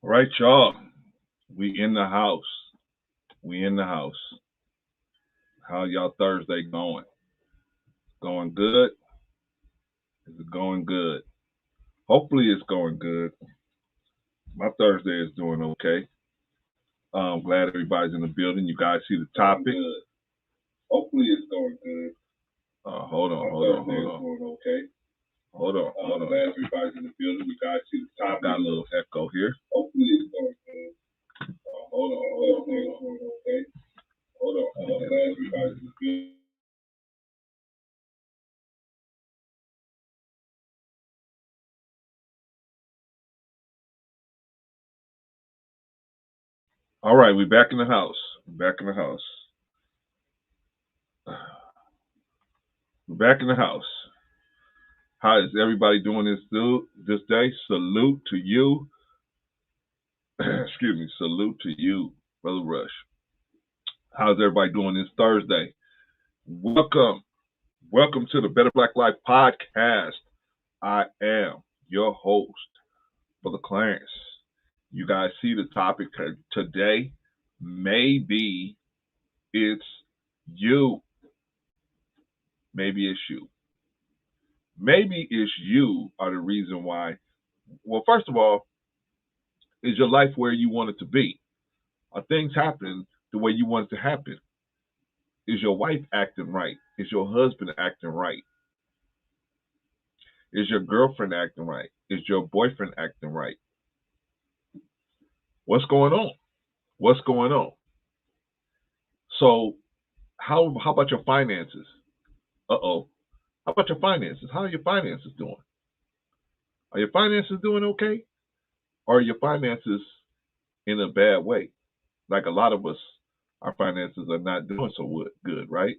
All right, y'all. We in the house. We in the house. How y'all Thursday going? Going good? Is it going good? Hopefully it's going good. My Thursday is doing okay. I'm glad everybody's in the building. You guys see the topic. Hopefully it's going good. Hold on. Doing okay. Hold on. Glad everybody's in the building. You guys see the topic. Got a little echo here. Hopefully it's going good. Hold on. Doing okay. Hold on. Glad everybody's in the building. All right, we back in the house. Back in the house. We're back in the house. How is everybody doing this day? Salute to you. Excuse me. Salute to you, Brother Rush. How's everybody doing this Thursday? Welcome. Welcome to the Better Black Life podcast. I am your host, Brother Clarence. You guys see the topic today? Maybe it's you. Maybe it's you. Maybe it's you are the reason why. Well, first of all, is your life where you want it to be? Are things happening the way you want it to happen? Is your wife acting right? Is your husband acting right? Is your girlfriend acting right? Is your boyfriend acting right? What's going on? What's going on? So, how about your finances? Uh-oh. How about your finances? How are your finances doing? Are your finances doing okay? Or are your finances in a bad way? Like a lot of us, our finances are not doing so good, right?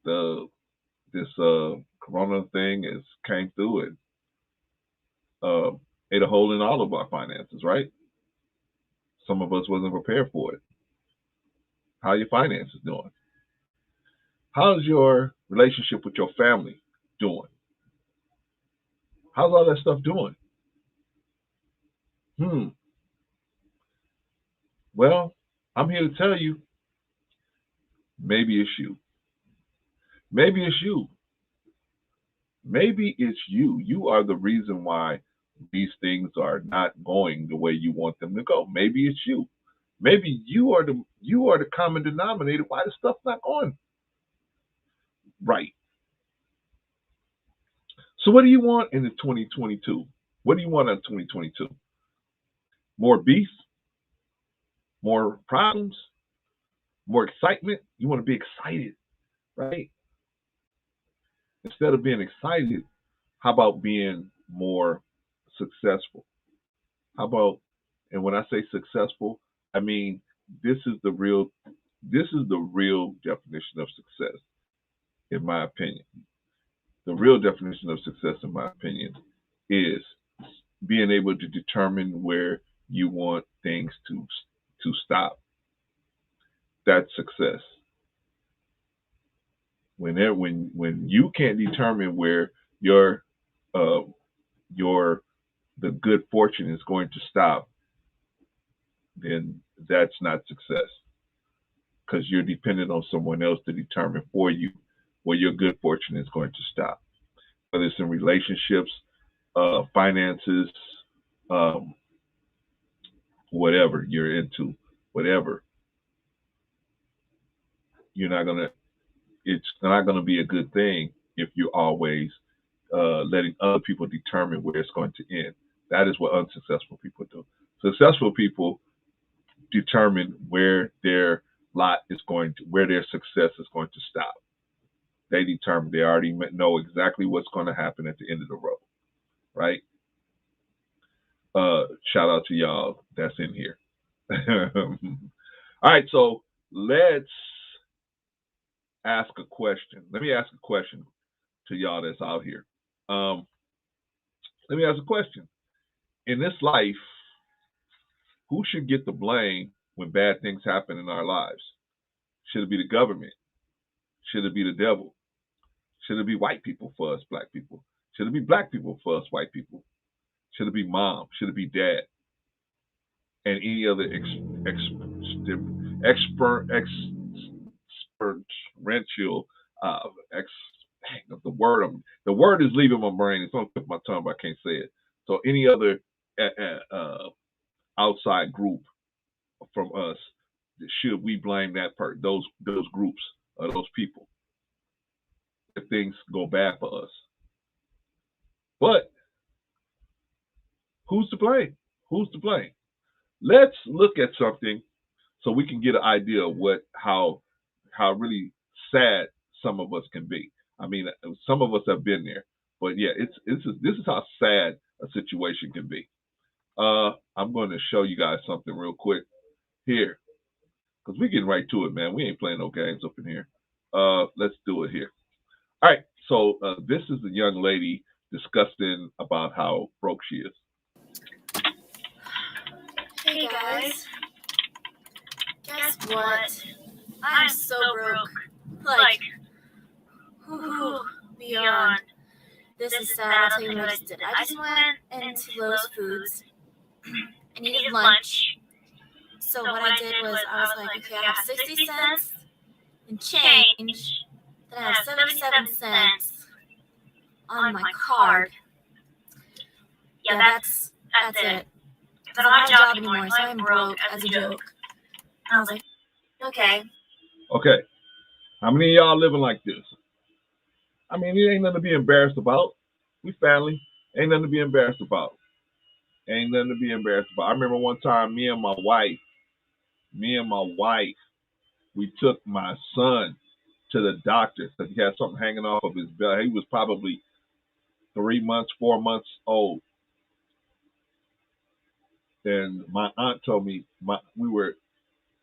The this corona thing has came through and uh, ate a hole in all of our finances, right? Some of us wasn't prepared for it. How are your finances doing? How's your relationship with your family doing? How's all that stuff doing? Hmm. Well, I'm here to tell you, maybe it's you. Maybe it's you. Maybe it's you. You are the reason why these things are not going the way you want them to go. Maybe it's you. Maybe you are the common denominator why the stuff's not going right. So what do you want in the 2022? What do you want in 2022? More beef? More problems? More excitement? You want to be excited, right? Instead of being excited, how about being more successful? How about, and when I say successful, I mean this is the real this is the real definition of success, in my opinion. The real definition of success, in my opinion, is being able to determine where you want things to stop. That's success. When you can't determine where your uh, your the good fortune is going to stop, then that's not success because you're dependent on someone else to determine for you where your good fortune is going to stop. Whether it's in relationships, finances, um, whatever you're into, whatever, you're not gonna. It's not gonna be a good thing if you're always letting other people determine where it's going to end. That is what unsuccessful people do. Successful people determine where their where their success is going to stop. They determine, they already know exactly what's going to happen at the end of the road, right? Shout out to y'all that's in here. All right, so let's ask a question. Let me ask a question to y'all that's out here. Um, Let me ask a question. In this life, who should get the blame when bad things happen in our lives? Should it be the government? Should it be the devil? Should it be white people for us black people? Should it be black people for us white people? Should it be mom? Should it be dad? and any other experiential ex the word is leaving my brain. It's on the tip of my tongue, but I can't say it. So any other outside group from us, should we blame those groups or those people if things go bad for us? But who's to blame? Who's to blame? Let's look at something so we can get an idea of how really sad some of us can be. I mean, some of us have been there, but yeah, this is how sad a situation can be. I'm going to show you guys something real quick here, because we're getting right to it, man. We ain't playing no games up in here. Let's do it here. All right, so this is the young lady discussing about how broke she is. Hey guys, guess what? I'm so broke. Like, beyond. This is sad. I'll tell you what I just did. I just went into Lowe's Foods. I needed lunch. So what I did was I was like, okay, I have 60 cents in change. Then I have 77 cents on my card. Yeah, that's it. Because I don't have a job anymore, so I'm broke as a joke. And I was like, okay. Okay. How many of y'all living like this? I mean, it ain't nothing to be embarrassed about. We family. Ain't nothing to be embarrassed about. Ain't nothing to be embarrassed about. I remember one time me and my wife, we took my son to the doctor because he had something hanging off of his belly. He was probably 3 months, 4 months old. And my aunt told me, we were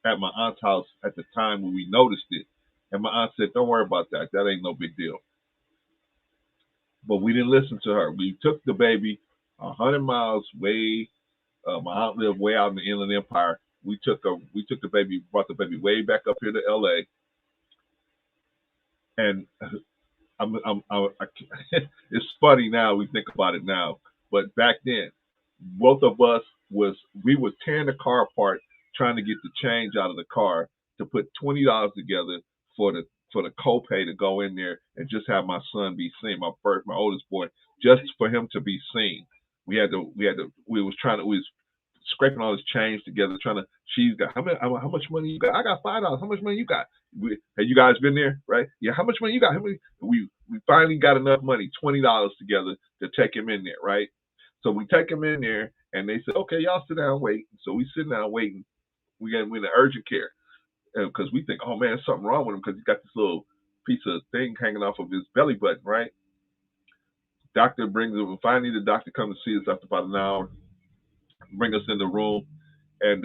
at my aunt's house at the time when we noticed it. And my aunt said, don't worry about that. That ain't no big deal. But we didn't listen to her. We took the baby 100 miles way. My aunt lived way out in the Inland Empire. We took the baby, brought the baby way back up here to LA. And it's funny now, we think about it now. But back then, both of us we were tearing the car apart, trying to get the change out of the car to put $20 together for the copay to go in there and just have my son be seen, my oldest boy, just for him to be seen. We was scraping all this change together, trying to. She's got how much money you got? I got $5. How much money you got? Have you guys been there, right? Yeah. How much money you got? We finally got enough money, $20 together to take him in there, right? So we take him in there, and they said, okay, y'all sit down, wait. So we sit down waiting. We're in the urgent care because we think, oh man, something wrong with him because he's got this little piece of thing hanging off of his belly button, right? Doctor brings him. Finally, the doctor comes to see us after about an hour. Bring us in the room, and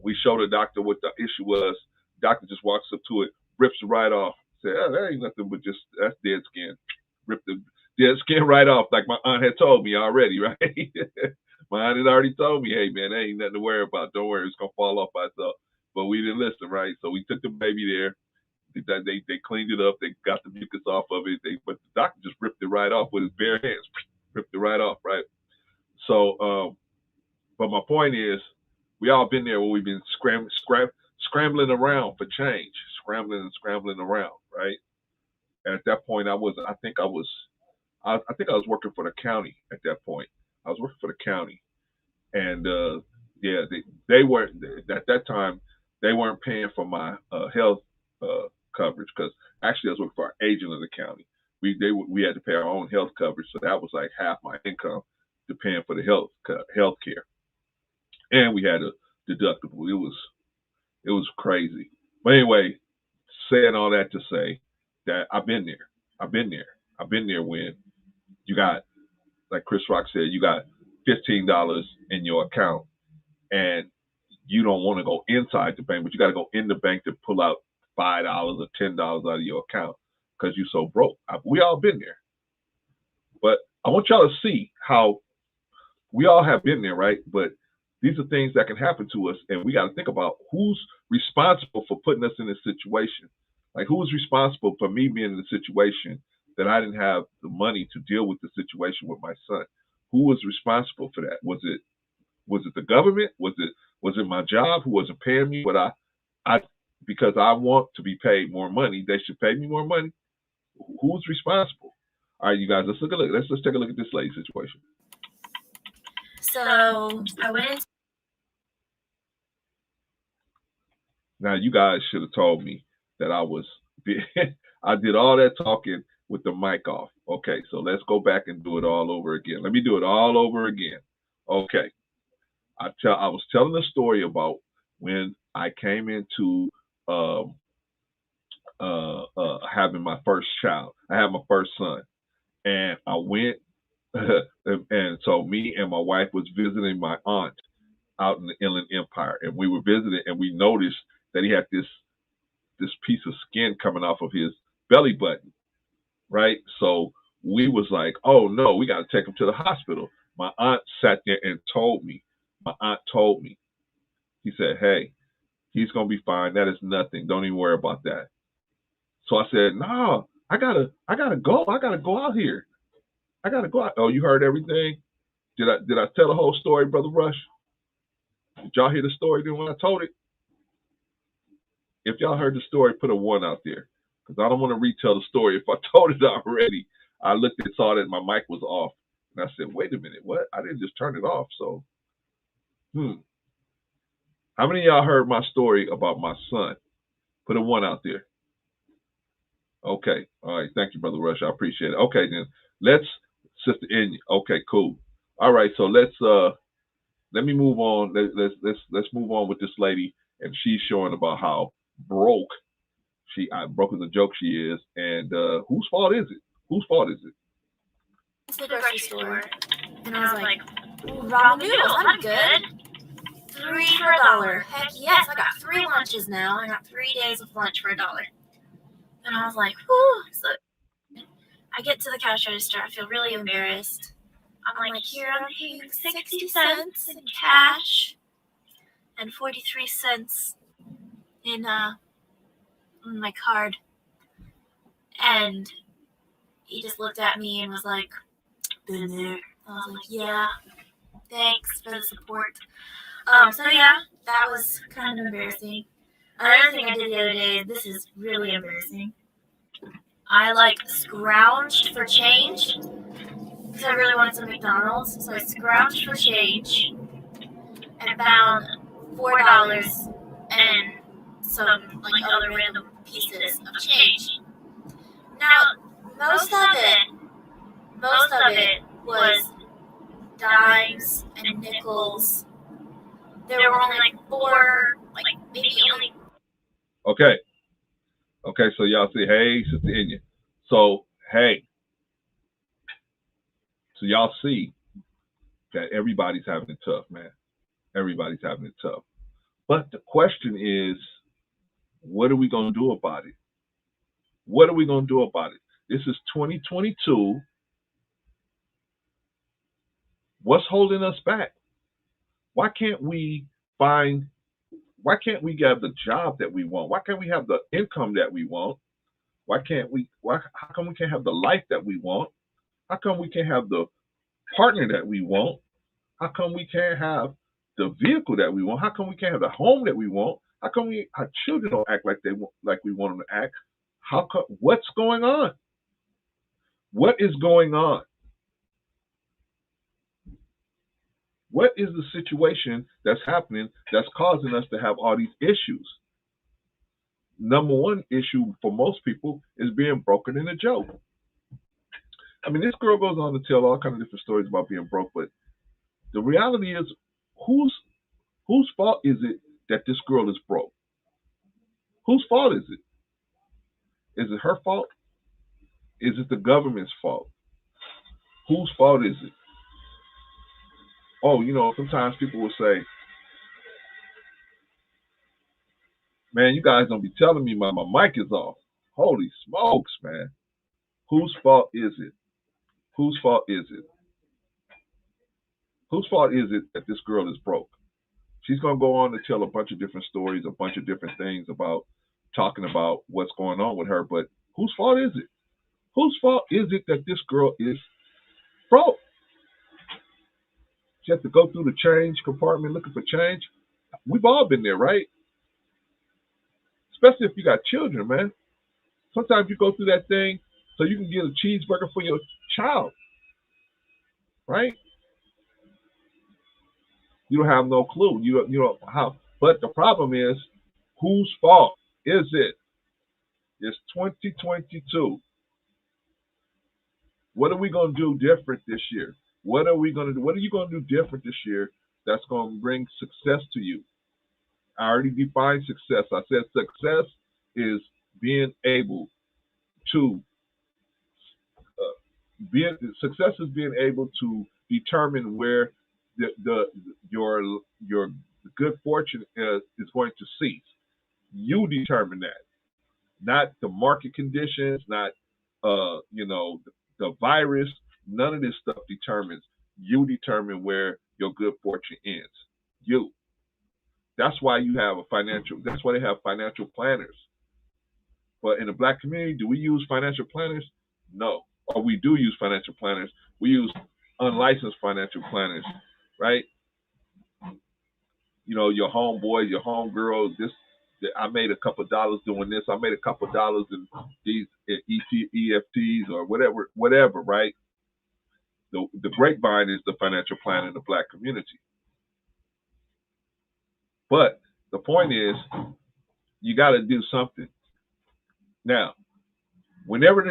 we show the doctor what the issue was. Doctor just walks up to it, rips it right off. Said, oh, that ain't nothing but that's dead skin. Ripped the dead skin right off, like my aunt had told me already, right? My aunt had already told me, hey man, there ain't nothing to worry about. Don't worry, it's gonna fall off by itself. But we didn't listen, right? So we took the baby there. They cleaned it up. They got the mucus off of it. But the doctor just ripped it right off with his bare hands. Ripped it right off, right? So, but my point is, we all been there where we've been scrambling around for change, scrambling around, right? And at that point, I think I was working for the county at that point. I was working for the county, and yeah, they weren't at that time. They weren't paying for my health coverage because actually I was working for our agent of the county. We had to pay our own health coverage, so that was like half my income to paying for the health care, and we had a deductible. It was crazy. But anyway, saying all that to say that I've been there when you got, like Chris Rock said, you got $15 in your account and you don't want to go inside the bank, but you got to go in the bank to pull out $5 or $10 out of your account because you're so broke. We all been there. But I want y'all to see how we all have been there, right? But these are things that can happen to us, and we got to think about who's responsible for putting us in this situation. Like, who's responsible for me being in the situation that I didn't have the money to deal with the situation with my son? Who was responsible for that? Was it the government? Was it Was it my job who wasn't paying me what I because I want to be paid more money? They should pay me more money. Who's responsible? All right, you guys, let's take a look at this lady situation. So I went into. Now you guys should have told me that I did all that talking with the mic off. Okay, so let's go back and do it all over again. Let me do it all over again. Okay. I was telling a story about when I came into having my first child. I had my first son, and I went, and so me and my wife was visiting my aunt out in the Inland Empire, and we were visiting, and we noticed that he had this piece of skin coming off of his belly button, right? So we was like, oh no, we got to take him to the hospital. My aunt sat there and told me. My aunt told me. He said, hey, he's going to be fine. That is nothing. Don't even worry about that. So I said, no, I gotta go. I gotta go out here. I gotta go out. Oh, you heard everything? Did I tell the whole story, Brother Rush? Did y'all hear the story then when I told it? If y'all heard the story, put a 1 out there. Because I don't want to retell the story if I told it already. I looked and saw that my mic was off. And I said, wait a minute, what? I didn't just turn it off. So, How many of y'all heard my story about my son? Put a 1 out there. Okay. All right. Thank you, Brother Rush. I appreciate it. Okay, then let's Sister Enya. Okay, cool. All right. So let me move on. Let's move on with this lady, and she's showing about how broke broke is a joke she is, and whose fault is it? Whose fault is it? To the grocery store, and I was like, ramen noodles, I'm good. 3 for $1. Heck yes, I got 3 lunches now. I got 3 days of lunch for $1. And I was like, whew. So I get to the cash register. I feel really embarrassed. I'm like, here, I'm paying 60 cents in cash and 43 cents in my card. And he just looked at me and was like, been there. I was like, yeah, thanks for the support. So yeah, that was kind of embarrassing. Another thing I did the other day, this is really embarrassing. I scrounged for change because I really wanted some McDonald's. So I scrounged for change and found $4 and some other random pieces of change. Now, most of it was dimes and nickels. There were only 4, maybe only. Okay. Okay, so y'all see, hey, Sister Enya. So, hey. So y'all see that everybody's having it tough, man. Everybody's having it tough. But the question is, what are we going to do about it? What are we going to do about it? This is 2022. What's holding us back? Why can't we have the job that we want? Why can't we have the income that we want? How come we can't have the life that we want? How come we can't have the partner that we want? How come we can't have the vehicle that we want? How come we can't have the home that we want? How come our children don't act like we want them to act? What's going on? What is going on? What is the situation that's happening that's causing us to have all these issues? Number one issue for most people is being broken in a joke. I mean, this girl goes on to tell all kinds of different stories about being broke, but the reality is, whose fault is it that this girl is broke? Whose fault is it? Is it her fault? Is it the government's fault? Whose fault is it? Oh, sometimes people will say, man, you guys don't be telling me my mic is off. Holy smokes, man. Whose fault is it? Whose fault is it? Whose fault is it that this girl is broke? She's going to go on to tell a bunch of different stories, a bunch of different things about talking about what's going on with her, but whose fault is it? Whose fault is it that this girl is broke? She has to go through the change compartment looking for change. We've all been there, right? Especially if you got children, man. Sometimes you go through that thing so you can get a cheeseburger for your child, right? You don't have no clue. You don't how. But the problem is, whose fault is it? It's 2022. What are we going to do different this year? What are we going to do? What are you going to do different this year that's going to bring success to you? I already defined success. I said success is being able to success is being able to determine where the your good fortune is going to cease. You determine that, not the market conditions, not the virus. None of this stuff determines. You determine where your good fortune ends. You. That's why you have a financial. That's why they have financial planners. But in the black community, do we use financial planners? No. Or we do use financial planners. We use unlicensed financial planners, right? You know, your homeboy, your homegirl. I made a couple of dollars doing this. I made a couple of dollars in these EFTs or whatever, right? The grapevine is the financial plan in the black community. But the point is, you got to do something. Now, whenever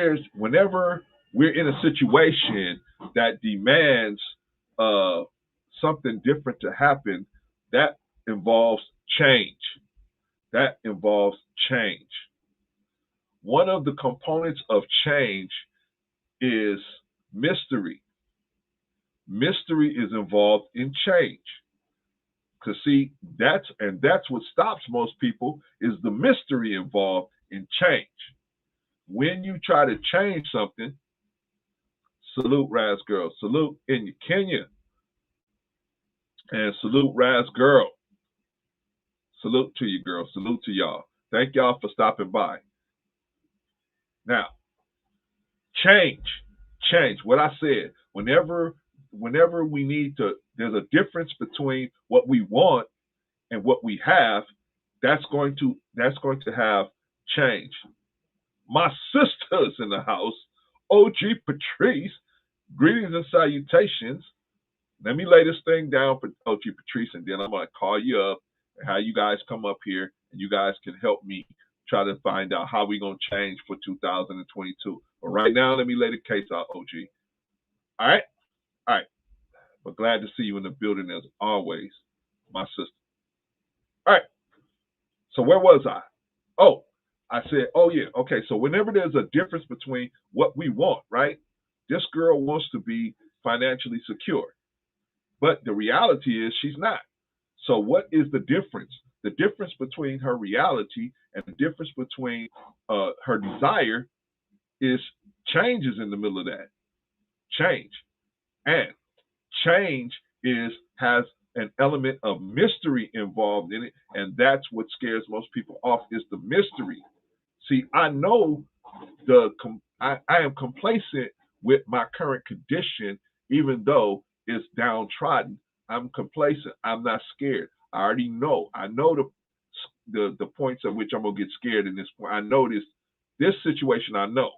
we're in a situation that demands something different to happen, that involves change. That involves change. One of the components of change is mystery. Mystery is involved in change. Because see, that's what stops most people is the mystery involved in change. When you try to change something, salute Raz Girl, salute in Kenya, and salute Raz Girl. Salute to you, girl. Salute to y'all. Thank y'all for stopping by. Now, change. What I said. Whenever we need to, there's a difference between what we want and what we have. That's going to have change. My sister's in the house. OG Patrice. Greetings and salutations. Let me lay this thing down for OG Patrice, and then I'm going to call you up and have you guys come up here, and you guys can help me try to find out how we're going to change for 2022. But right now, let me lay the case out, OG. All right? All right. But glad to see you in the building as always, my sister. All right. So where was I? Oh, I said, oh, yeah. Okay, so whenever there's a difference between what we want, right? This girl wants to be financially secure. But the reality is she's not. So what is the difference? The difference between her reality and the difference between her desire is changes in the middle of that. Change. And change has an element of mystery involved in it, and that's what scares most people off is the mystery. See, I know I am complacent with my current condition, even though it's downtrodden. I'm complacent. I'm not scared. I already know. I know the points at which I'm gonna get scared in this point. I know this situation. I know,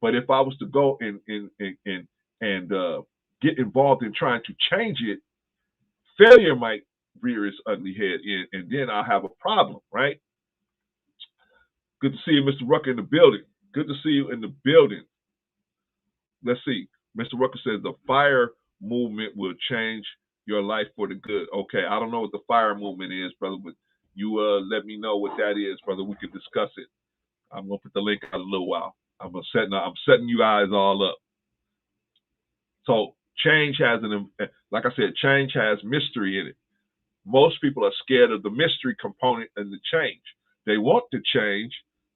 but if I was to go and get involved in trying to change it, failure might rear its ugly head in, and then I'll have a problem, right? Good to see you, Mr. Rucker, in the building. Good to see you in the building. Let's see. Mr. Rucker says the fire movement will change your life for the good. Okay, I don't know what the fire movement is, brother, but you let me know what that is, brother. We can discuss it. I'm gonna put the link out in a little while. I'm setting you guys all up. So change has like I said, change has mystery in it. Most people are scared of the mystery component and the change. They want to change.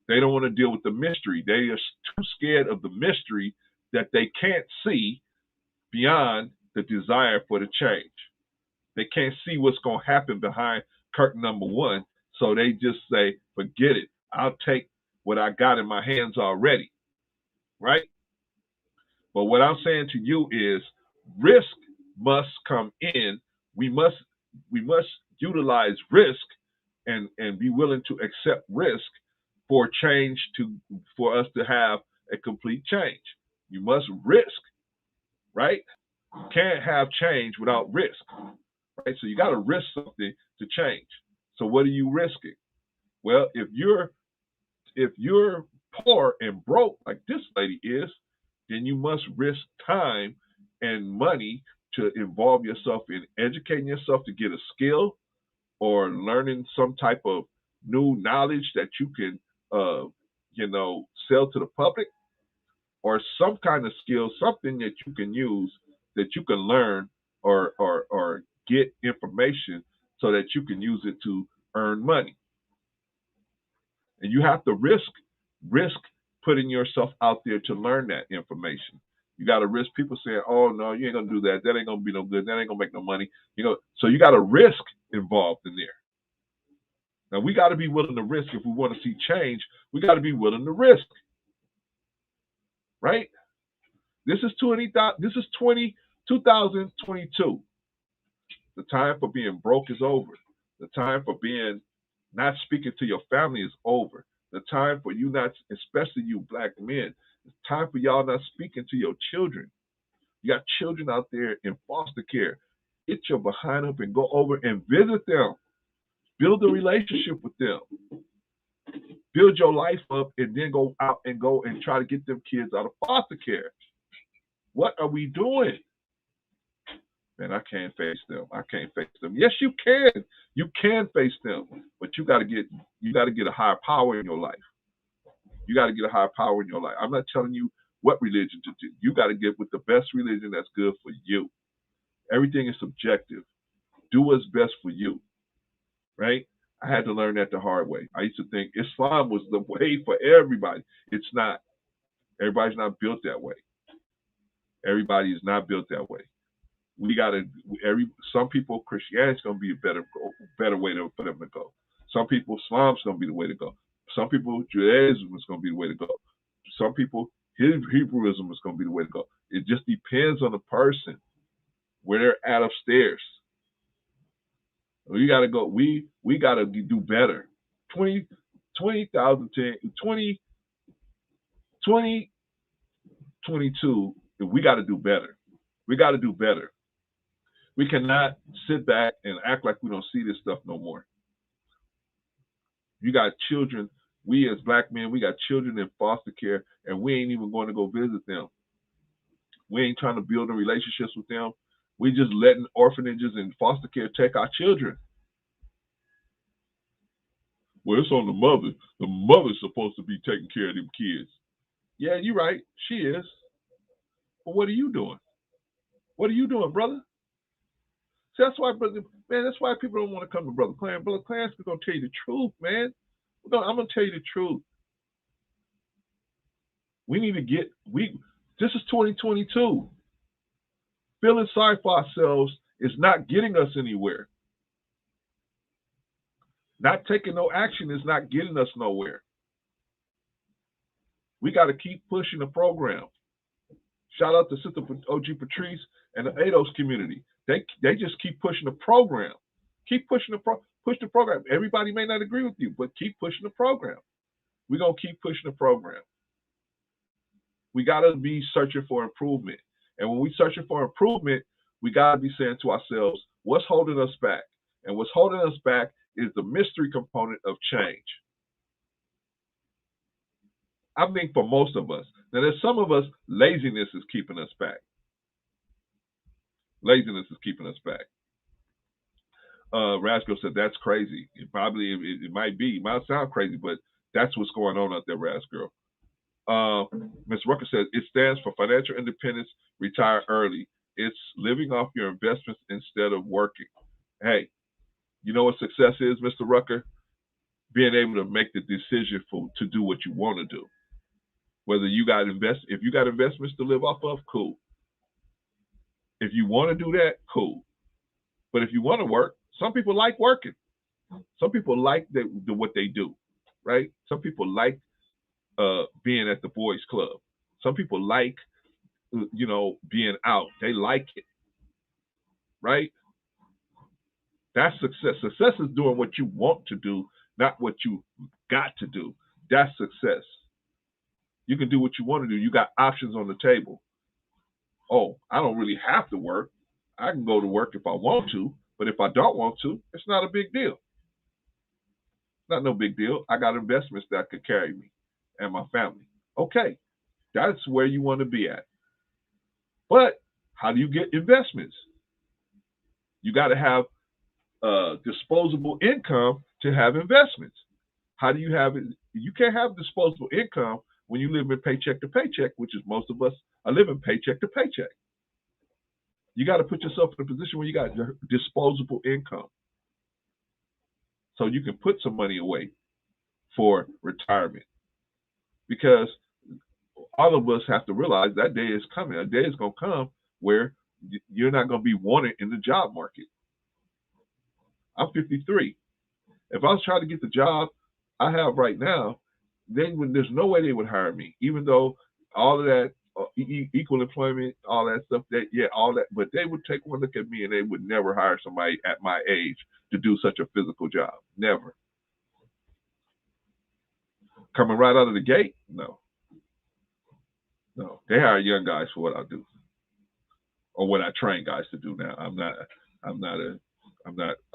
They don't want to deal with the mystery. They are too scared of the mystery that they can't see beyond the desire for the change. They can't see what's going to happen behind curtain number one. So they just say, forget it. I'll take what I got in my hands already. Right? But what I'm saying to you is risk must come in. We must utilize risk and be willing to accept risk for change for us to have a complete change. You must risk, right? You can't have change without risk, right? So you got to risk something to change. So what are you risking? Well, if you're poor and broke like this lady is, then you must risk time and money to involve yourself in educating yourself to get a skill or learning some type of new knowledge that you can, sell to the public, or some kind of skill, something that you can use, that you can learn or get information so that you can use it to earn money. And you have to risk putting yourself out there to learn that information. You got to risk people saying, "Oh no, you ain't gonna do that. That ain't gonna be no good. That ain't gonna make no money." So you got a risk involved in there. Now we got to be willing to risk if we want to see change. We got to be willing to risk, right? This is 2022. The time for being broke is over. The time for being not speaking to your family is over. The time for you not, especially you black men, it's time for y'all not speaking to your children. You got children out there in foster care. Get your behind up and go over and visit them. Build a relationship with them. Build your life up and then go out and try to get them kids out of foster care. What are we doing? Man, I can't face them. I can't face them. Yes, you can. You can face them, but you got to get a higher power in your life. You got to get a higher power in your life. I'm not telling you what religion to do. You got to get with the best religion that's good for you. Everything is subjective. Do what's best for you, right? I had to learn that the hard way. I used to think Islam was the way for everybody. It's not. Everybody's not built that way. Everybody is not built that way. We gotta some people Christianity's gonna be a better way for them to go. Some people Islam's gonna be the way to go. Some people Judaism is gonna be the way to go. Some people Hebrewism is gonna be the way to go. It just depends on the person where they're at upstairs. We gotta go. We gotta do better. 2022. We got to do better. We got to do better. We cannot sit back and act like we don't see this stuff no more. You got children. We as black men, we got children in foster care, and we ain't even going to go visit them. We ain't trying to build relationships with them. We just letting orphanages and foster care take our children. Well, it's on the mother. The mother's supposed to be taking care of them kids. Yeah, you're right. She is. But what are you doing? What are you doing, brother? See, that's why, brother, man, that's why people don't want to come to Brother Clarence. Brother Clarence is going to tell you the truth, man. I'm going to tell you the truth. We need to this is 2022. Feeling sorry for ourselves is not getting us anywhere. Not taking no action is not getting us nowhere. We got to keep pushing the program. Shout out to Sister OG Patrice and the ADOS community. They just keep pushing the program. Keep pushing push the program. Everybody may not agree with you, but keep pushing the program. We're going to keep pushing the program. We got to be searching for improvement. And when we're searching for improvement, we got to be saying to ourselves, what's holding us back? And what's holding us back is the mystery component of change. I think for most of us. Now, there's some of us, laziness is keeping us back. Laziness is keeping us back. Rascal said, that's crazy. It might be. It might sound crazy, but that's what's going on out there, Rascal. Ms. Rucker says, it stands for financial independence, retire early. It's living off your investments instead of working. Hey, you know what success is, Mr. Rucker? Being able to make the decision to do what you want to do. Whether you got if you got investments to live off of, cool. If you want to do that, cool. But if you want to work, some people like working. Some people like what they do, right? Some people like being at the boys' club. Some people like, being out. They like it, right? That's success. Success is doing what you want to do, not what you got to do. That's success. You can do what you want to do. You got options on the table. Oh, I don't really have to work. I can go to work if I want to, but if I don't want to, it's not a big deal. Not no big deal. I got investments that could carry me and my family. Okay, that's where you want to be at. But how do you get investments? You got to have disposable income to have investments. How do you have it? You can't have disposable income when you live in paycheck to paycheck, which is most of us are living paycheck to paycheck. You got to put yourself in a position where you got disposable income so you can put some money away for retirement. Because all of us have to realize that day is coming. A day is going to come where you're not going to be wanted in the job market. I'm 53. If I was trying to get the job I have right now, then there's no way they would hire me, even though all of that equal employment, all that stuff, all that, but they would take one look at me and they would never hire somebody at my age to do such a physical job. Never. Coming right out of the gate? No. They hire young guys for what I do, or what I train guys to do now. I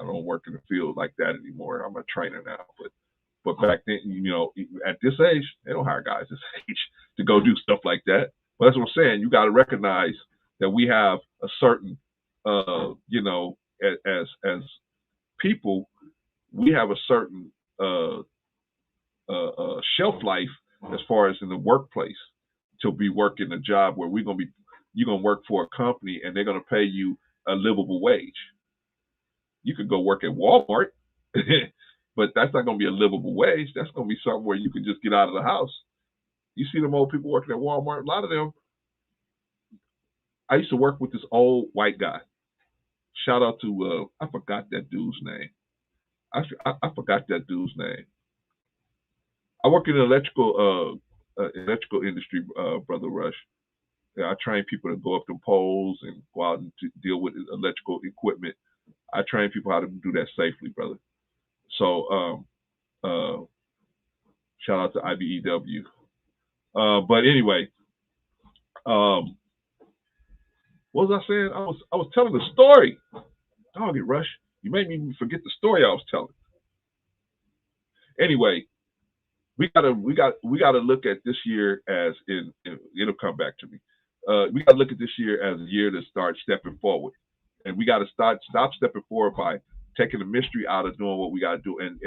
don't work in the field like that anymore. I'm a trainer now, but back then, at this age, they don't hire guys this age to go do stuff like that. But that's what I'm saying. You got to recognize that we have a certain, as people, we have a certain shelf life as far as in the workplace to be working a job where you're going to work for a company and they're going to pay you a livable wage. You could go work at Walmart, but that's not going to be a livable wage. That's going to be something where you can just get out of the house. You see them old people working at Walmart, a lot of them. I used to work with this old white guy. Shout out to, I forgot that dude's name. I forgot that dude's name. I work in the electrical industry, Brother Rush. I train people to go up to poles and go out and deal with electrical equipment. I train people how to do that safely, brother. So, shout out to IBEW. But anyway, what was I saying? I was telling the story. Dog it, Rush. You made me forget the story I was telling. Anyway, we gotta look at this year as it'll come back to me. We gotta look at this year as a year to start stepping forward, and we gotta stop stepping forward by taking the mystery out of doing what we gotta do, and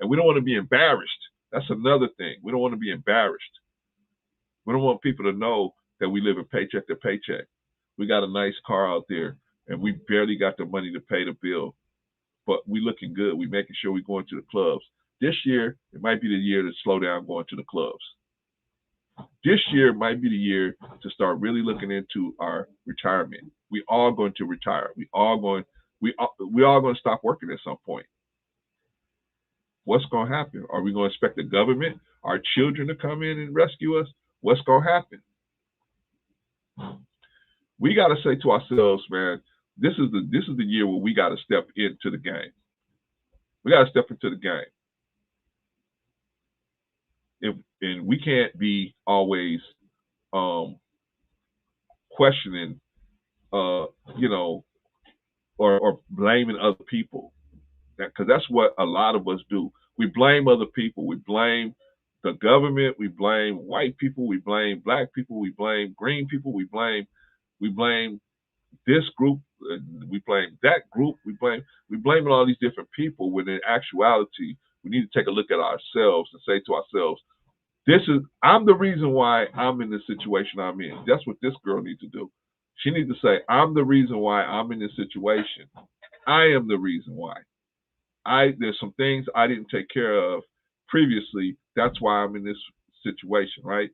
we don't want to be embarrassed. That's another thing. We don't want to be embarrassed. We don't want people to know that we live in paycheck to paycheck. We got a nice car out there, and we barely got the money to pay the bill, but we looking good. We making sure we going to the clubs. This year, it might be the year to slow down going to the clubs. This year might be the year to start really looking into our retirement. We all going to retire. We all going to stop working at some point. What's going to happen? Are we going to expect the government, our children, to come in and rescue us? What's going to happen? We got to say to ourselves, man, this is the year where we got to step into the game. We got to step into the game. And we can't be always questioning, or blaming other people, because that's what a lot of us do. We blame other people. We blame the government. We blame white people. We blame black people. We blame green people. We blame this group. We blame that group. We blame all these different people. When in actuality, we need to take a look at ourselves and say to ourselves, I'm the reason why I'm in this situation I'm in. That's what this girl needs to do. She needs to say, I'm the reason why I'm in this situation. I am the reason why. There's some things I didn't take care of previously. That's why I'm in this situation, right?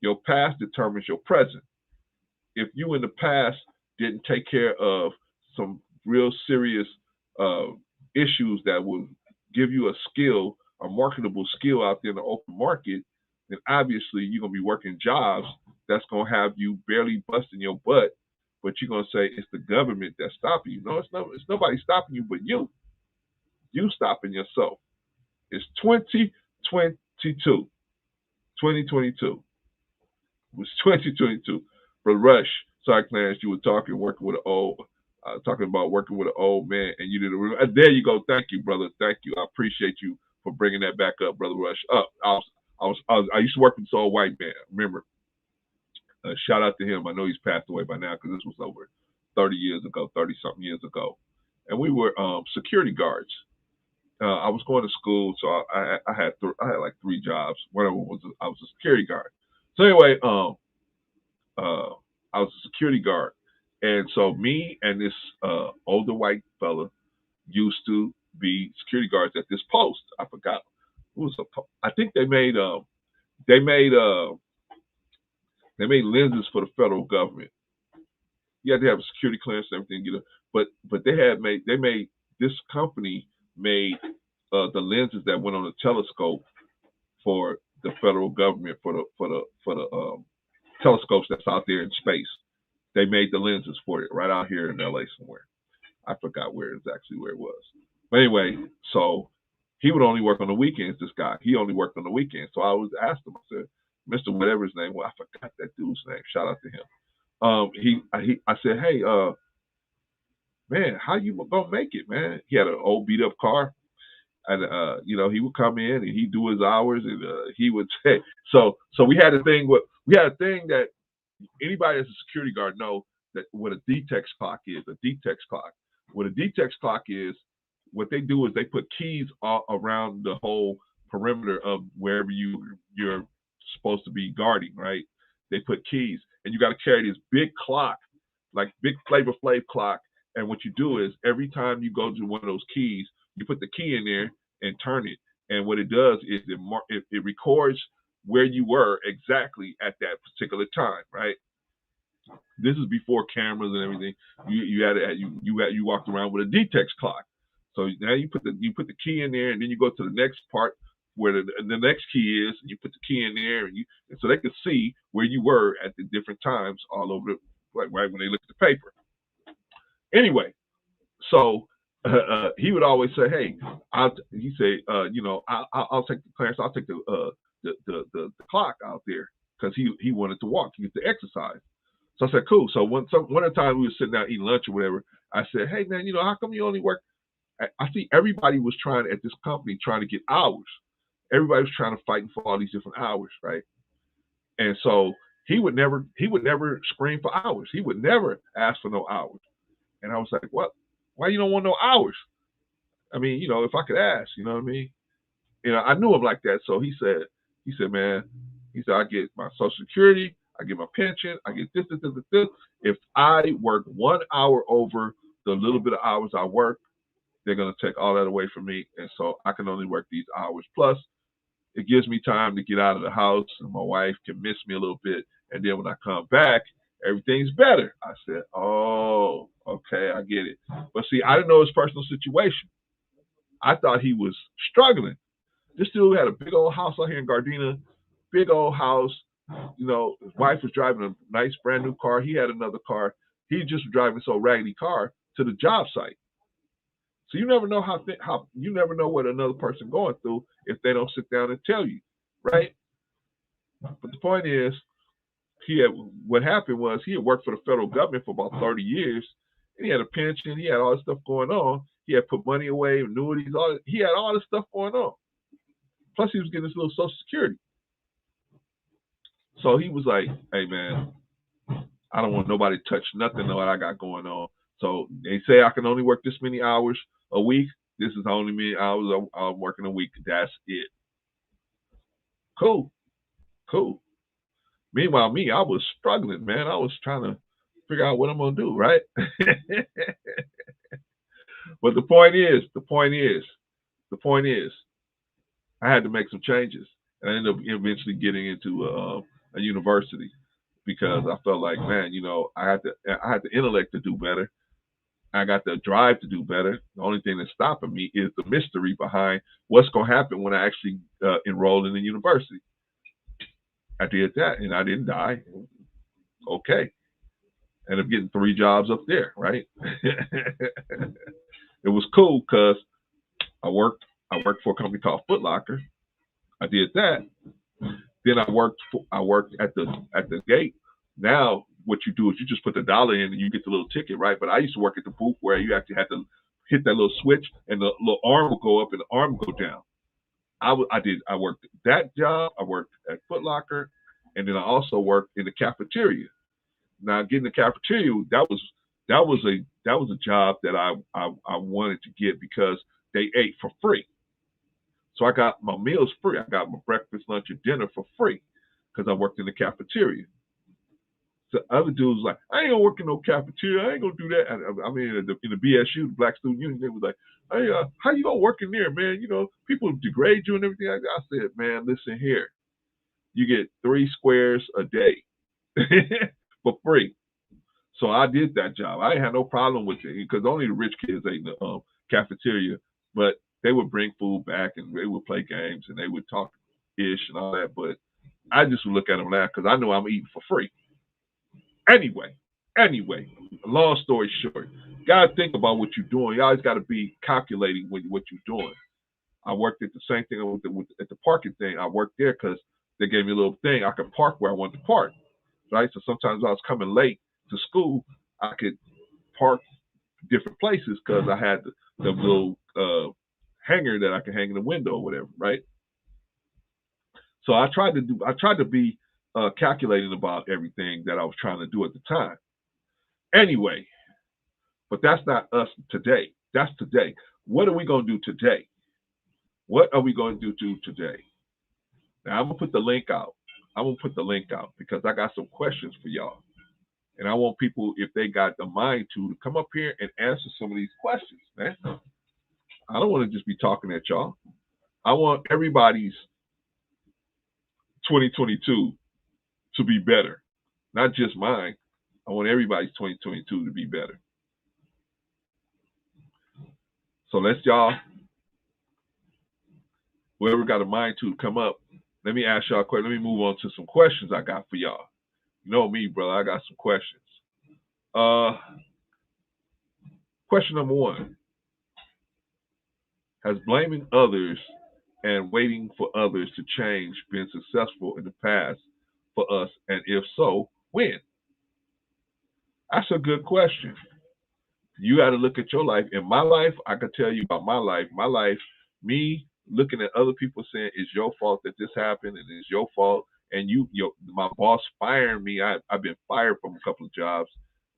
Your past determines your present. If you in the past didn't take care of some real serious issues that will give you a skill, a marketable skill out there in the open market, then obviously you're going to be working jobs that's going to have you barely busting your butt but you're gonna say it's the government that's stopping you. No, it's nobody stopping you but you. You stopping yourself. It's 2022. 2022. It was 2022. But Rush, sorry, Clarence, you were talking, talking about working with an old man, and you did. There you go. Thank you, brother. Thank you. I appreciate you for bringing that back up, brother Rush. I used to work with this old white man. Remember, shout out to him. I know he's passed away by now because this was over 30 years ago, 30 something years ago, and we were security guards. I was going to school, so I had like 3 jobs. One of them was I was a security guard. So anyway, I was a security guard, and so me and this older white fella used to be security guards at this post. I forgot who was I think they made lenses for the federal government. You had to have a security clearance and everything, but they made this company made the lenses that went on the telescope for the federal government for the telescopes that's out there in space. They made the lenses for it right out here in LA somewhere. I forgot where it was. But anyway, so he would only work on the weekends, this guy. He only worked on the weekends. So I was asked him, I said, Mr. Whatever his name was, I forgot that dude's name. Shout out to him. I said, hey, man, how you gonna make it, man? He had an old beat up car. And he would come in and he'd do his hours, and he would say. So we had a thing that anybody that's a security guard know that what a DTEX clock is. A DTEX clock. What a DTEX clock is, what they do is they put keys all around the whole perimeter of wherever you're supposed to be guarding, right? They put keys, and you got to carry this big clock, like big Flavor Flav clock. And what you do is every time you go to one of those keys, you put the key in there and turn it. And what it does is it records where you were exactly at that particular time, right? This is before cameras and everything. You walked around with a DTEX clock. So now you put the key in there, and then you go to the next part where the next key is, and you put the key in there, and so they could see where you were at the different times all over right when they look at the paper. Anyway, so he would always say, "Hey," I'll take the Clarence. I'll take the clock out there because he wanted to walk. He used to exercise. So I said, "Cool." So one of the times we were sitting down eating lunch or whatever, I said, "Hey man, how come you only work?" I see everybody was at this company trying to get hours. Everybody was trying to fight for all these different hours, right? And so he would never scream for hours. He would never ask for no hours. And I was like, "What? Why you don't want no hours?" I mean, if I could ask, you know what I mean? I knew him like that. So he said, "Man," he said, "I get my Social Security, I get my pension, I get this. If I work 1 hour over the little bit of hours I work, they're going to take all that away from me. And so I can only work these hours. Plus, it gives me time to get out of the house, and my wife can miss me a little bit. And then when I come back, everything's better." I said, "Oh, okay, I get it." But see, I didn't know his personal situation. I thought he was struggling. This dude had a big old house out here in Gardena, big old house. His wife was driving a nice brand new car. He had another car. He just was driving so raggedy car to the job site. So you never know you never know what another person going through if they don't sit down and tell you, right? But the point is, what happened was he had worked for the federal government for about 30 years, and he had a pension. He had all this stuff going on. He had put money away, annuities, he had all this stuff going on. Plus, he was getting his little Social Security. So he was like, "Hey, man, I don't want nobody to touch nothing that I got going on. So they say I can only work this many hours a week. This is the only many hours I'm working a week. That's it." Cool. Meanwhile, I was struggling, man. I was trying to figure out what I'm going to do, right? But the point is, I had to make some changes. And I ended up eventually getting into a university because I felt like, man, I had the intellect to do better. I got the drive to do better. The only thing that's stopping me is the mystery behind what's going to happen when I actually enroll in the university. I did that, and I didn't die. Okay. Ended up getting 3 jobs up there, right? It was cool because I worked for a company called Foot Locker. I did that. Then I worked at the gate. Now what you do is you just put the dollar in and you get the little ticket, right? But I used to work at the booth where you actually had to hit that little switch and the little arm will go up and the arm will go down. I worked that job. I worked at Foot Locker, and then I also worked in the cafeteria. Now getting the cafeteria, that was a job that I wanted to get because they ate for free. So I got my meals free. I got my breakfast, lunch, and dinner for free because I worked in the cafeteria. The other dudes like, I ain't gonna work in no cafeteria. I ain't gonna do that. I mean, in the BSU, the Black Student Union, they was like, hey, how you gonna work in there, man? You know, people degrade you and everything. I said, man, listen here. You get 3 squares a day for free. So I did that job. I had no problem with it because only the rich kids ate in the cafeteria, but they would bring food back and they would play games and they would talk ish and all that. But I just would look at them and laugh because I knew I'm eating for free. Anyway, long story short, gotta think about what you're doing. You always gotta be calculating what you're doing. I worked at the same thing at the parking thing. I worked there because they gave me a little thing. I could park where I wanted to park, right? So sometimes I was coming late to school, I could park different places because I had the little hanger that I could hang in the window or whatever, right? So I tried to be calculating about everything that I was trying to do at the time. Anyway, but that's not us today. That's today. What are we going to do today? What are we going to do today? Now I'm gonna put the link out. Because I got some questions for y'all. And I want people, if they got the mind to come up here and answer some of these questions, man. I don't want to just be talking at y'all. I want everybody's 2022 to be better. Not just mine. I want everybody's 2022 to be better. So let's y'all, whoever got a mind to come up, let me ask y'all a question. Let me move on to some questions I got for y'all. You know me, brother. I got some questions. Question number 1. Has blaming others and waiting for others to change been successful in the past for us? And if so, when? That's a good question. You got to look at your life. In my life, I can tell you about my life. My life, me looking at other people saying it's your fault that this happened and it's your fault. And my boss firing me. I've been fired from a couple of jobs.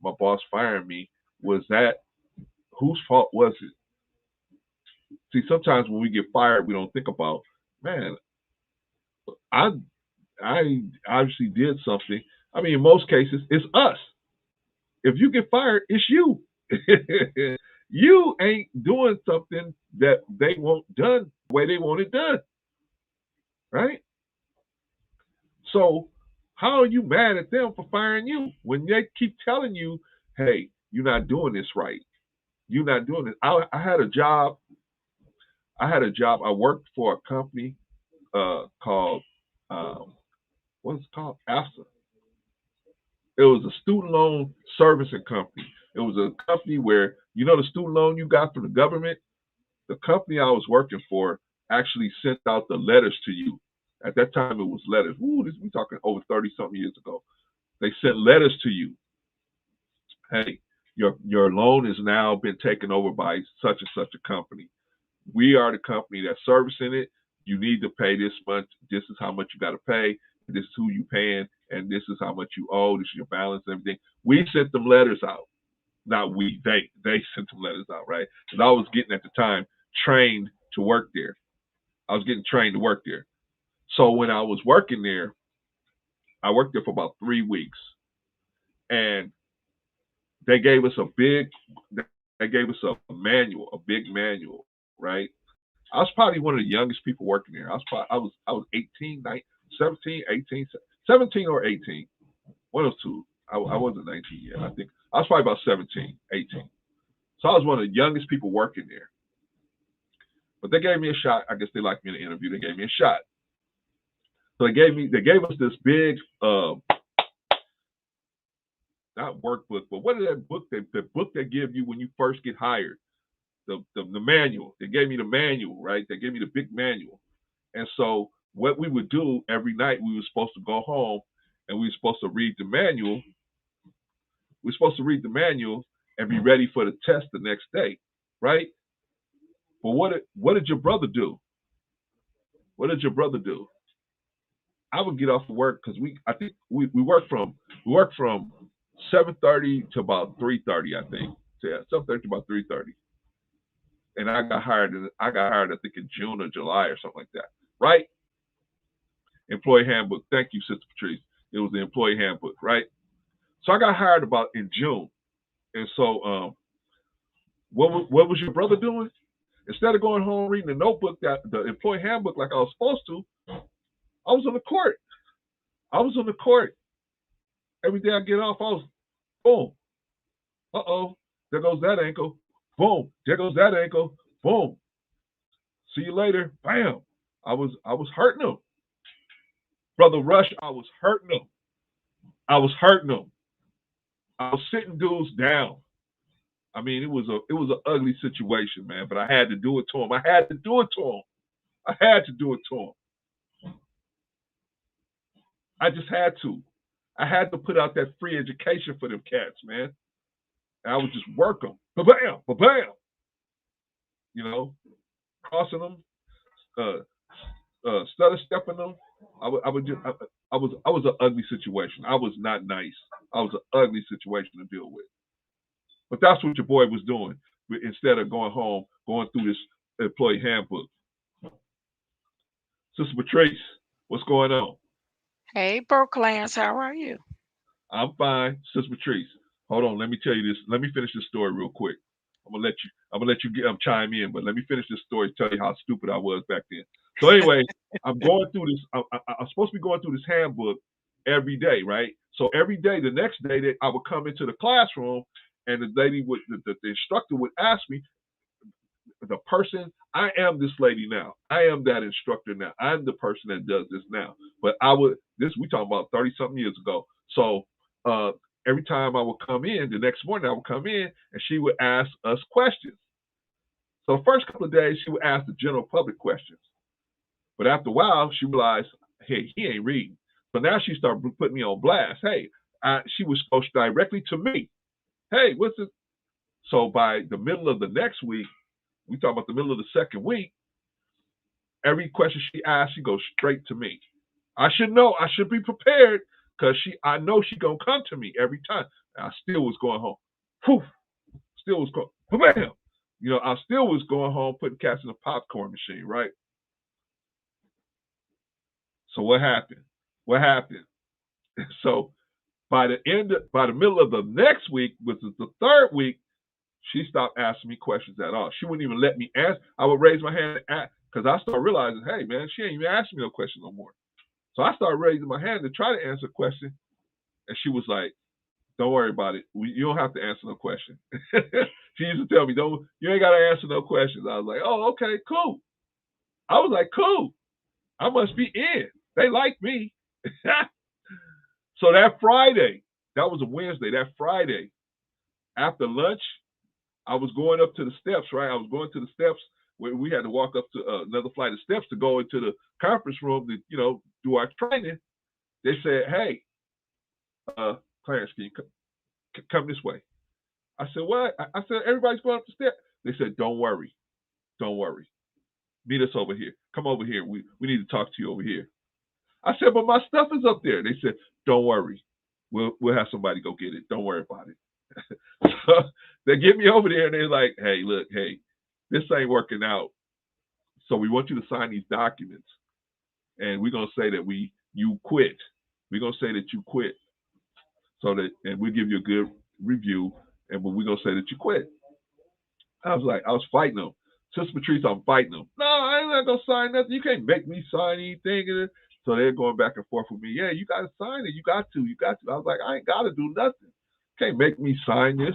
My boss firing me. Was that, whose fault was it? See, sometimes when we get fired, we don't think about, man, I obviously did something. I mean, in most cases, it's us. If you get fired, it's you. You ain't doing something that they want done the way they want it done. Right? So how are you mad at them for firing you when they keep telling you, hey, you're not doing this right? You're not doing it. I had a job. I worked for a company called what's it called? AFSA. It was a student loan servicing company. It was a company where, you know, the student loan you got from the government, the company I was working for actually sent out the letters to you. At that time, it was letters. Ooh, we talking over 30-something years ago. They sent letters to you. Hey, your loan has now been taken over by such and such a company. We are the company that's servicing it. You need to pay this much. This is how much you got to pay. This is who you paying, and this is how much you owe. This is your balance, and everything. We sent them letters out. Not we. They sent them letters out, right? Because I was getting at the time trained to work there. I was getting trained to work there. So when I was working there, I worked there for about 3 weeks, and they gave us a big manual, right? I was probably one of the youngest people working there. I was 18, 19, 17, 18, 17 or 18. One of those two. I wasn't 19 yet. I think I was probably about 17, 18. So I was one of the youngest people working there. But they gave me a shot. I guess they liked me in the interview. They gave me a shot. So they gave us this big not workbook, but what is that book? The book they give you when you first get hired. The manual. They gave me the manual, right? They gave me the big manual. And so what we would do every night, we were supposed to go home and we were supposed to read the manual. We were supposed to read the manual and be ready for the test the next day, right? But what did your brother do? What did your brother do? I would get off of work because I think we work from 7:30 to about 3:30, I think. So yeah, 7:30 to about 3:30. And I think in June or July or something like that. Right? Employee handbook. Thank you, Sister Patrice. It was the employee handbook, right? So I got hired about in June. And so what was your brother doing? Instead of going home reading the notebook, the employee handbook like I was supposed to, I was on the court. I was on the court. Every day I get off, I was boom. Uh-oh. There goes that ankle. Boom. There goes that ankle. Boom. See you later. Bam. I was hurting him. Brother Rush, I was hurting him. I was hurting him. I was sitting dudes down. I mean, it was an ugly situation, man, but I had to do it to him. I had to do it to him. I had to do it to him. I just had to. I had to put out that free education for them cats, man. And I would just work them. Ba-bam, ba-bam. You know, crossing them, stutter stepping them. I was an ugly situation. I was not nice. I was an ugly situation to deal with. But that's what your boy was doing instead of going home, going through this employee handbook. Sister Patrice, what's going on? Hey, Brooklyn, how are you? I'm fine. Sister Patrice, hold on. Let me tell you this. Let me finish this story real quick. I'm gonna let you chime in, but let me finish this story. Tell you how stupid I was back then. So anyway, I'm going through this. I'm supposed to be going through this handbook every day, right? So every day, the next day, I would come into the classroom, and the instructor would ask me, the person, I am this lady now. I am that instructor now. I'm the person that does this now. But we talking about 30 something years ago. So every time I would come in, the next morning I would come in and she would ask us questions. So the first couple of days she would ask the general public questions. But after a while she realized, hey, he ain't reading. So now she started putting me on blast. Hey, she was supposed directly to me. Hey, what's this? So by the middle of the next week, we talk about the middle of the second week, every question she asks, she goes straight to me. I should know. I should be prepared because I know she's going to come to me every time. And I still was going home. Poof. Still was going, bam. You know, I still was going home putting cats in the popcorn machine, right? So what happened? What happened? So by the middle of the next week, which is the third week, she stopped asking me questions at all. She wouldn't even let me ask. I would raise my hand because I started realizing, hey, man, she ain't even asking me no question no more. So I started raising my hand to try to answer a question. And she was like, don't worry about it. You don't have to answer no question. She used to tell me, you ain't got to answer no questions. I was like, oh, okay, cool. I was like, cool. I must be in. They like me. So that Friday, that was a Wednesday, that Friday, after lunch, I was going up to the steps, right? I was going to the steps where we had to walk up to another flight of steps to go into the conference room to, do our training. They said, hey, Clarence, can you come this way? I said, what? I said, everybody's going up the steps. They said, don't worry. Don't worry. Meet us over here. Come over here. We need to talk to you over here. I said, but my stuff is up there. They said, don't worry. We'll have somebody go get it. Don't worry about it. So they get me over there and they're like, hey, look, hey, this ain't working out. So we want you to sign these documents. And we're going to say that you quit. We're going to say that you quit. And we'll give you a good review. But we're going to say that you quit. I was fighting them. Sister Patrice, I'm fighting them. No, I ain't not going to sign nothing. You can't make me sign anything. So they're going back and forth with me. Yeah, you got to sign it. You got to. I was like, I ain't got to do nothing. Can't make me sign this.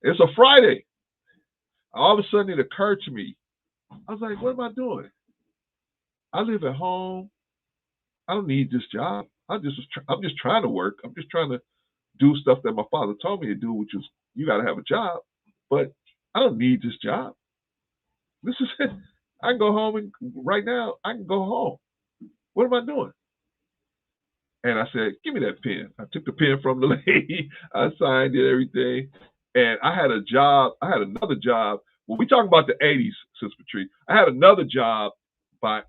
It's a Friday. All of a sudden it occurred to me. I was like, what am I doing? I live at home. I don't need this job. I'm just trying to work. I'm just trying to do stuff that my father told me to do, which is you got to have a job. But I don't need this job. This is it. I can go home and right now I can go home. What am I doing? And I said, give me that pen. I took the pen from the lady. I signed it, everything. And I had a job. I had another job. When we talking about the 80s, Sister Patrice, I had another job in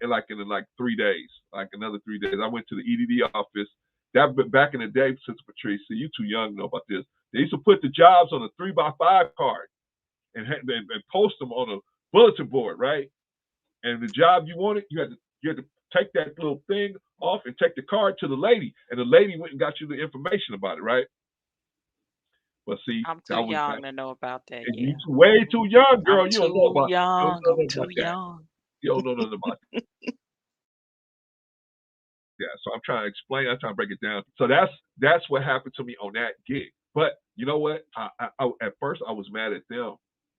3 days, like another 3 days. I went to the EDD office. That back in the day, Sister Patrice, see, you too young to know about this. They used to put the jobs on a 3x5 card and post them on a bulletin board, right? And the job you wanted, you had to take that little thing off and take the card to the lady, and the lady went and got you the information about it, right? But see, I'm that too was young back. to know about that. And Yeah. you way too young, girl. I'm You don't know too about. You don't young. know I'm nothing too about that. young. You don't know nothing about that. Yeah, so I'm trying to explain. I'm trying to break it down. So that's what happened to me on that gig. But you know what? I at first I was mad at them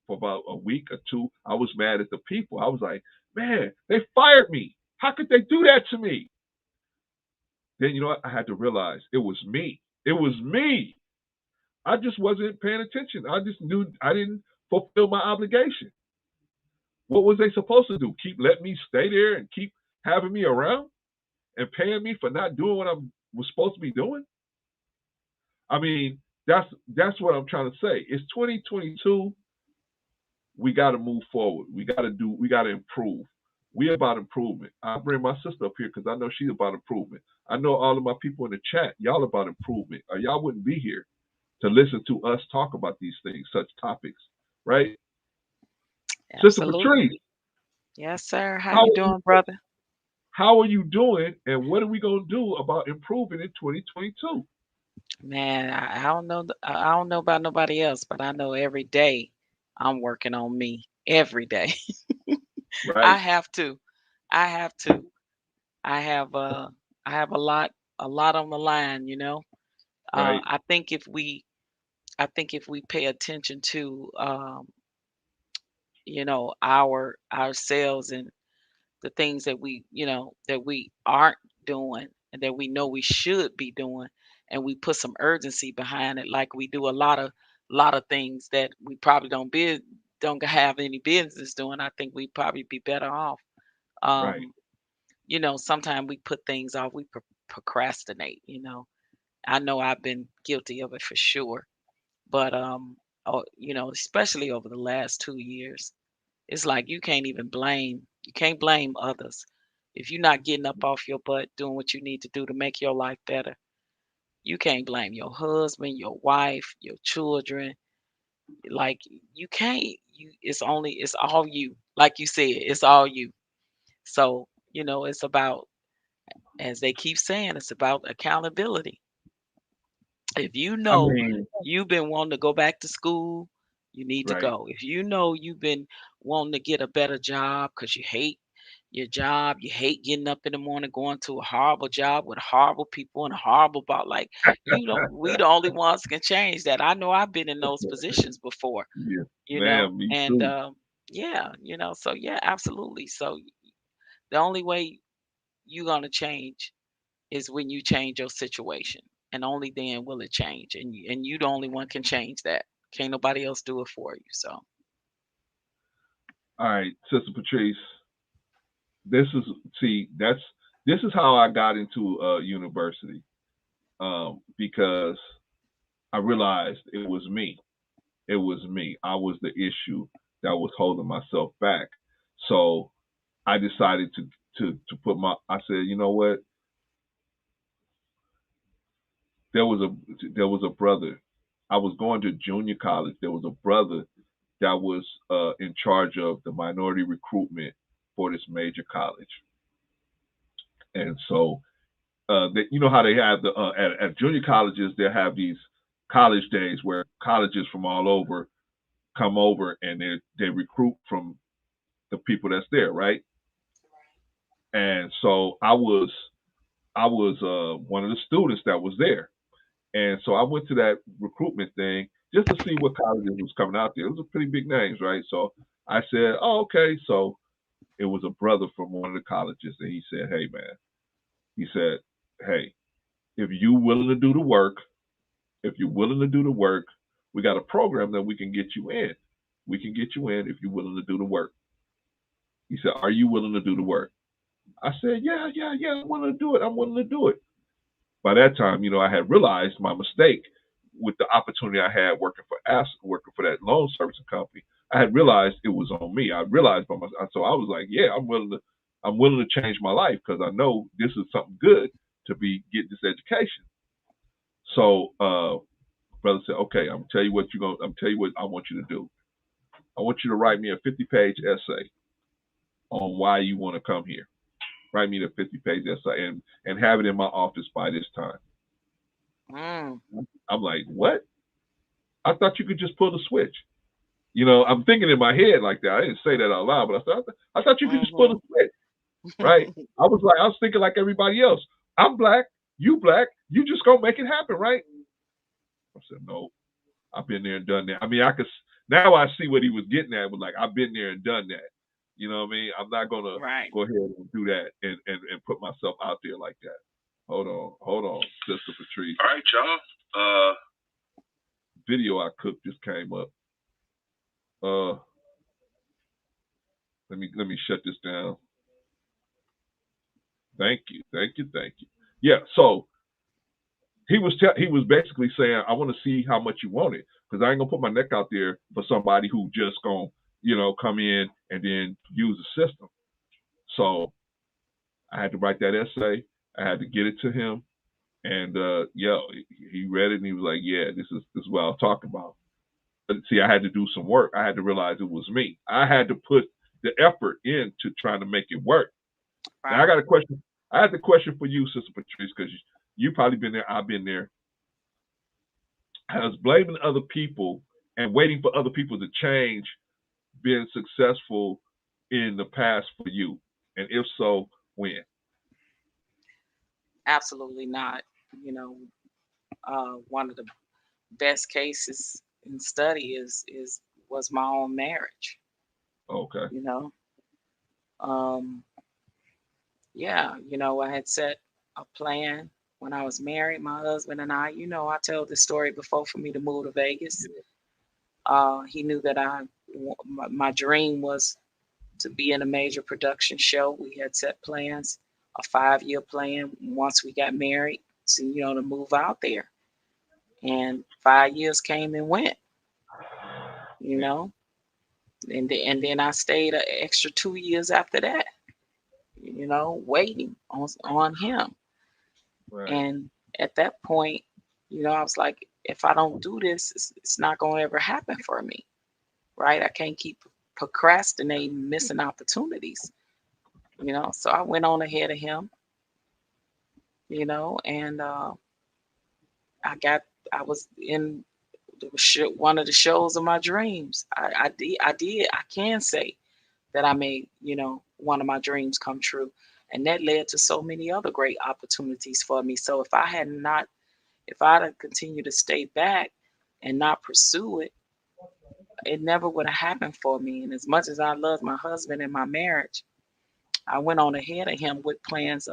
for about a week or two. I was mad at the people. I was like, man, they fired me. How could they do that to me? Then you know what? I had to realize it was me. It was me. I just wasn't paying attention. I just knew I didn't fulfill my obligation. What was they supposed to do? Keep letting me stay there and keep having me around and paying me for not doing what I was supposed to be doing? I mean, that's what I'm trying to say. It's 2022. We got to move forward. We got to improve. We about improvement. I bring my sister up here because I know she's about improvement. I know all of my people in the chat, y'all about improvement, or y'all wouldn't be here to listen to us talk about these things, such topics, right? Sister Absolutely. Patrice, Yes, sir. How how you are you, doing, brother? how are you doing, and what are we gonna do about improving in 2022? Man, I don't know. I don't know about nobody else, but I know every day I'm working on me. Every day. I Right, have to. I have to. I have I have a lot on the line, you know. right, I think if we pay attention to you know, ourselves and the things that that we aren't doing and that we know we should be doing, and we put some urgency behind it like we do a lot of things that we probably don't have any business doing. I think we'd probably be better off. right. um you know, sometimes we put things off, we procrastinate, you know. I know I've been guilty of it for sure, but you know, especially over the last 2 years, it's like you can't blame others. If you're not getting up off your butt doing what you need to do to make your life better, you can't blame your husband, your wife, your children. Like, you can't. It's all you. Like you said, it's all you. So, you know, it's about, as they keep saying, it's about accountability. If you I know mean, you've been wanting to go back to school, you need to right. go. If you know you've been wanting to get a better job because you hate your job, you hate getting up in the morning, going to a horrible job with horrible people and a horrible about, like, we the only ones can change that. I know I've been in those positions before, Yes, you know, ma'am. Me and too. yeah, you know, so yeah, absolutely. So the only way you're gonna change is when you change your situation, and only then will it change. And you the only one can change that. Can't nobody else do it for you. So All right, Sister Patrice. This is this is how I got into university. Because I realized it was me. It was me. I was the issue that was holding myself back. So I decided to put my. I said, you know what? There was a brother. I was going to junior college. There was a brother that was in charge of the minority recruitment for this major college, and so you know how they have at junior colleges they have these college days where colleges from all over come over and they recruit from the people that's there, right? And so I was one of the students that was there, and so I went to that recruitment thing just to see what colleges was coming out there. It was a pretty big names, right? So I said, oh, okay. So it was a brother from one of the colleges, and he said, hey man, he said, hey, if you willing to do the work, if you're willing to do the work, we got a program that we can get you in. We can get you in if you're willing to do the work. He said, are you willing to do the work? I said, yeah, I'm willing to do it. I'm willing to do it. By that time, I had realized my mistake with the opportunity I had working for that loan servicing company. I had realized it was on me. I realized by myself. So I was like, yeah, I'm willing to change my life because I know this is something good to be get this education. So brother said, okay, I'm tell you what I want you to do. I want you to write me a 50-page essay on why you want to come here. Write me the 50-page essay and have it in my office by this time. Mm. I'm like, what? I thought you could just pull the switch. I'm thinking in my head like that. I didn't say that out loud, but I thought you could just pull the switch, right? I was thinking like everybody else. I'm black, you just gonna make it happen, right? I said, no, I've been there and done that. I mean, now I see what he was getting at, but like I've been there and done that. You know what I mean? I'm not gonna Right. go ahead and do that and put myself out there like that. Hold on, Sister Patrice. All right, y'all. Video I cooked just came up. Let me shut this down. Thank you. Yeah, so he was basically saying, I want to see how much you want it, because I ain't gonna put my neck out there for somebody who just gonna come in and then use the system. So I had to write that essay. I had to get it to him, and he read it and he was like, yeah, this is what I was talking about. But see, I had to do some work. I had to realize it was me. I had to put the effort into trying to make it work. Right. Now I got a question. I have the question for you, Sister Patrice, because you probably been there. I've been there. Has blaming other people and waiting for other people to change been successful in the past for you? And if so, when? Absolutely not. One of the best cases in study was my own marriage. Okay. Yeah, I had set a plan when I was married. My husband and I told this story before for me to move to Vegas. He knew that my dream was to be in a major production show. We had set plans, a 5-year plan once we got married to move out there. And 5 years came and went, and then I stayed an extra 2 years after that, waiting on him. Right. And at that point, I was like, if I don't do this, it's not going to ever happen for me, right? I can't keep procrastinating, missing opportunities, So I went on ahead of him, and I was in one of the shows of my dreams. I can say that I made, one of my dreams come true. And that led to so many other great opportunities for me. So if I had continued to stay back and not pursue it, it never would have happened for me. And as much as I loved my husband and my marriage, I went on ahead of him with plans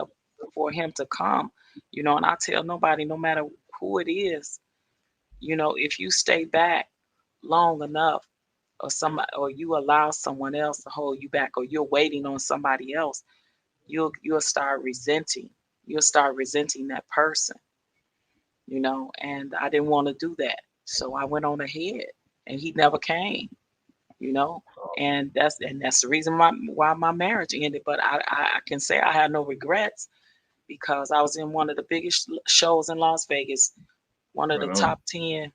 for him to come, and I tell nobody, no matter who it is, if you stay back long enough, or you allow someone else to hold you back, or you're waiting on somebody else, you'll start resenting. You'll start resenting that person, and I didn't want to do that. So I went on ahead, and he never came, and that's the reason why my marriage ended. But I can say I had no regrets, because I was in one of the biggest shows in Las Vegas, one of the top 10.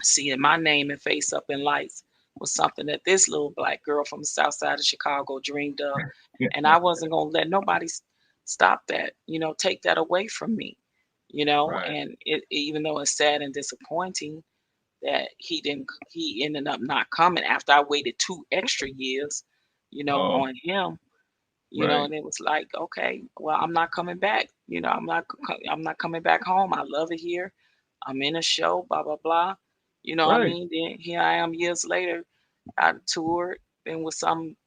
Seeing my name and face up in lights was something that this little black girl from the south side of Chicago dreamed of. And I wasn't going to let nobody stop that, take that away from me, Right. And even though it's sad and disappointing that he ended up not coming after I waited 2 extra years, on him, Right. and it was like, okay, well, I'm not coming back. I'm not coming back home. I love it here. I'm in a show, blah, blah, blah. What I Right. mean? Then here I am years later. I toured, been with some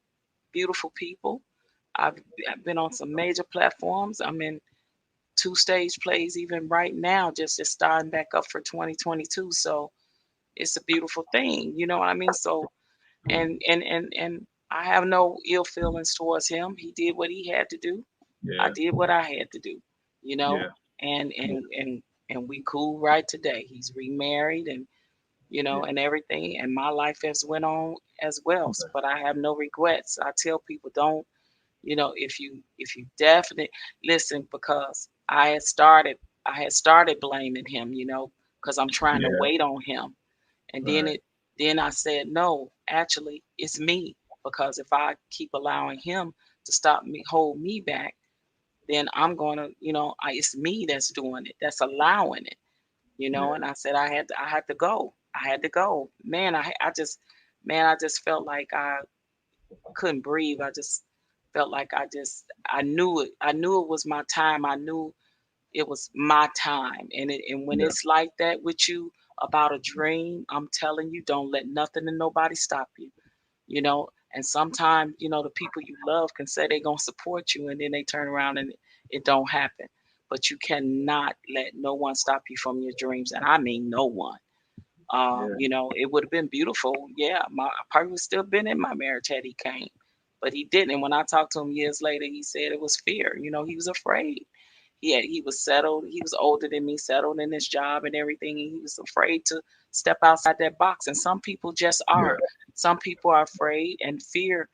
beautiful people. I've been on some major platforms. I'm in two-stage plays even right now, just starting back up for 2022. So it's a beautiful thing, you know what I mean? So and I have no ill feelings towards him. He did what he had to do. I Yeah. did what I had to do, you know, Yeah. and Yeah. and and and we cool right today. He's remarried and Yeah. and everything, and my life has went on as well. Okay. But I have no regrets. I tell people don't, if you definitely listen, because I had started blaming him, because I'm trying to Yeah. wait on him, and then Right. then I said no, actually it's me, because if I keep allowing him to hold me back, then I'm gonna, it's me that's doing it, that's allowing it, Yeah. and I said I had to go. I had to go. Man, I just felt like I couldn't breathe. I just felt like I knew it. I knew it was my time. I knew it was my time. And when Yeah. it's like that with you about a dream, I'm telling you, don't let nothing and nobody stop you. And sometimes, the people you love can say they're gonna support you, and then they turn around and it don't happen. But you cannot let no one stop you from your dreams, and I mean no one. Yeah. It would have been beautiful. Yeah, I probably would still been in my marriage had he came, but he didn't. And when I talked to him years later, he said it was fear. He was afraid. He was settled. He was older than me, settled in his job and everything, and he was afraid to step outside that box. And some people just are. Yeah. Some people are afraid, and fear,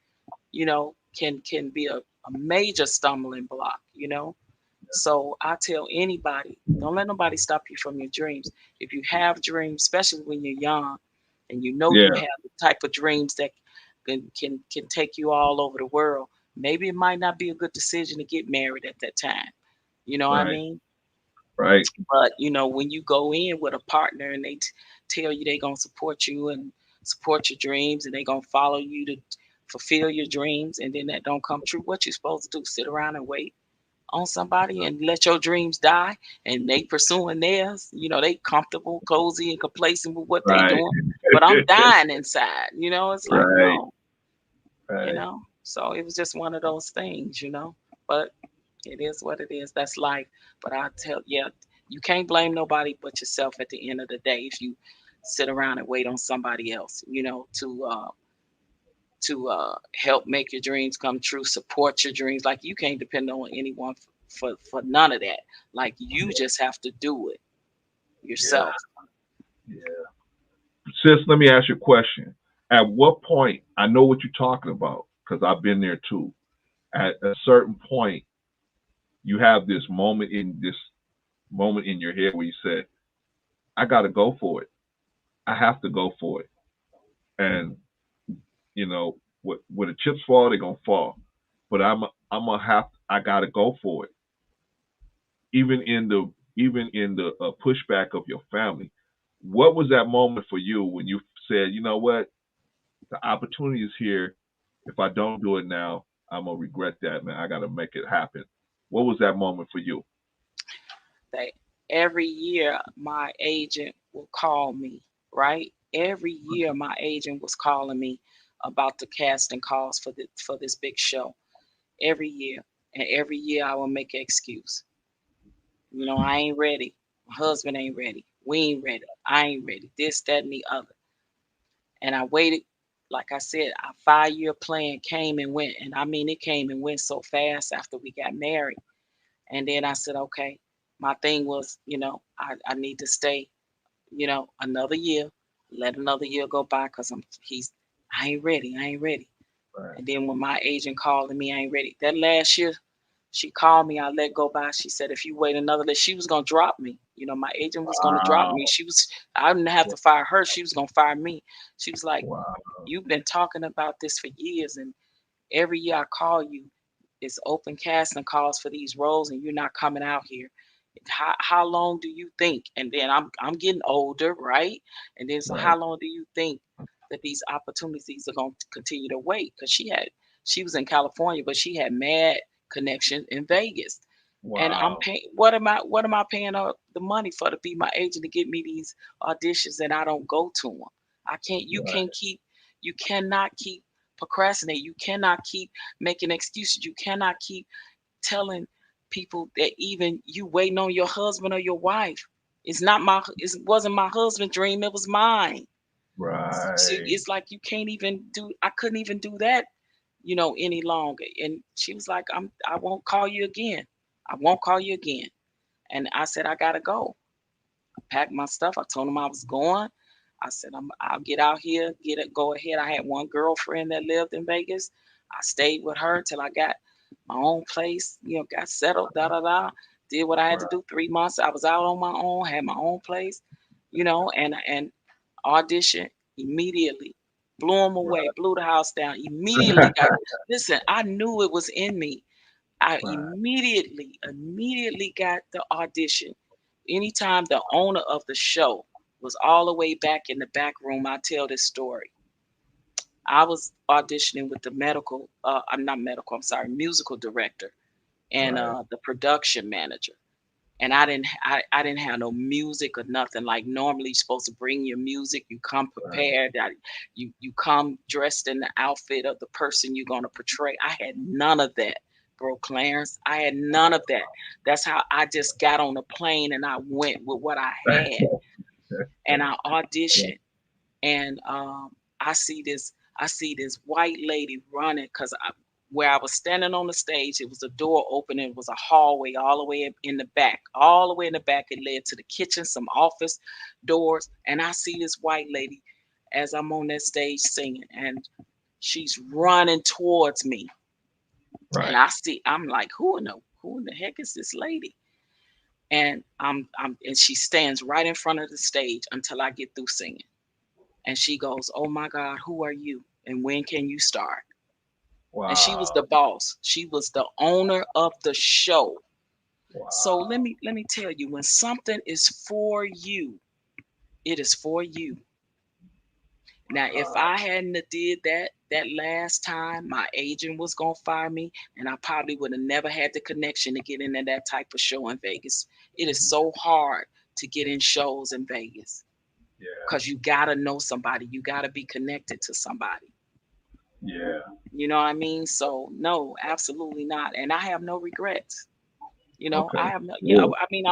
can be a major stumbling block. So I tell anybody, don't let nobody stop you from your dreams. If you have dreams, especially when you're young, and you Yeah. have the type of dreams that can take you all over the world, maybe it might not be a good decision to get married at that time. You know what I Right. mean? Right. But when you go in with a partner and they tell you they're gonna support you and support your dreams and they're gonna follow you to fulfill your dreams, and then that don't come true, what you supposed to do? Sit around and wait on somebody and let your dreams die, and they pursuing theirs? They comfortable, cozy, and complacent with what they Right. doing, but I'm dying inside. It's like Right. no. Right. So it was just one of those things. But it is what it is. That's life. But I tell, yeah, you can't blame nobody but yourself at the end of the day if you sit around and wait on somebody else, to help make your dreams come true, support your dreams. Like, you can't depend on anyone for none of that. Like, you just have to do it Yeah. yourself. Yeah. Sis, let me ask you a question. At what point, I know what you're talking about because I've been there too. At a certain point, you have this moment in your head where you say, I got to go for it. I have to go for it. And, when the chips fall, they're going to fall. But I'm going to I got to go for it. Even in the pushback of your family. What was that moment for you when you said, you know what? The opportunity is here. If I don't do it now, I'm gonna regret that, man. I gotta make it happen. What was that moment for you? That every year my agent will call me, right? Every year my agent was calling me about the casting calls for this big show. Every year. And every year I will make an excuse. I ain't ready. My husband ain't ready. We ain't ready. I ain't ready. This, that, and the other. And I waited, like I said, our 5-year plan came and went. And I mean, it came and went so fast after we got married. And then I said, okay, my thing was, I need to stay, another year, let another year go by, because I ain't ready. I ain't ready. Right. And then when my agent called me, I ain't ready. That last year, she called me, I let go by. She said, if you wait another day, she was gonna drop me. My agent was gonna drop Wow. me. I didn't have to fire her. She was gonna fire me. She was like, Wow. you've been talking about this for years, and every year I call you, it's open casting calls for these roles, and you're not coming out here. How long do you think? And then I'm getting older, right? And then, so Right. how long do you think that these opportunities are going to continue to wait? Because she was in California, but she had mad connection in Vegas. And I'm Wow. paying. What am I paying her the money for, to be my agent, to get me these auditions, and I don't go to them? I can't. You Right. can't keep. You cannot keep procrastinating. You cannot keep making excuses. You cannot keep telling people that even you waiting on your husband or your wife. It wasn't my husband's dream, it was mine. So Right. it's like you can't even do I couldn't even do that, any longer. And she was like, I won't call you again. I won't call you again. And I said, I gotta go. Packed my stuff. I told him I was going. I said, I'll get out here, go ahead. I had one girlfriend that lived in Vegas. I stayed with her till I got my own place, got settled, da da da. Did what I had to Right. do. 3 months, I was out on my own, had my own place, and auditioned immediately. Blew them away, Right. blew the house down. Immediately got, listen, I knew it was in me. I Right. immediately got the audition. Anytime the owner of the show was all the way back in the back room, I tell this story. I was auditioning with the I'm not medical, I'm sorry, musical director and Right. the production manager. And I didn't have no music or nothing. Like normally you're supposed to bring your music, you come Right. prepared, you come dressed in the outfit of the person you're gonna portray. I had none of that, bro, Clarence. I had none of that. That's how I just got on the plane and I went with what I had. And I auditioned and I see this I see this white lady running because where I was standing on the stage, it was a door open. It was a hallway all the way in the back, all the way in the back. It led to the kitchen, some office doors, and I see this white lady as I'm on that stage singing, and she's running towards me, and Right. I'm like, who in the heck is this lady? And and she stands right in front of the stage until I get through singing. And she goes, "Oh my God, who are you? And when can you start?" And she was the Wow. boss. She was the owner of the show. So let Wow. me let me tell you, when something is for you, it is for you. Now, if Wow. I hadn't have did that last time, my agent was gonna fire me, and I probably would have never had the connection to get into that type of show in Vegas. It is so hard to get in shows in Vegas Yeah. because you gotta know somebody, you gotta be connected to somebody. Yeah. You know what I mean? So no, absolutely not. And I have no regrets. I Okay. have no, Good. I mean,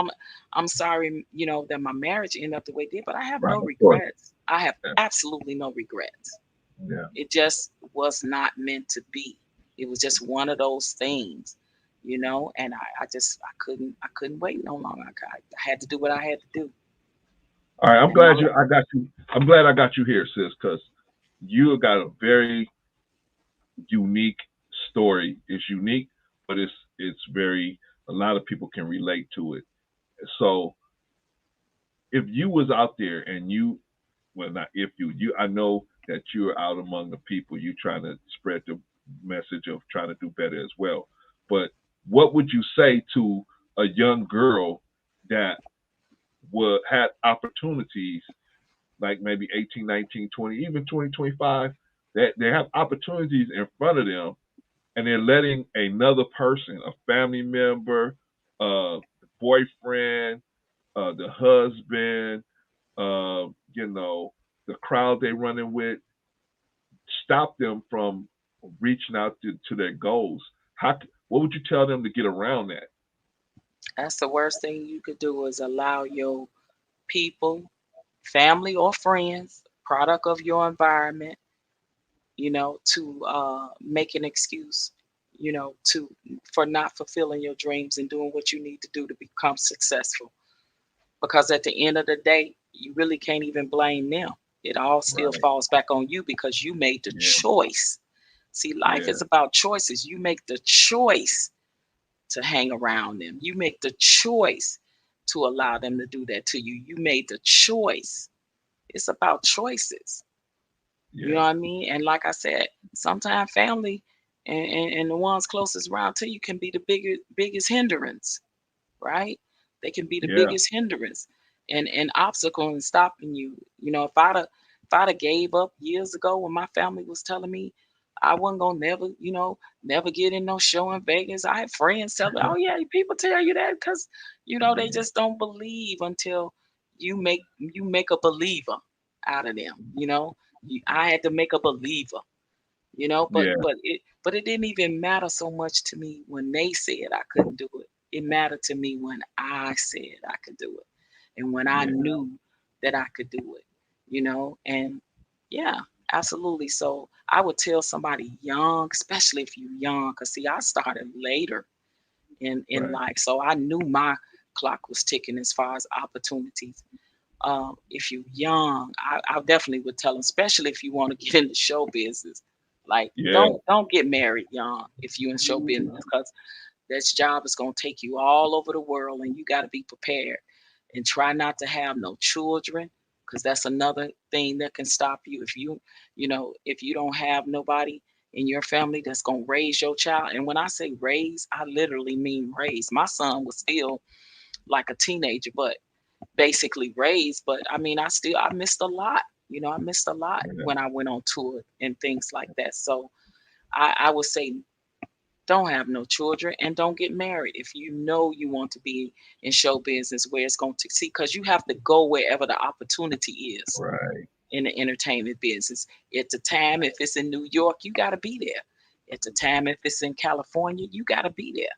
I'm sorry, that my marriage ended up the way it did, but I have Right. no Of course. regrets. I have Yeah. absolutely no regrets. Yeah. It just was not meant to be. It was just one of those things, and I couldn't wait no longer. I had to do what I had to do. All right. I'm And glad all you. I got you. I'm glad I got you here, sis, because you got a very unique story. It's unique, but it's very. A lot of people can relate to it. So if you was out there and well, not if you, I know that you're out among the people. You trying to spread the message of trying to do better as well. But what would you say to a young girl that would had opportunities like maybe 18, 19, 20, even 20, 25, that they have opportunities in front of them and they're letting another person, a family member, the boyfriend, the husband, the crowd they running with, stop them from reaching out to their goals. What would you tell them to get around that? that's the worst thing you could do is allow your people, family or friends, product of your environment, to make an excuse, to for not fulfilling your dreams and doing what you need to do to become successful. Because at the end of the day, you really can't even blame them. It all still Right. falls back on you because you made the Yeah. choice. See, life Yeah. is about choices. You make the choice to hang around them. You make the choice to allow them to do that to you. You made the choice. It's about choices. You know Yeah. what I mean? And like I said, sometimes family and the ones closest around to you can be the biggest hindrance, right? They can be the Yeah. biggest hindrance and obstacle in stopping you. If I'd have gave up years ago when my family was telling me I wasn't gonna never get in no show in Vegas. I had friends tell me, "Oh yeah, people tell you that because they Yeah. just don't believe until you make a believer out of them." I had to make a believer. But Yeah. it didn't even matter so much to me when they said I couldn't do it. It mattered to me when I said I could do it and when I Yeah. knew that I could do it, and yeah, absolutely. So I would tell somebody young, especially if you're young, because see, I started later in Right. life. So I knew my clock was ticking as far as opportunities. If you're young, I definitely would tell them, especially if you want to get into show business, like Yeah. don't get married young if you're in show business, because this job is going to take you all over the world, and you got to be prepared. And try not to have no children, because that's another thing that can stop you. If you don't have nobody in your family that's going to raise your child. And when I say raise, I literally mean raise. My son was still like a teenager, but basically raised. But I mean, I missed a lot. I missed a lot Yeah. when I went on tour and things like that. So I would say don't have no children and don't get married if you know you want to be in show business where it's going to see, because you have to go wherever the opportunity is Right. in the entertainment business. At the time, if it's in New York, you got to be there. At the time, if it's in California, you got to be there.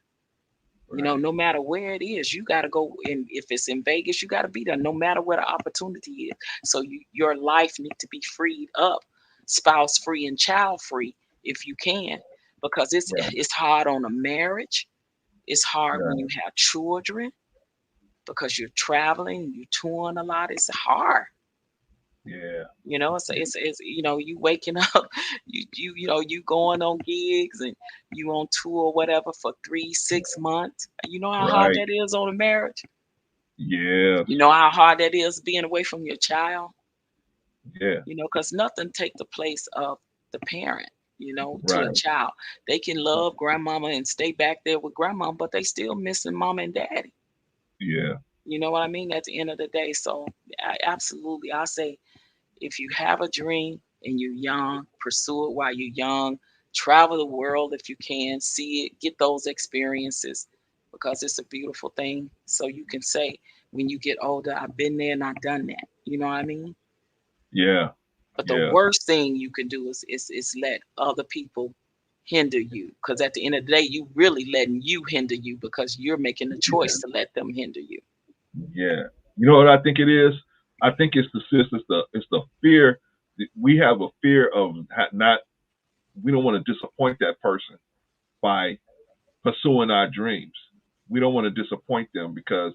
Right. No matter where it is, you got to go. And if it's in Vegas, you got to be there, no matter where the opportunity is. So your life need to be freed up, spouse free and child free, if you can, because Right. it's hard on a marriage. It's hard when Right. you have children because you're traveling, you're touring a lot. It's hard. Yeah. You waking up, you going on gigs and you on tour or whatever for 3 6 months. You know how hard Right. that is on a marriage. Yes. You know how hard that is being away from your child. Yeah. Because nothing take the place of the parent. To a Right. child, they can love grandmama and stay back there with grandma, but they still missing mom and daddy. Yeah. You know what I mean? At the end of the day, so absolutely, I say if you have a dream and you're young, pursue it while you're young. Travel the world if you can, see it, get those experiences, because it's a beautiful thing. So you can say when you get older, I've been there and I've done that. You know what I mean? Yeah. But the Yeah. worst thing you can do is let other people hinder you, because at the end of the day, you really letting you hinder you because you're making the Yeah. choice to let them hinder you. Yeah. You know what I think it is? I think it's the fear. We have a fear of not. We don't want to disappoint that person by pursuing our dreams. We don't want to disappoint them because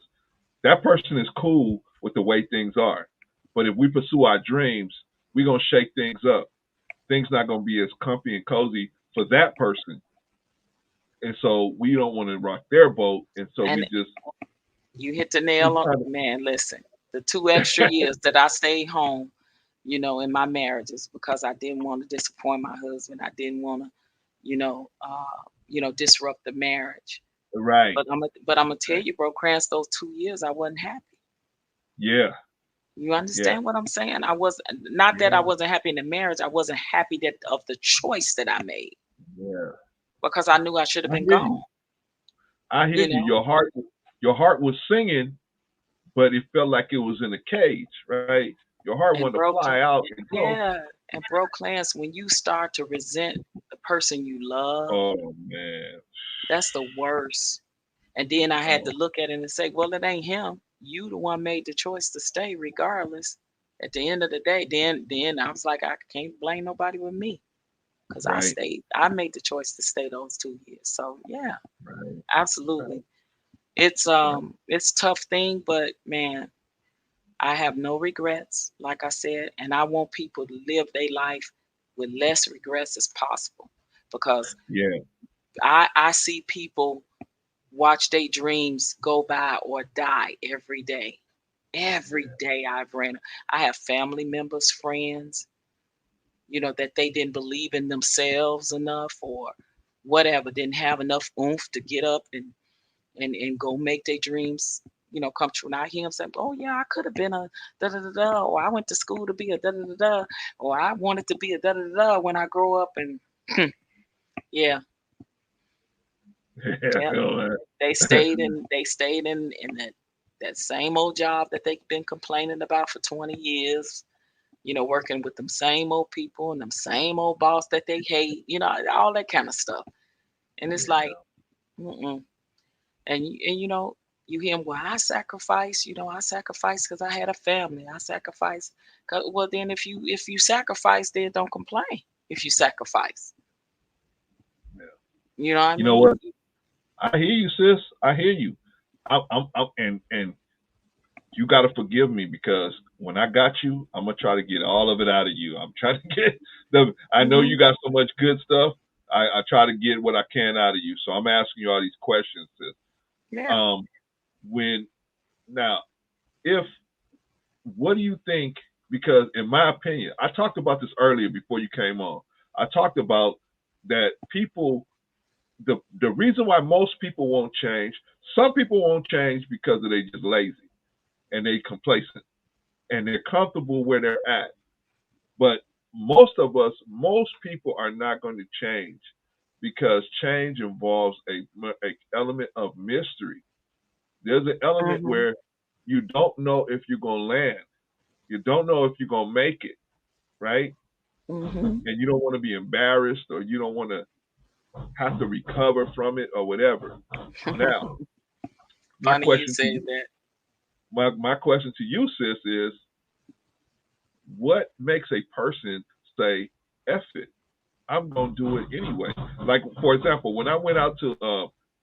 that person is cool with the way things are. But if we pursue our dreams, we're gonna shake things up. Things not gonna be as comfy and cozy for that person. And so we don't want to rock their boat. And so And you hit the we nail on, kind man. Listen, the 2 extra years that I stayed home, in my marriages, because I didn't want to disappoint my husband. I didn't want to, disrupt the marriage. right. But I'm gonna tell Right. you, bro, Krantz, those 2 years I wasn't happy. Yeah. You Yeah. understand what I'm saying? I was not that I Yeah. wasn't happy in the marriage. I wasn't happy that of the choice that I made, Yeah. because I knew I should have I been hear gone. you. I hear You you. know, Your heart was singing, but it felt like it was in a cage, right? Your heart and wanted to bro, fly out and go. yeah, and bro, Clarence, when you start to resent the person you love, Oh man. that's the worst. And then I had to Oh, look at it and say, well, it ain't him. You the one made the choice to stay regardless. At the end of the day, then I was like, I can't blame nobody with me, because I right. stayed. I made the choice to stay those 2 years. So yeah, Right. Right. absolutely. Right. It's tough thing, but man, I have no regrets, like I said, and I want people to live their life with less regrets as possible, because Yeah. I see people watch their dreams go by or die every day. Every Yeah. day I have family members, friends, that they didn't believe in themselves enough or whatever, didn't have enough oomph to get up and go make their dreams, come true. And I hear them say, "Oh yeah, I could have been a da da da da," or "I went to school to be a da da da da," or "I wanted to be a da da da da when I grow up." And yeah, Yeah. yeah, Oh, they stayed in that same old job that they've been complaining about for 20 years. Working with them same old people and them same old boss that they hate. All that kind of stuff. And it's like, yeah. mm-mm. And you hear him, well, I sacrifice, I sacrifice because I had a family. I sacrifice. Well, then if you sacrifice, then don't complain if you sacrifice. Yeah. You know what I You know mean? what? I hear you, sis. I hear you. And you got to forgive me because when I got you, I'm gonna try to get all of it out of you. I'm trying to get the. I know Hmm. you got so much good stuff. I try to get what I can out of you. So I'm asking you all these questions, sis. Yeah. Um, when now, if what do you think? Because in my opinion, I talked about this earlier before you came on. I talked about that people. The reason why most people won't change. Some people won't change because they just lazy and they complacent and they're comfortable where they're at. But most people are not going to change because change involves a element of mystery. There's an element Hmm. where you don't know if you're going to land. You don't know if you're going to make it, right? Hmm. And you don't want to be embarrassed or you don't want to have to recover from it or whatever. Now, my Funny you question to said you, that. my question to you, sis, is what makes a person say, F it? I'm gonna do it anyway. Like for example, when I went out to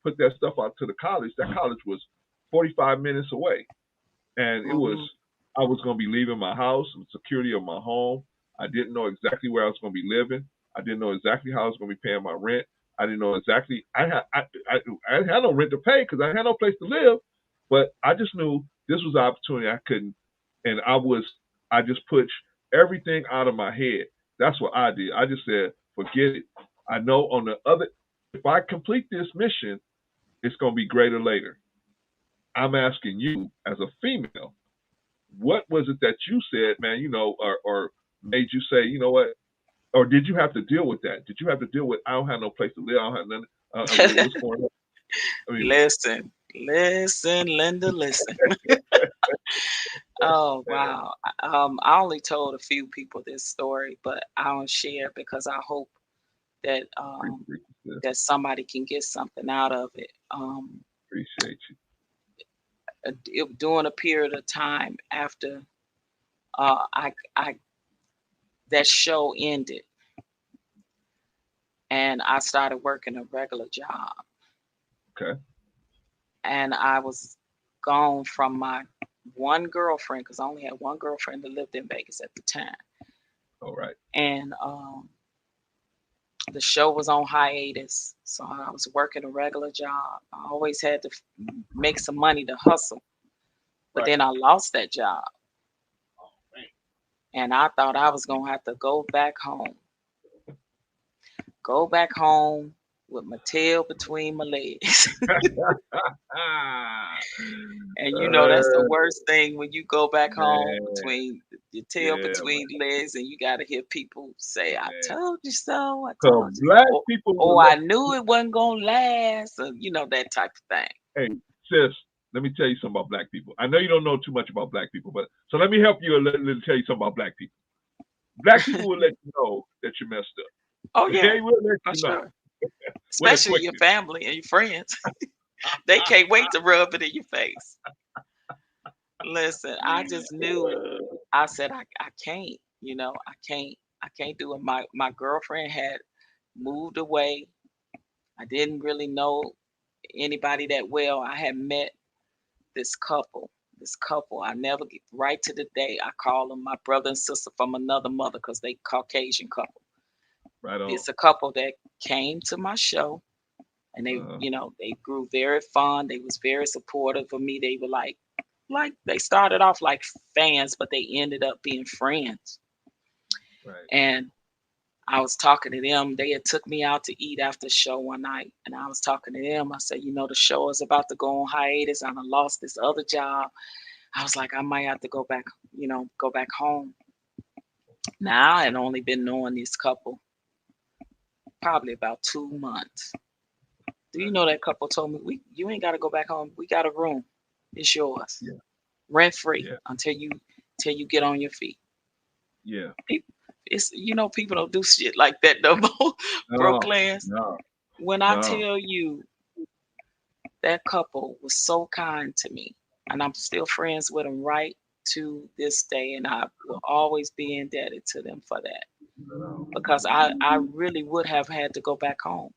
put that stuff out to the college, that college was 45 minutes away, and it was Hmm. I was gonna be leaving my house, the security of my home. I didn't know exactly where I was gonna be living. I didn't know exactly how I was gonna be paying my rent. I didn't know exactly. I had no rent to pay because I had no place to live. But I just knew this was an opportunity I couldn't, and I just put everything out of my head. That's what I did. I just said, forget it. I know on the other, if I complete this mission, it's gonna be greater later. I'm asking you as a female, what was it that you said, man, or made you say, you know what? Or did you have to deal with that? Did you have to deal with, I don't have no place to live, I don't have nothing, what's going on? I mean, Listen, Linda, listen. Oh wow. I only told a few people this story, but I don't share because I hope that appreciate, that somebody can get something out of it. appreciate you. During a period of time after I that show ended and I started working a regular job, Okay. and I was gone from my one girlfriend because I only had one girlfriend that lived in Vegas at the time, All right. and the show was on hiatus, so I was working a regular job. I always had to make some money to hustle, but Right. then I lost that job, Man. and I thought I was gonna have to go back home with my tail between my legs. And that's the uh, worst thing when you go back home man. between your tail Yeah, between your legs and you gotta hear people say, I man. told you so, I So told you. black Or, people will or I let knew it wasn't gonna last, or that type of thing. hey, sis, let me tell you something about black people. I know you don't know too much about black people, but so let me help you a little tell you something about black people. Black people will let you know that you messed up. Oh yeah, They will let for you know sure. with a Especially your quickness. family and your friends. They can't wait to rub it in your face. Listen, I just knew. I said I can't, I can't do it. My girlfriend had moved away. I didn't really know anybody that well. I had met this couple. This couple, I never get right to the day. I call them my brother and sister from another mother because they Caucasian couple. Right on. It's a couple that came to my show, and they, Uh-huh. they grew very fond. They was very supportive of me. They were like they started off like fans, but they ended up being friends. Right. And I was talking to them. They had took me out to eat after the show one night, and I was talking to them. I said, the show is about to go on hiatus. I done lost this other job. I was like, I might have to go back home. Now I had only been knowing this couple probably about 2 months. Do you Right. know that couple told me, you ain't got to go back home. We got a room. It's yours, Yeah. rent free Yeah. until you get on your feet. Yeah. It's people don't do shit like that no more, bro No. class. No. When I No. tell you that couple was so kind to me, and I'm still friends with them right to this day, and I will always be indebted to them for that because I really would have had to go back home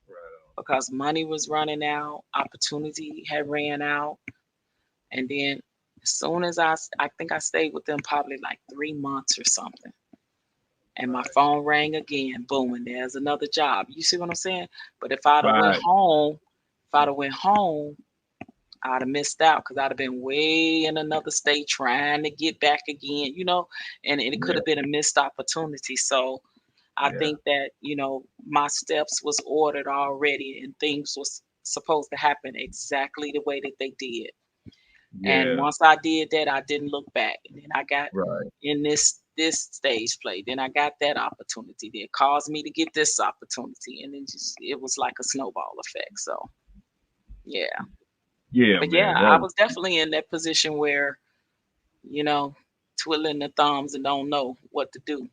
Right. because money was running out, opportunity had ran out, and then as soon as I think I stayed with them probably like 3 months or something, and my Right. phone rang again, boom, and there's another job. You see what I'm saying? But if I'd have went Right. home, if I'd have went home, I'd have missed out because I'd have been way in another state trying to get back again, and it could Yeah. have been a missed opportunity. So I Yeah. think that, my steps was ordered already and things was supposed to happen exactly the way that they did. And Yeah. once I did that, I didn't look back. And then I got Right. in this stage play. Then I got that opportunity that caused me to get this opportunity. And then just it was like a snowball effect. So yeah. Yeah, But yeah, man. I That, was definitely in that position where, you know, twiddling the thumbs and don't know what to do.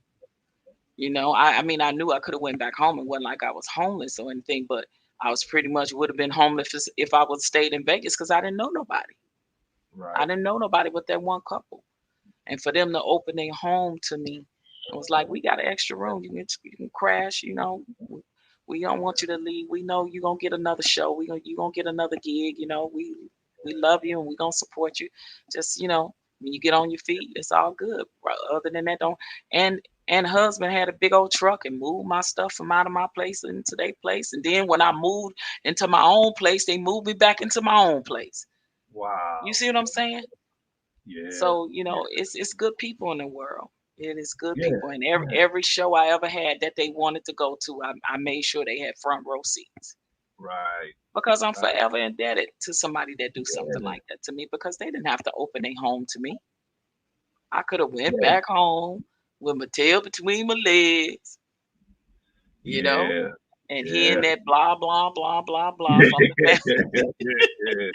I mean, I knew I could have went back home. It wasn't like I was homeless or anything, but I was pretty much would have been homeless if I would stayed in Vegas because I didn't know nobody. I right. didn't know nobody but that one couple. And for them to open their home to me, it was like, we got an extra room. You can crash. We don't want you to leave. We know you're gonna get another show. You gonna get another gig. We love you and we gonna support you. Just when you get on your feet, it's all good. Other than that, don't. And husband had a big old truck and moved my stuff from out of my place into their place. And then when I moved into my own place, they moved me back into my own place. You Wow. see what I'm saying? Yeah. So it's good people in the world. It is good Yeah. people, and every Yeah. every show I ever had that they wanted to go to, I made sure they had front row seats Right. because I'm Right. forever indebted to somebody that do something Yeah. like that to me because they didn't have to open their home to me. I could have went Yeah. back home with my tail between my legs, you know, Yeah. and Yeah. hearing that blah blah blah blah blah Yeah. from the family. Yeah.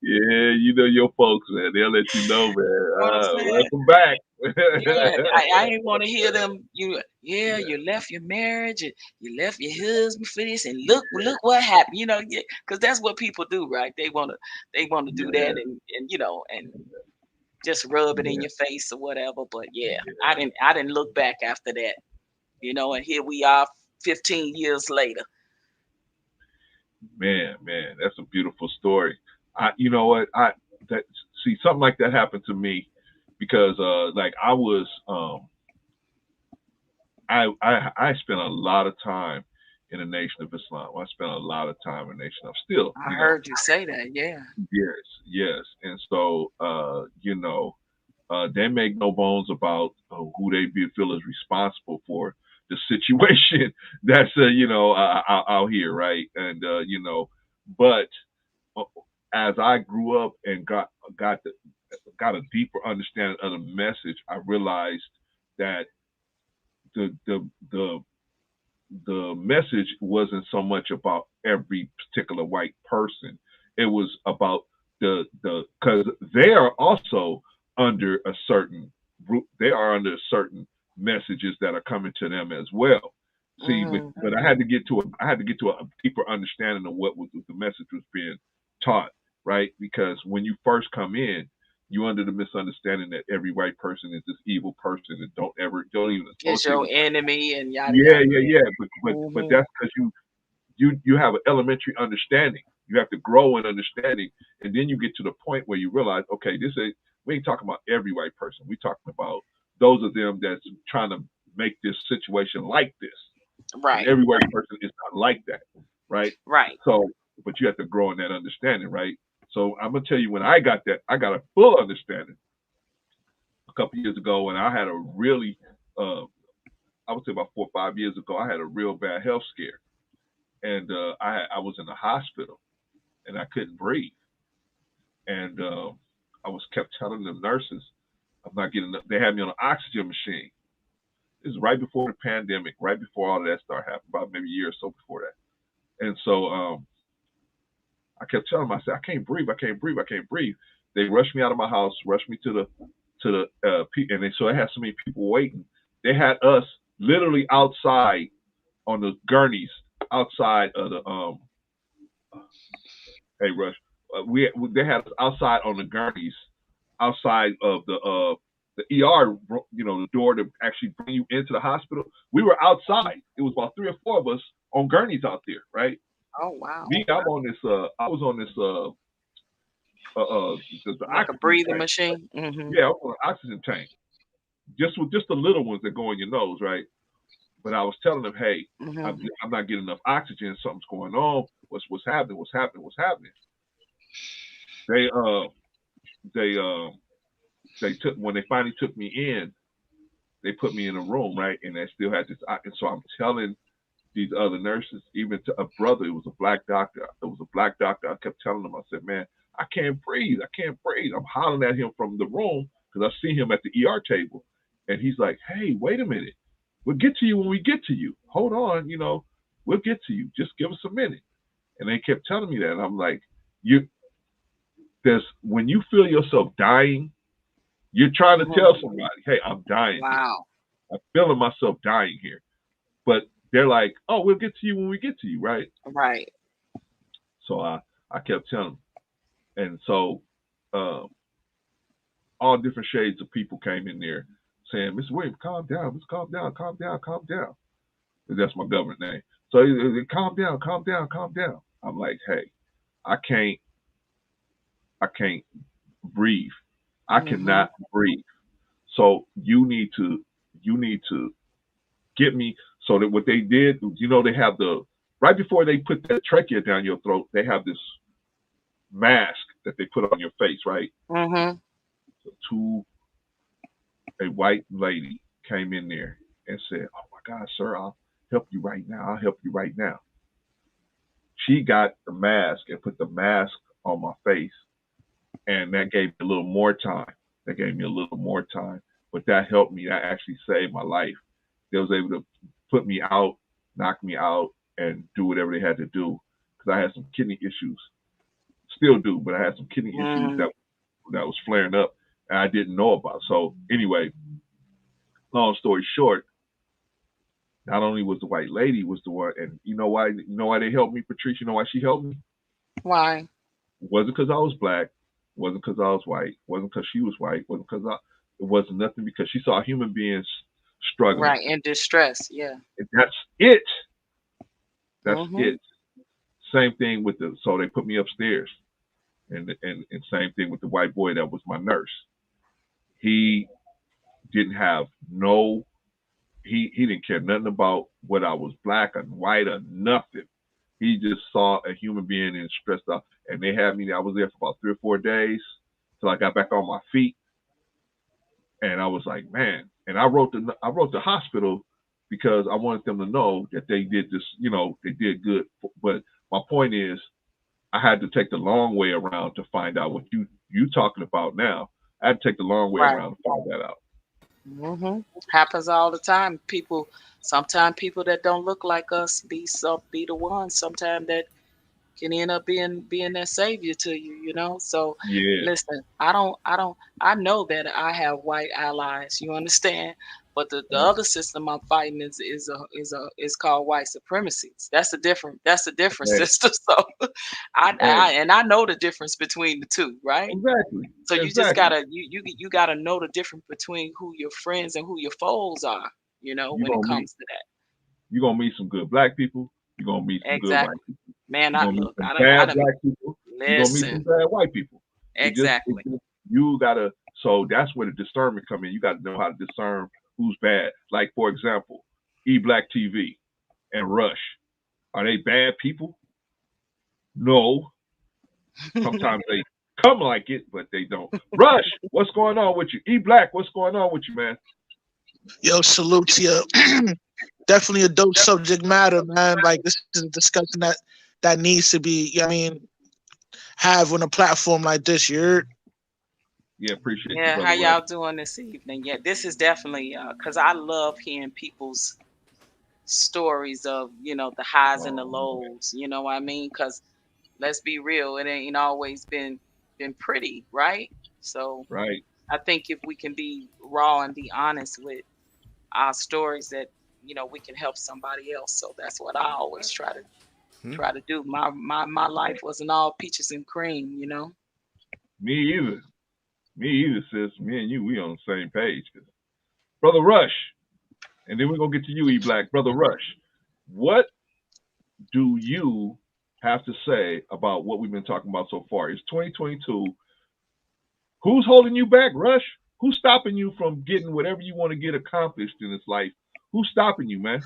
Yeah. You know your folks, man. They'll let you know, man. You know what I'm saying? Welcome back. Yeah, I ain't want to hear them. Yeah, Yeah. you left your marriage and you left your husband for this, and look what happened. Yeah, because that's what people do, right? They wanna do that, Yeah. and just rub it in Yeah. your face or whatever. But yeah, I Yeah. didn't I didn't look back after that, and here we are, 15 years later. Man, that's a beautiful story. You know what? That see something like that happened to me because, like I was, I spent a lot of time in the Nation of Islam. I spent a lot of time in the Nation of still, I heard you say that. Yeah. yes, yes, and so, they make no bones about who they feel is responsible for the situation that's out here, right? And but uh, as I grew up and got the, got a deeper understanding of the message, I realized that the the the the message wasn't so much about every particular white person. It was about the because they are also under a certain they are under certain messages that are coming to them as well. See, Hmm. but I had to get to a deeper understanding of what was the message was being taught, right? Because when you first come in, you under the misunderstanding that every white person is this evil person and don't even It's associate your with them. enemy and yada Yeah, yada. yeah, Yeah. yeah. But Hmm. that's because you have an elementary understanding. You have to grow in understanding, and then you get to the point where you realize, okay, we ain't talking about every white person. We talking about those of them that's trying to make this situation like this, and Right. every white person is not like that, right? Right. So, but you have to grow in that understanding, right? So I'm gonna tell you when I got that, I got a full understanding a couple years ago, and I had a really, uh, I would say about 4 or 5 years ago, I had a real bad health scare, and I was in the hospital and I couldn't breathe, and I was kept telling the nurses I'm not getting. They had me on an oxygen machine. This is right before the pandemic, right before all of that started happening, about maybe a year or so before that. And so I kept telling them, I said, I can't breathe, I can't breathe, I can't breathe. They rushed me out of my house, rushed me to the and so I had so many people waiting. They had us literally outside on the gurneys outside of the Hey, Rush. They had us outside on the gurneys, outside of the ER. The door to actually bring you into the hospital. We were outside. It was about 3 or 4 of us on gurneys out there, right? Oh wow. Me, I'm on this. I was on this. The Like a oxygen breathing tank. machine. Mm-hmm. Yeah, I was on an oxygen tank. Just the little ones that go in your nose, right? But I was telling them, hey, I'm, Mm-hmm. I'm not getting enough oxygen. Something's going on. What's happening? What's happening? What's happening? They they they took when they finally took me in. They put me in a room, right? And they still had this. And so I'm telling these other nurses, even to a brother, it was a black doctor. It was a black doctor. I kept telling him, I said, man, I can't breathe. I can't breathe. I'm hollering at him from the room because I see him at the ER table. And he's like, hey, wait a minute. We'll get to you when we get to you. Hold on, we'll get to you. Just give us a minute. And they kept telling me that. And I'm like, when you feel yourself dying, you're trying to tell Mm-hmm. somebody, hey, I'm dying here. Wow. I'm feeling myself dying here. But they're like, oh, we'll get to you when we get to you, right? Right. So I kept telling them. And so all different shades of people came in there saying, Mr. Williams, calm down. Mr. Calm down, calm down, calm down. And that's my government name. So calm down, calm down, calm down. I'm like, hey, I can't breathe. I Mm-hmm. cannot breathe. So you need to get me. So that what they did, they have right before they put that trachea down your throat, they have this mask that they put on your face, right? Mm-hmm. So a white lady came in there and said, oh my God, sir, I'll help you right now. I'll help you right now. She got the mask and put the mask on my face, and that gave me a little more time. That gave me a little more time, but that helped me. That actually saved my life. They was able to put me out, knock me out, and do whatever they had to do because I had some kidney issues. Still do, but I had some kidney issues Mm-hmm. that was flaring up and I didn't know about. So anyway, long story short, not only was the white lady was the one, and you know why? You know why they helped me, Patricia? You know why she helped me? Why? It wasn't because I was black. It wasn't because I was white. It wasn't because she was white. It wasn't because It wasn't nothing because she saw human beings struggling. Right. In distress. Yeah. And that's it. That's Mm-hmm. it. Same thing with so they put me upstairs, and same thing with the white boy that was my nurse. He didn't have no he didn't care nothing about whether I was black or white or nothing. He just saw a human being and stressed out. And they had me. I was there for about 3 or 4 days till I got back on my feet. And I was like, man. And I wrote the hospital because I wanted them to know that they did this. They did good. But my point is, I had to take the long way around to find out what you talking about now. I had to take the long way Right. around to find that out. Mm-hmm. Happens all the time. Sometimes people that don't look like us be the ones. Sometimes that can end up being that savior to you. So Yeah, listen, I know that I have white allies. You understand? But the right, other system I'm fighting is called white supremacy. That's a different right, system. So I, right. I and I know the difference between the two, right? Exactly, So you just exactly. you gotta know the difference between who your friends and who your foes are, You when it gonna meet comes to that. you gonna meet some good black people. You are gonna meet some good white Exactly. people. Man, You are I gonna meet look, some I bad done black people. You are gonna meet some listen. bad white people. It Exactly. just you gotta. So that's where the discernment come in. You got to know how to discern who's bad. Like for example, Black TV and Rush. Are they bad people? No. Sometimes they come like it, but they don't. Rush, what's going on with you? Black, what's going on with you, man? Yo, salute to you. Definitely a dope subject matter, man. Like this is a discussion that needs to be, have on a platform like this. You're Yeah, appreciate you, Yeah, how brother Rush. y'all doing this evening? Yeah, this is definitely because I love hearing people's stories of the highs and the Oh, lows. You know what I mean? Because let's be real, it ain't always been pretty, right? So right. I think if we can be raw and be honest with our stories, that we can help somebody else. So that's what I always try to do. Hmm. Try to do my life wasn't all peaches and cream, you know. Me either. Me either, sis. Me and you, we on the same page. Brother Rush, and then we're gonna get to you, E Black. Brother Rush, what do you have to say about what we've been talking about so far? It's 2022. Who's holding you back, Rush? Who's stopping you from getting whatever you want to get accomplished in this life? Who's stopping you, man?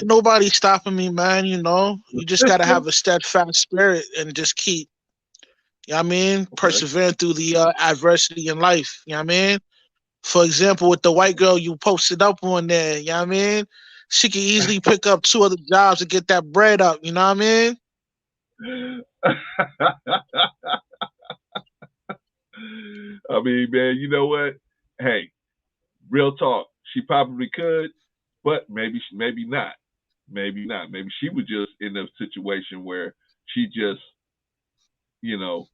Nobody's stopping me, man. The You just gotta system? have a steadfast spirit and just keep, Okay. persevering through the adversity in life. You know what I mean? For example, with the white girl you posted up on there, you know what I mean? She could easily pick up 2 other jobs to get that bread up, you know what I mean? I mean, man, you know what? Hey, real talk. She probably could, but maybe not. Maybe not. Maybe she was just in a situation where she just, you know,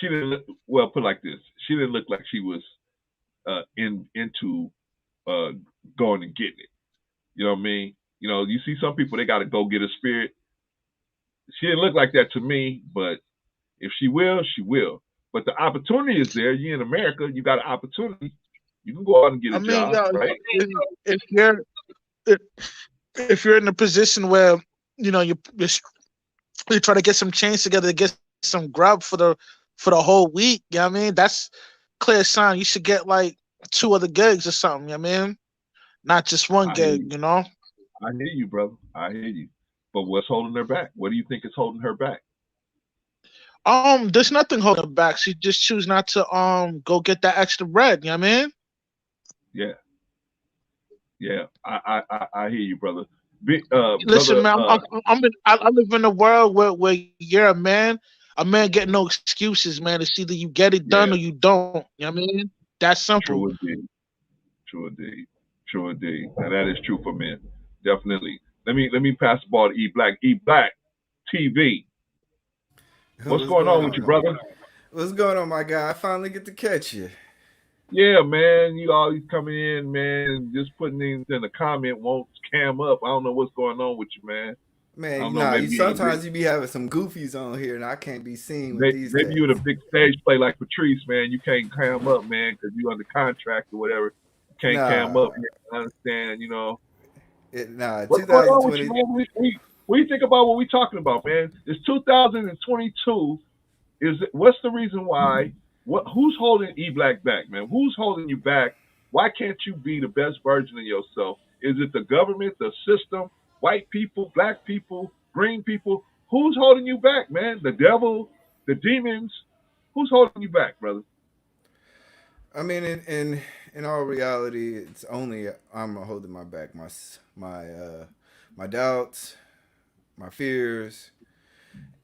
she didn't look, well, put it like this. She didn't look like she was into uh going and getting it. You know what I mean? You see some people they gotta go get a spirit. She didn't look like that to me, but if she will, she will. But the opportunity is there. You in America, you got an opportunity. You can go out and get I a mean, job, yo, right? if you're if, if you're in a position where you try to get some change together to get some grub for the whole week, you know what I mean? That's clear sign you should get like 2 other gigs or something, you know what I mean? Not just one I hear gig, you. you know? I hear you, brother. I hear you. But what's holding her back? What do you think is holding her back? There's nothing holding her back. She just choose not to go get that extra bread, you know what I mean? Yeah, yeah. I hear you, brother. Listen, Brother. man, I live in a world where you're a man get no excuses, man. It's either you get it done or Yeah. you don't. You know what I mean? That's simple. True indeed. True indeed. True indeed. And that is true for men. Definitely. Let me pass the ball to E Black. E Black TV. What's What's going going on with on? you, brother? What's going on, my guy? I finally get to catch you. Yeah, man. You always coming in, man, just putting things in the comment won't cam up. I don't know what's going on with you, man. I don't Man, know. nah, you Maybe you in a big, sometimes you be having some goofies on here and I can't be seen with these maybe you in a cats. big stage play like Patrice, man. You can't cam up, man, because you under contract or whatever. You can't cam Nah, up. Man. I understand, nah, What's going on with you, 2020. man? What do you think about what we talking about, man? It's 2022. What's the reason why? Who's holding E Black back, man? Who's holding you back? Why can't you be the best version of yourself? Is it the government, the system, white people, black people, green people? Who's holding you back, man? The devil, the demons? Who's holding you back, brother? I mean, in all reality, it's only I'm holding my back, my doubts, my fears,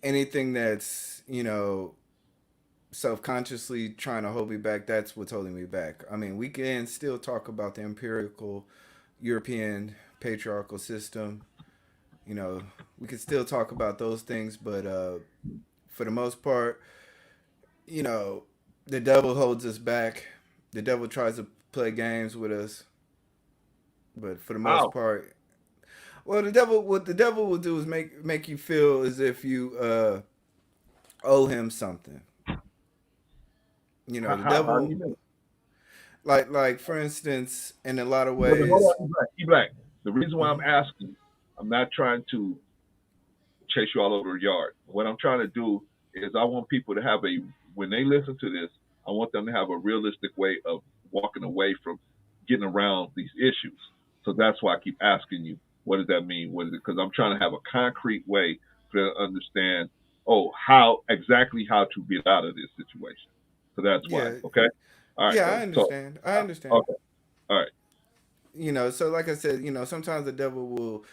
anything that's self-consciously trying to hold me back. That's what's holding me back. I mean, we can still talk about the empirical European patriarchal system. You know, we can still talk about those things, but for the most part, you know, the devil holds us back. The devil tries to play games with us, but for the most How? part, well, what the devil will do is make you feel as if you owe him something. You know, How, the how, how do devil, you know? like for instance, in a lot of Brother, hold ways, on, E Black. E Black. The reason why I'm mhm, asking, I'm not trying to chase you all over the yard. What I'm trying to do is I want people to have when they listen to this, I want them to have a realistic way of walking away from getting around these issues. So that's why I keep asking you, what does that mean? What is it? Because I'm trying to have a concrete way for them to understand, how to get out of this situation. So that's why. yeah, Okay. All right, yeah, I brother. So, understand. I understand. okay. All right. So like I said, sometimes the devil will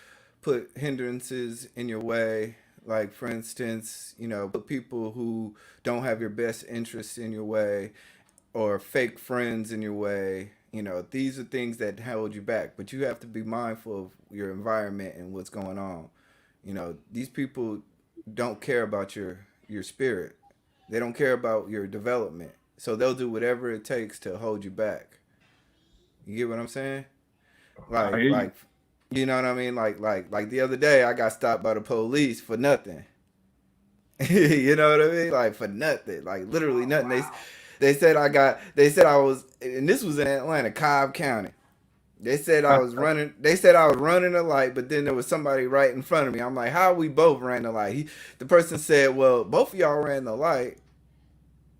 put hindrances in your way. Like for instance, put people who don't have your best interests in your way or fake friends in your way. These are things that hold you back, but you have to be mindful of your environment and what's going on. These people don't care about your spirit. They don't care about your development. So they'll do whatever it takes to hold you back. You get what I'm saying? I Like hear you. like You know what I mean? Like the other day, I got stopped by the police for nothing. You know what I mean? Like for nothing, like literally Oh nothing. wow. They said I got. They said I was, and this was in Atlanta, Cobb County. They said I was running. They said I was running a light, but then there was somebody right in front of me. I'm like, how we both ran the light? The person said, well, both of y'all ran the light,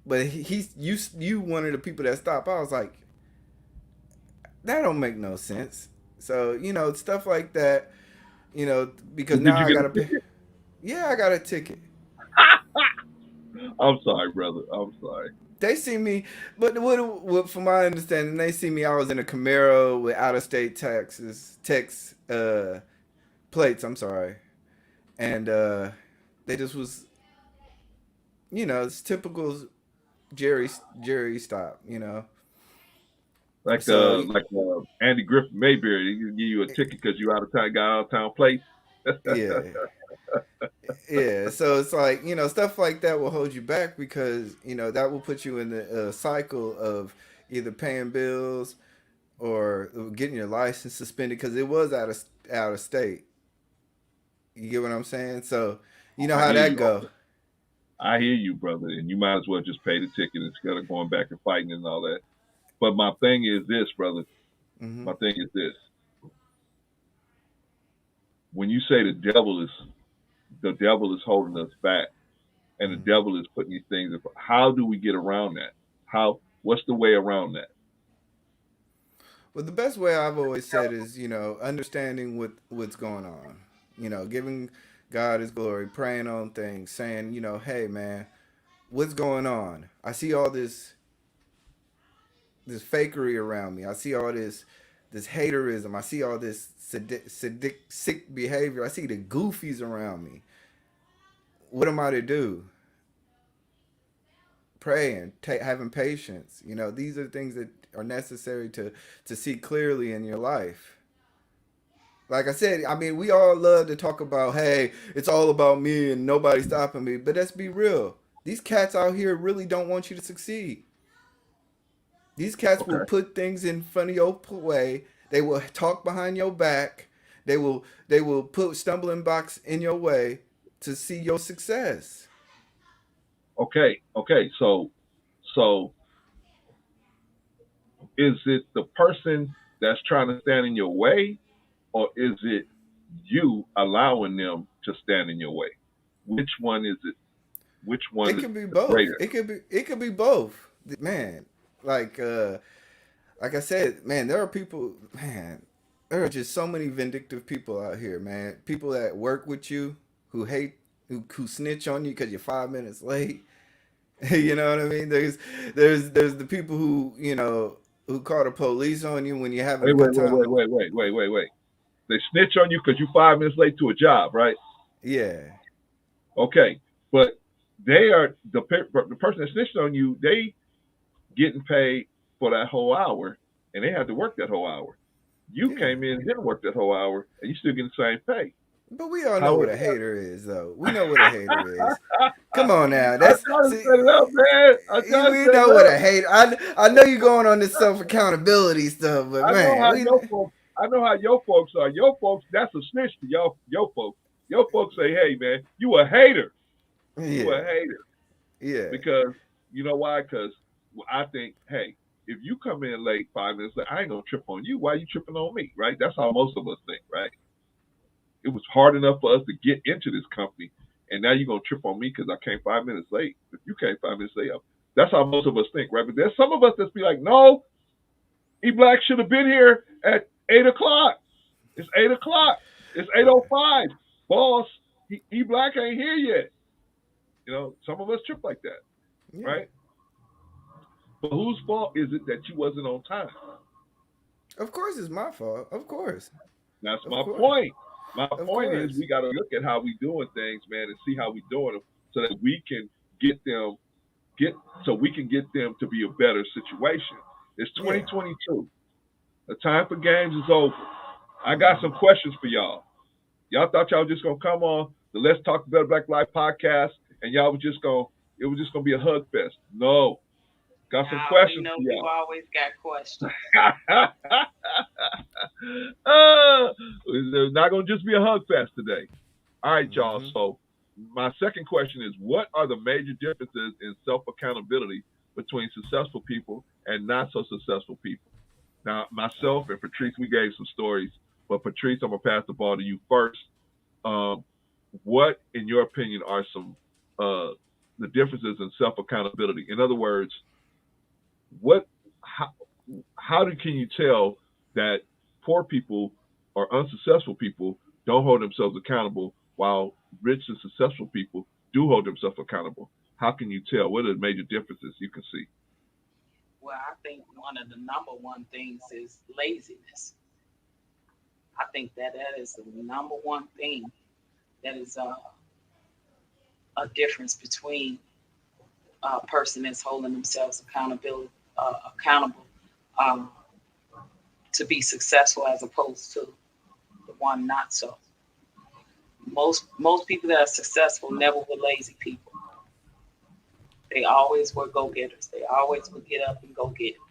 but you one of the people that stopped. I was like, that don't make no sense. So stuff like that. Because Did now you I get a gotta pay. ticket? Yeah, I got a ticket. I'm sorry, brother. I'm sorry. They see me, but from my understanding, they see me. I was in a Camaro with out of state tax plates. I'm sorry, and they just was, it's typical Jerry stop. So Like Andy Griffin Mayberry, he give you a ticket because you got out of town place. yeah, yeah. So it's like stuff like that will hold you back because that will put you in the cycle of either paying bills or getting your license suspended because it was out of state. You get what I'm saying? So you know I how hear that you. go. I hear you, brother, and you might as well just pay the ticket instead of going back and fighting and all that. But my thing is this, brother. Hmm. My thing is this. When you say the devil is holding us back, and the Hmm. devil is putting these things, how do we get around that? What's the way around that? Well, the best way I've always said is understanding what's going on. Giving God His glory, praying on things, saying hey man, what's going on? I see all this fakery around me. I see all this haterism. I see all this sick behavior. I see the goofies around me. What am I to do? Praying, having patience. These are things that are necessary to see clearly in your life. Like I said, I mean, we all love to talk about, hey, it's all about me and nobody's stopping me. But let's be real. These cats out here really don't want you to succeed. These cats will Okay, put things in front of your way. They will talk behind your back. They will put stumbling blocks in your way to see your success. okay. So is it the person that's trying to stand in your way, or is it you allowing them to stand in your way? Which one is it? Which one It is could be the both. greater? It could be both. Man, like like I said, man, there are people, man, there are just so many vindictive people out here, man. People that work with you who hate, who snitch on you because you're 5 minutes late. You know what I mean? There's the people who call the police on you when you're having a Wait, good wait, wait, time. wait, wait, wait, wait, wait, wait. They snitch on you because you 5 minutes late to a job, right? Yeah, Okay, but they are the person that snitched on you. They getting paid for that whole hour, and they had to work that whole hour. You yeah. came in and didn't work that whole hour, and you still getting the same pay. But we all know How what is a that? hater is, though. We know what a hater is. Come on now, I'm that's trying to see. set it up, man. I'm trying to We set it know what up. a hater. I know you're going on this self accountability stuff, but I know man, how your folks. I know how your folks are. Your folks, that's a snitch to y'all. Your folks. Your folks say, "Hey, man, you a hater. You a yeah, hater." yeah, Because you know why? Because I think, hey, if you come in late 5 minutes late, I ain't gonna trip on you. Why you tripping on me? Right? That's how most of us think, right? It was hard enough for us to get into this company, and now you're gonna trip on me because I came 5 minutes late. If you came 5 minutes late, that's how most of us think, right? But there's some of us that's be like, no, E Black should have been here at 8 o'clock. It's 8 o'clock. It's yeah, 8:05. Boss, E Black ain't here yet. Some of us trip like that, yeah. right? But whose fault is it that you wasn't on time? Of course, it's my fault. Of course, That's of my course, point. My of point is course. we got to look at how we doing things, man, and see how we doing them, so that we can get them get so we can get them to be a better situation. It's Yeah. 2022. The time for games is over. I got Hmm. some questions for y'all. Y'all thought y'all was just gonna come on the Let's Talk Better Black Life podcast, and y'all was just gonna it was just gonna be a hug fest. No, got some Now we questions know for you y'all. always got questions. uh, There's not going to just be a hug fest today. All right, y'all. Mm-hmm. So my second question is, what are the major differences in self-accountability between successful people and not so successful people? Now, myself and Patrice, we gave some stories, but Patrice, I'm gonna pass the ball to you first. Um, what, in your opinion, are some the differences in self-accountability? In other words, what how, can you tell that poor people or unsuccessful people don't hold themselves accountable while rich and successful people do hold themselves accountable? How can you tell? What are the major differences you can see? Well, I think one of the number one things is laziness. I think that is the number one thing that is a difference between a person that's holding themselves accountable um, to be successful as opposed to the one not so. Most people that are successful never were lazy people. They always were go getters. They always would get up and go get it.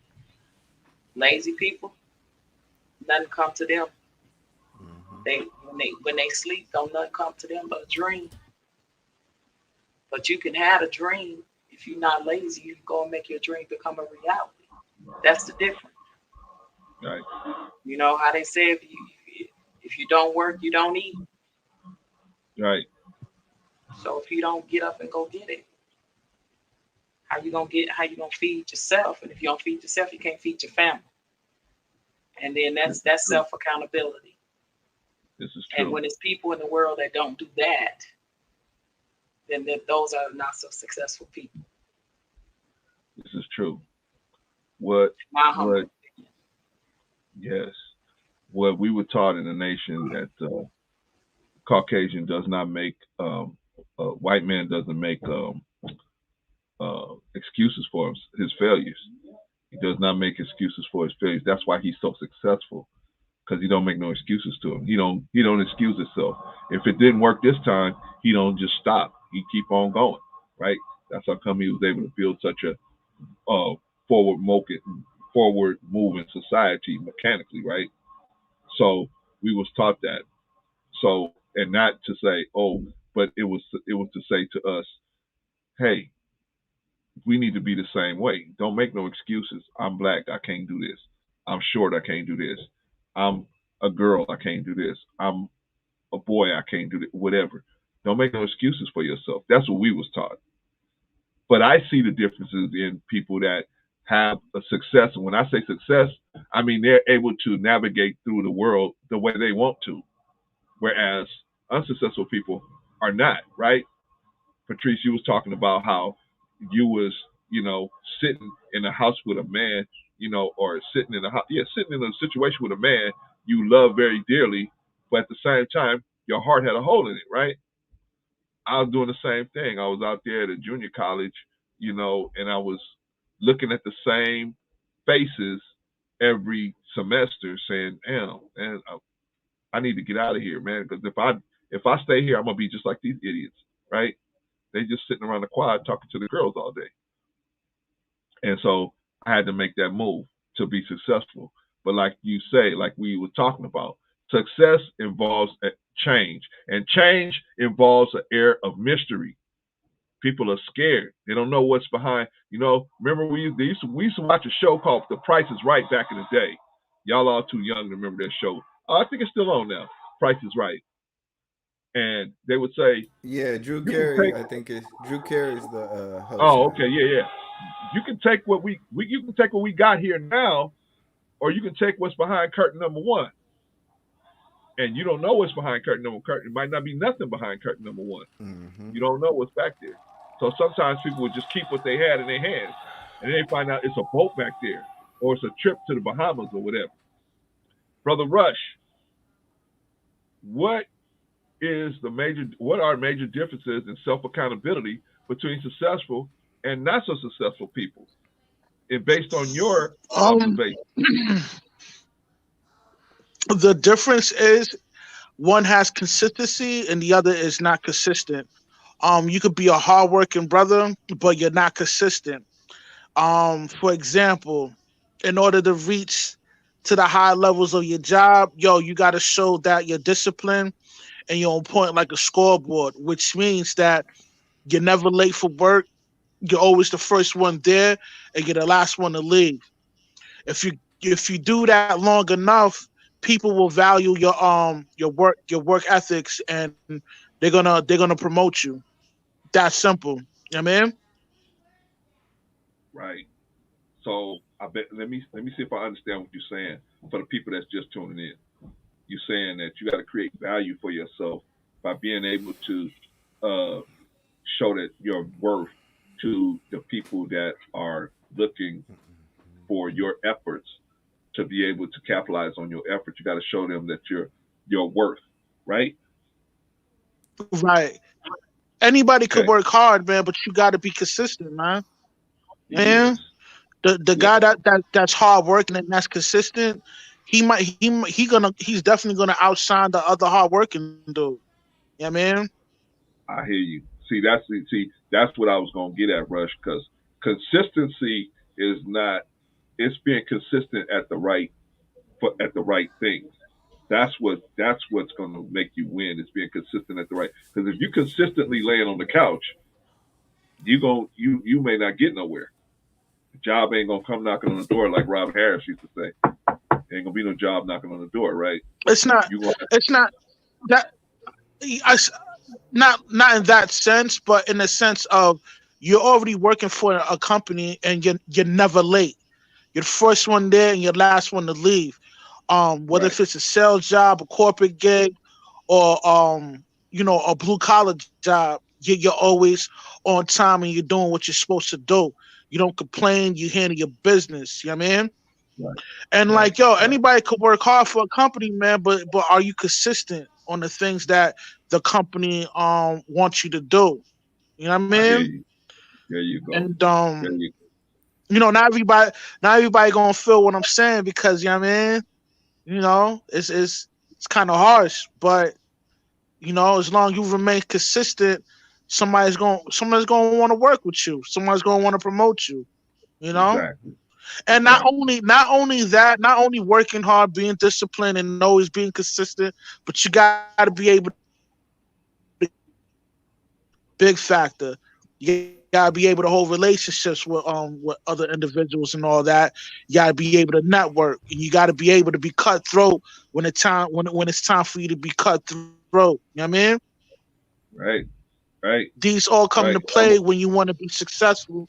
Lazy people, nothing come to them. Mm-hmm. When they sleep, don't nothing come to them but a dream. But you can have a dream if you're not lazy. You can go and make your dream become a reality. That's the difference. Right. You know how they say if you don't work, you don't eat. Right. So if you don't get up and go get it, how you gonna feed yourself? And if you don't feed yourself, you can't feed your family. And then that's self accountability. This is true. And when it's people in the world that don't do that, then those are not so successful people. This is true. What? My humble What? Yes. What we were taught in the nation that Caucasian does not make, white man doesn't make excuses for his failures. He does not make excuses for his failures. That's why he's so successful, because he don't make no excuses to him. He don't excuse himself. If it didn't work this time, he don't just stop. He keep on going, right? That's how come he was able to build such a forward moving society mechanically, right? So we was taught that. So, and not to say, oh, but it was to say to us, hey, we need to be the same way. Don't make no excuses. I'm black, I can't do this. I'm short, I can't do this. I'm a girl, I can't do this. I'm a boy, I can't do this. Whatever. Don't make no excuses for yourself. That's what we was taught. But I see the differences in people that have a success. And when I say success, I mean they're able to navigate through the world the way they want to, whereas unsuccessful people are not, right? Patrice, you was talking about how you was, sitting in a house with a man, or sitting in a house, sitting in a situation with a man you love very dearly, but at the same time, your heart had a hole in it, right? I was doing the same thing. I was out there at a junior college, and I was looking at the same faces every semester, saying, "Damn, man, I need to get out of here, man, because if I stay here, I'm gonna be just like these idiots, right? They just sitting around the quad talking to the girls all day." And so I had to make that move to be successful. But like you say, like we were talking about, success involves a change, and change involves an air of mystery. People are scared. They don't know what's behind. Remember we used to watch a show called The Price is Right back in the day. Y'all all too young to remember that show. I think it's still on now. Price is Right. And they would say, Yeah, Drew you can Carey. take. I think Drew Carey's the host Oh, now. okay, yeah. You can take what you can take what we got here now, or you can take what's behind curtain number one. And you don't know what's behind curtain number one. Curtain. It might not be nothing behind curtain number one. Mm-hmm. You don't know what's back there. So sometimes people would just keep what they had in their hands, and then they find out it's a boat back there, or it's a trip to the Bahamas or whatever. Brother Rush, what what are major differences in self accountability between successful and not so successful people, and based on your Um, observation? the difference is one has consistency and the other is not consistent. You could be a hardworking brother, but you're not consistent. For example, in order to reach to the high levels of your job, yo, you got to show that you're disciplined and you're on point like a scoreboard, which means that you're never late for work. You're always the first one there, and you're the last one to leave. If you do that long enough, people will value your work ethics, and they're gonna promote you. That's simple. You know what I mean? Right. So I bet let me see if I understand what you're saying for the people that's just tuning in. You're saying that you got to create value for yourself by being able to uh, show that your worth to the people that are looking for your efforts to be able to capitalize on your efforts. You got to show them that your worth, right? Right. Anybody could Okay. work hard, man, but you got to be consistent, man. Yes. Man, the Yes. guy that's hard working and that's consistent, he's definitely gonna outshine the other hard working dude. Yeah, man. I hear you. See, that's what I was gonna get at, Rush, because consistency is not. It's being consistent at the right things. That's what's going to make you win. Is being consistent at the right. Because if you consistently laying on the couch, you may not get nowhere. The job ain't gonna come knocking on the door like Rob Harris used to say. Ain't gonna be no job knocking on the door, right? It's not. You gonna It's not that. Not in that sense, but in the sense of you're already working for a company and you're never late. You're the first one there and you're the last one to leave. Whether right, if it's a sales job, a corporate gig, or a blue collar job, you're always on time and you're doing what you're supposed to do. You don't complain. You handle your business. You know what I mean? right, And right, like, yo, right. anybody could work hard for a company, man, but are you consistent on the things that the company wants you to do? You know what I I hear mean? you. There you go. And There you. not everybody gonna feel what I'm saying because you know what I mean? It's kind of harsh, but as long as you remain consistent, somebody's gonna want to work with you. Somebody's gonna want to promote you. You know? Exactly. And not Exactly. only not only that, not only working hard, being disciplined, and always being consistent, but you got to be able to big factor. You gotta be able to hold relationships with other individuals and all that. You gotta be able to network, and you gotta be able to be cutthroat when it's time for you to be cutthroat. You know what I mean? Right. Right. These all come Right. into play when you want to be successful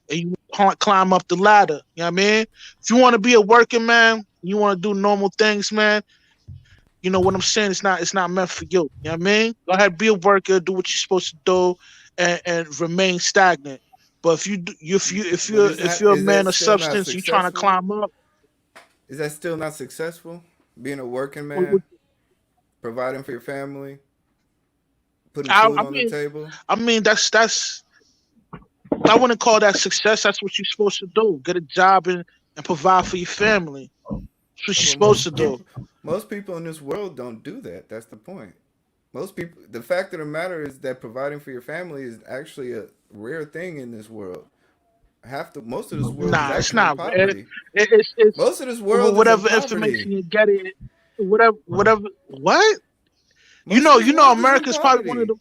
and you climb up the ladder. You know what I mean? If you want to be a working man, you want to do normal things, man. You know what I'm saying? It's not meant for you. You know what I mean? Go ahead, be a worker, do what you're supposed to do, and remain stagnant. But But if you're a is that man of still not substance, you trying to successful? climb up. Is that still not successful? Being a working What, what, man, providing for your family, putting I, food I on the mean, table. that's I wouldn't call that success. That's what you're supposed to do. Get a job and provide for your family. That's what you're But supposed to do. most people in this world don't do that. That's the point. Most people. The fact of the matter is that providing for your family is actually a rare thing in this world. Most of this world is Nah, it's actually in not. poverty. It's Most of this world is in whatever information poverty. you get it. Whatever. What? You Most of know, this you know, world is in America's probably one of poverty. the.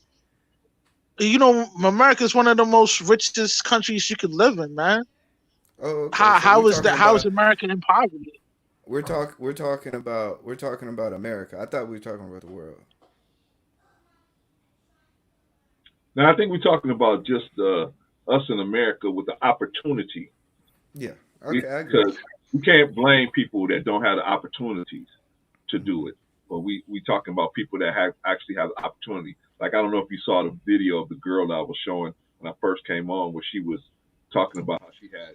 America's one of the most richest countries you could live in, man. Oh, okay. How So we're how is talking that? How is about America in poverty? we're talking about America. I thought we were talking about the world. Now I think we're talking about just us in America with the opportunity, Yeah. Okay, I agree. because we can't blame people that don't have the opportunities to do it. But we talking about people that have actually have the opportunity. Like, I don't know if you saw the video of the girl that I was showing when I first came on, where she was talking about how she had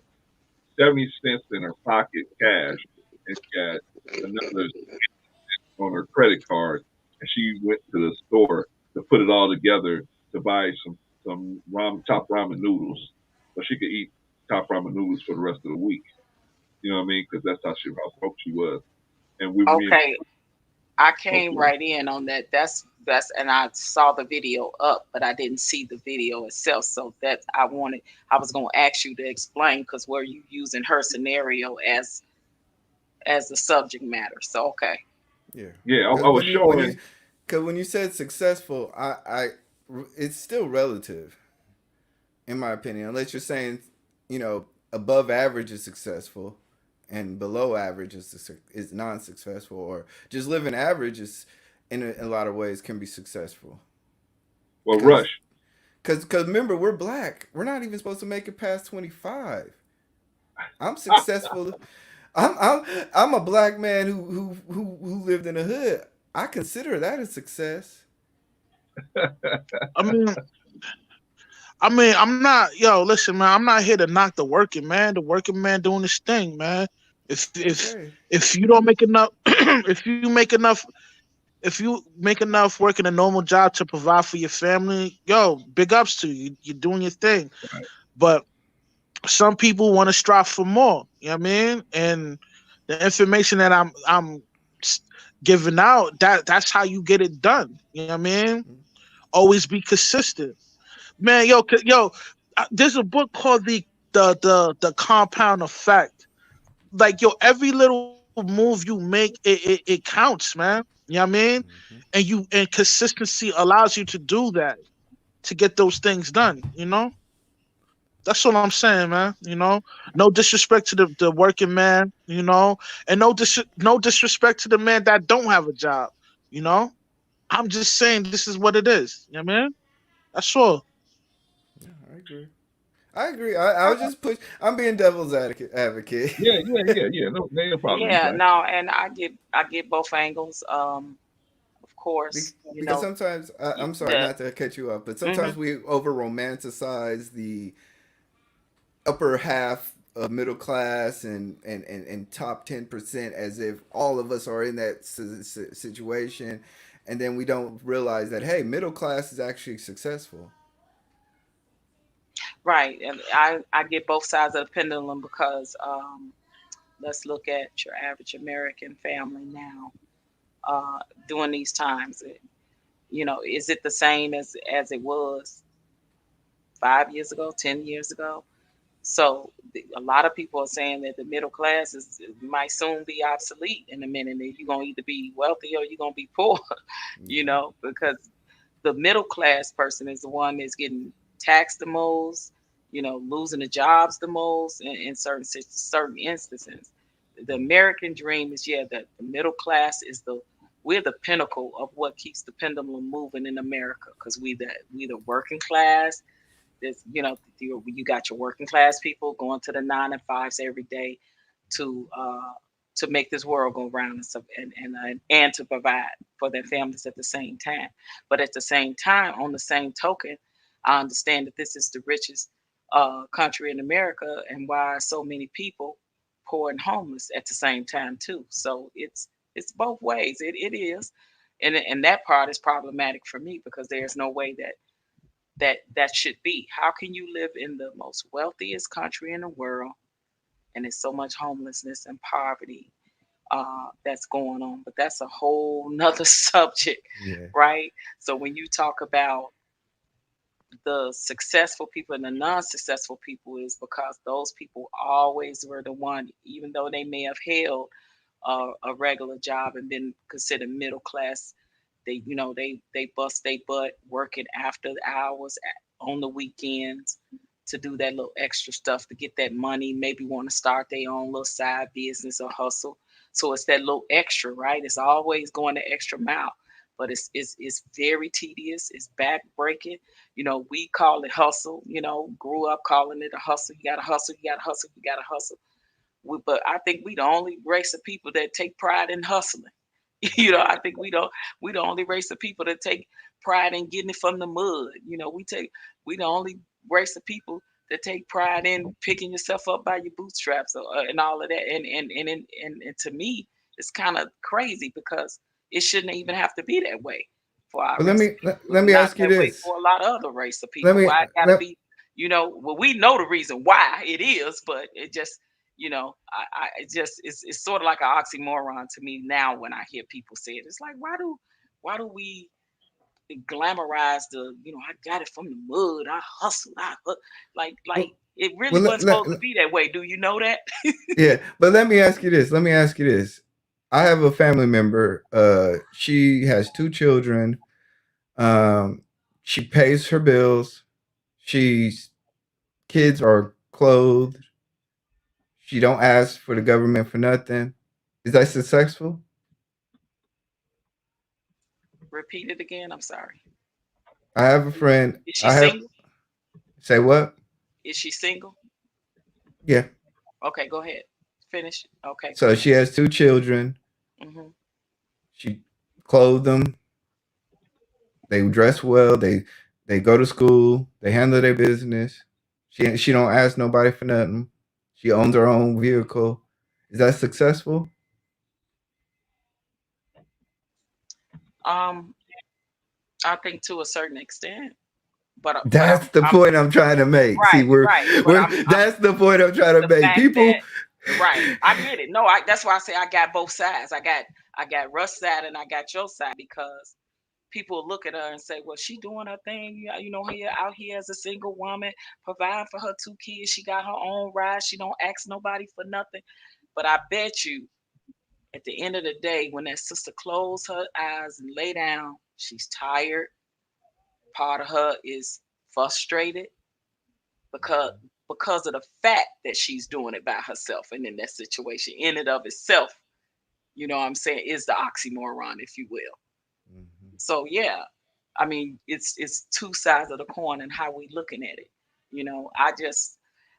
70 cents in her pocket cash, and she had another on her credit card, and she went to the store to put it all together to buy some top ramen noodles, so she could eat top ramen noodles for the rest of the week. You know what I mean? Because that's how broke she was. And we me Okay, I came okay, right in on that. And I saw the video up, but I didn't see the video itself. So that I was going to ask you to explain, because were you using her scenario as the subject matter. So okay. Yeah, Yeah, I because was showing. when you said successful, it's still relative, in my opinion. Unless you're saying, above average is successful, and below average is non-successful, or just living average is, in a lot of ways, can be successful. Well, Because Rush. Cause remember, we're black. We're not even supposed to make it past 25. I'm successful. I'm a black man who lived in the hood. I consider that a success. I mean, I'm not, yo, listen, man, I'm not here to knock the working man. The working man doing his thing, man. If if Okay. if you don't make enough, if you make enough working a normal job to provide for your family, yo, big ups to you. You're doing your thing. But some people want to strive for more. You know what I mean? And the information that I'm s- giving out, that's how you get it done. You know what I mean? Always be consistent, man. There's a book called the Compound Effect. Like, yo, every little move you make, it counts, man. You know what I mean? Mm-hmm. And consistency allows you to do that, to get those things done. That's what I'm saying, man. No disrespect to the working man, and no disrespect to the man that don't have a job. You know, I'm just saying this is what it is. You know what I mean? That's all. Yeah, I agree. I agree. I was just push. I'm being devil's advocate. Yeah, yeah, yeah, yeah. No, no problem, Yeah, Eli. no, and I get both angles. Of course, Because sometimes, I'm sorry the not to cut you off, but hmm sometimes we over romanticize the upper half of middle class and top 10% as if all of us are in that situation, and then we don't realize that, hey, middle class is actually successful. right, and I get both sides of the pendulum because let's look at your average American family now uh, during these times. Is it the same as it was 5 years ago, 10 years ago? So a lot of people are saying that the middle class might soon be obsolete in a minute. That you're gonna either be wealthy or you're gonna be poor, Yeah. because the middle class person is the one that's getting taxed the most, losing the jobs the most in certain instances. The American dream is, yeah, that the middle class is we're the pinnacle of what keeps the pendulum moving in America because we the working class. There's, you got your working class people going to the 9 and 5s every day to make this world go round and to provide for their families at the same time. But at the same time, on the same token, I understand that this is the richest country in America, and why are so many people poor and homeless at the same time too. So it's both ways. It is, and that part is problematic for me because there's no way that should be. How can you live in the most wealthiest country in the world and there's so much homelessness and poverty that's going on? But that's a whole nother subject, Yeah. right? So when you talk about the successful people and the non-successful people, is because those people always were the one, even though they may have held a regular job and been considered middle class. They bust their butt working after the hours on the weekends to do that little extra stuff to get that money. Maybe want to start their own little side business or hustle. So it's that little extra, right? It's always going the extra mile, but it's very tedious. It's backbreaking. We call it hustle. Grew up calling it a hustle. You got to hustle. You got to hustle. You got to hustle. But I think we the only race of people that take pride in hustling. I think we the only race of people that take pride in getting it from the mud. We the only race of people that take pride in picking yourself up by your bootstraps and all of that. And to me, it's kind of crazy because it shouldn't even have to be that way for our But let race me of let, people. let It's me not ask you that way this. for a lot of other race of Let people. me Why it got to let, be, well, we know the reason why it is, but it just, it just it's sort of like an oxymoron to me now when I hear people say it. It's like, why do we glamorize the, I got it from the mud, I hustle, like Well, it really well wasn't supposed to be that way. Do you know that? yeah, but let me ask you this. Let me ask you this. I have a family member. She has 2 children. Um, she pays her bills. She's kids are clothed. She don't ask for the government for nothing. Is that successful? Repeat it again. I'm sorry. I have a friend. Is she I have single? say what? Is she single? Yeah. Okay, go ahead. Finish. Okay, go So ahead. she has 2 children. Hmm. She clothed them. They dress well. They go to school. They handle their business. She don't ask nobody for nothing. She owns her own vehicle. Is that successful? Um, I think to a certain extent, but That's the I'm point I'm trying to make. See, right, we're right. But we're I'm that's the point I'm trying to the make. fact People. that right, I get it. No, that's why I say I got both sides. I got Russ side and I got your side, because people look at her and say, "Well, she doing her thing. Here out here as a single woman, providing for her 2 kids. She got her own ride. She don't ask nobody for nothing." But I bet you, at the end of the day, when that sister closed her eyes and lay down, she's tired. Part of her is frustrated because of the fact that she's doing it by herself and in that situation in and of itself, what I'm saying, is the oxymoron, if you will. Mhm. So yeah, I mean, it's two sides of the coin and how we looking at it.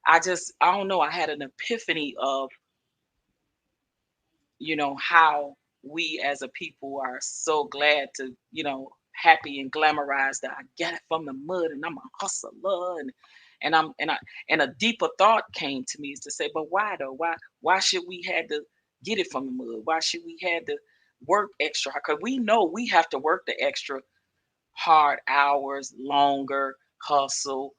I don't know. I had an epiphany of, how we as a people are so glad to, happy and glamorize that I get it from the mud and I'm a hustler, and a deeper thought came to me, is to say, but why though? Why should we had to get it from the mud? Why should we had to work extra hard? Because we know we have to work the extra hard hours, longer, hustle,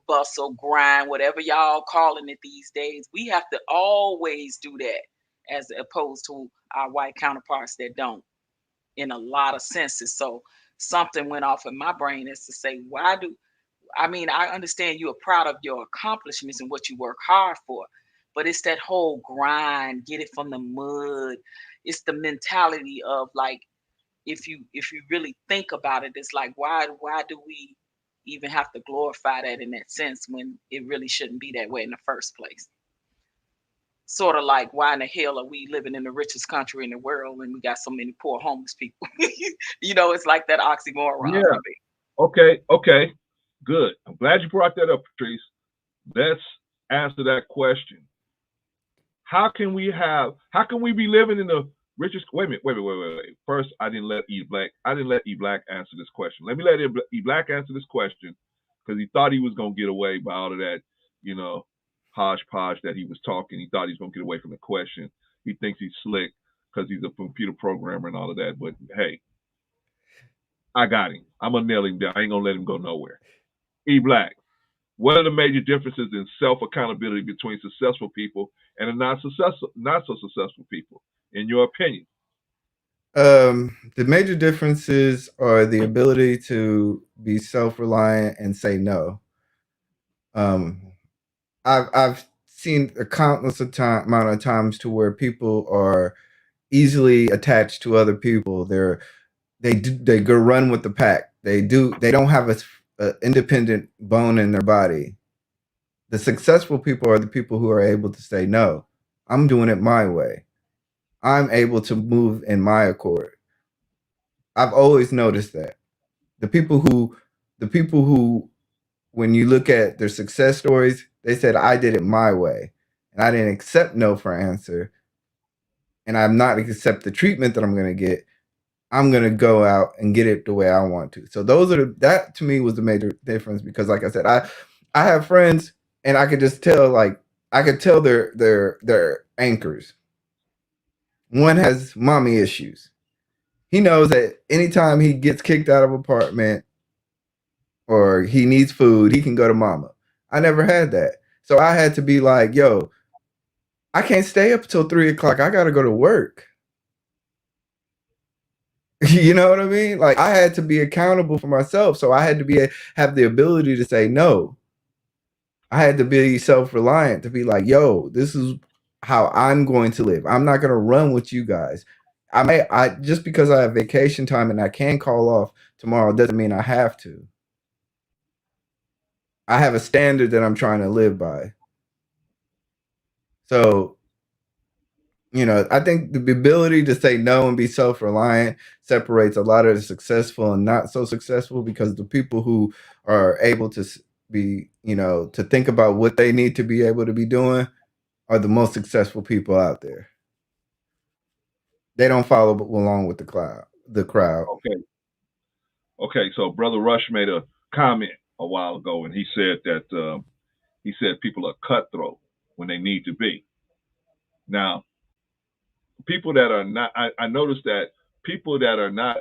bustle, grind, whatever y'all calling it these days. We have to always do that, as opposed to our white counterparts that don't, in a lot of senses. So something went off in my brain as to say, why do I mean, I understand you are proud of your accomplishments and what you work hard for, but it's that whole grind, get it from the mud. It's the mentality of, like, if you really think about it, it's like, why do we even have to glorify that in that sense when it really shouldn't be that way in the first place? Sort of like, why in the hell are we living in the richest country in the world when we got so many poor homeless people? It's like that oxymoron Yeah. for me. Okay. Okay. Good. I'm glad you brought that up, Patrice. Let's answer that question. How can we be living in the richest? Wait a minute. Wait. First, I didn't let E Black answer this question. Let me let E Black answer this question, because he thought he was gonna get away by all of that, you know, hodgepodge that he was talking. He thought he was gonna get away from the question. He thinks he's slick because he's a computer programmer and all of that. But hey, I got him. I'm gonna nail him down. I ain't gonna let him go nowhere. E Black, what are the major differences in self accountability between successful people and the not so successful people, in your opinion? The major differences are the ability to be self-reliant and say no. Um, I've seen a countless amount of times to where people are easily attached to other people. They go run with the pack. They don't have a independent bone in their body. The successful people are the people who are able to say no. I'm doing it my way. I'm able to move in my accord. I've always noticed that the people who the people who when you look at their success stories, they said I did it my way, and I didn't accept no for answer, and I'm not accept the treatment that I'm going to get. I'm going to go out and get it the way I want to. So that to me was the major difference, because like I said, I have friends and I could just tell, like, I could tell their anchors. One has mommy issues. He knows that anytime he gets kicked out of an apartment or he needs food, he can go to mama. I never had that. So I had to be like, yo, I can't stay up till 3 o'clock. I got to go to work. You know what I mean? Like I had to be accountable for myself, so I had to have the ability to say no. I had to be self-reliant to be like, yo, this is how I'm going to live. I'm not going to run with you guys. I just because I have vacation time and I can call off tomorrow doesn't mean I have to. I have a standard that I'm trying to live by. So, I think the ability to say no and be self-reliant separates a lot of the successful and not so successful, because the people who are able to be, to think about what they need to be able to be doing are the most successful people out there. They don't follow along with the crowd. Okay. So Brother Rush made a comment a while ago, and he said that people are cutthroat when they need to be. Now, people that are not, I noticed that people that are not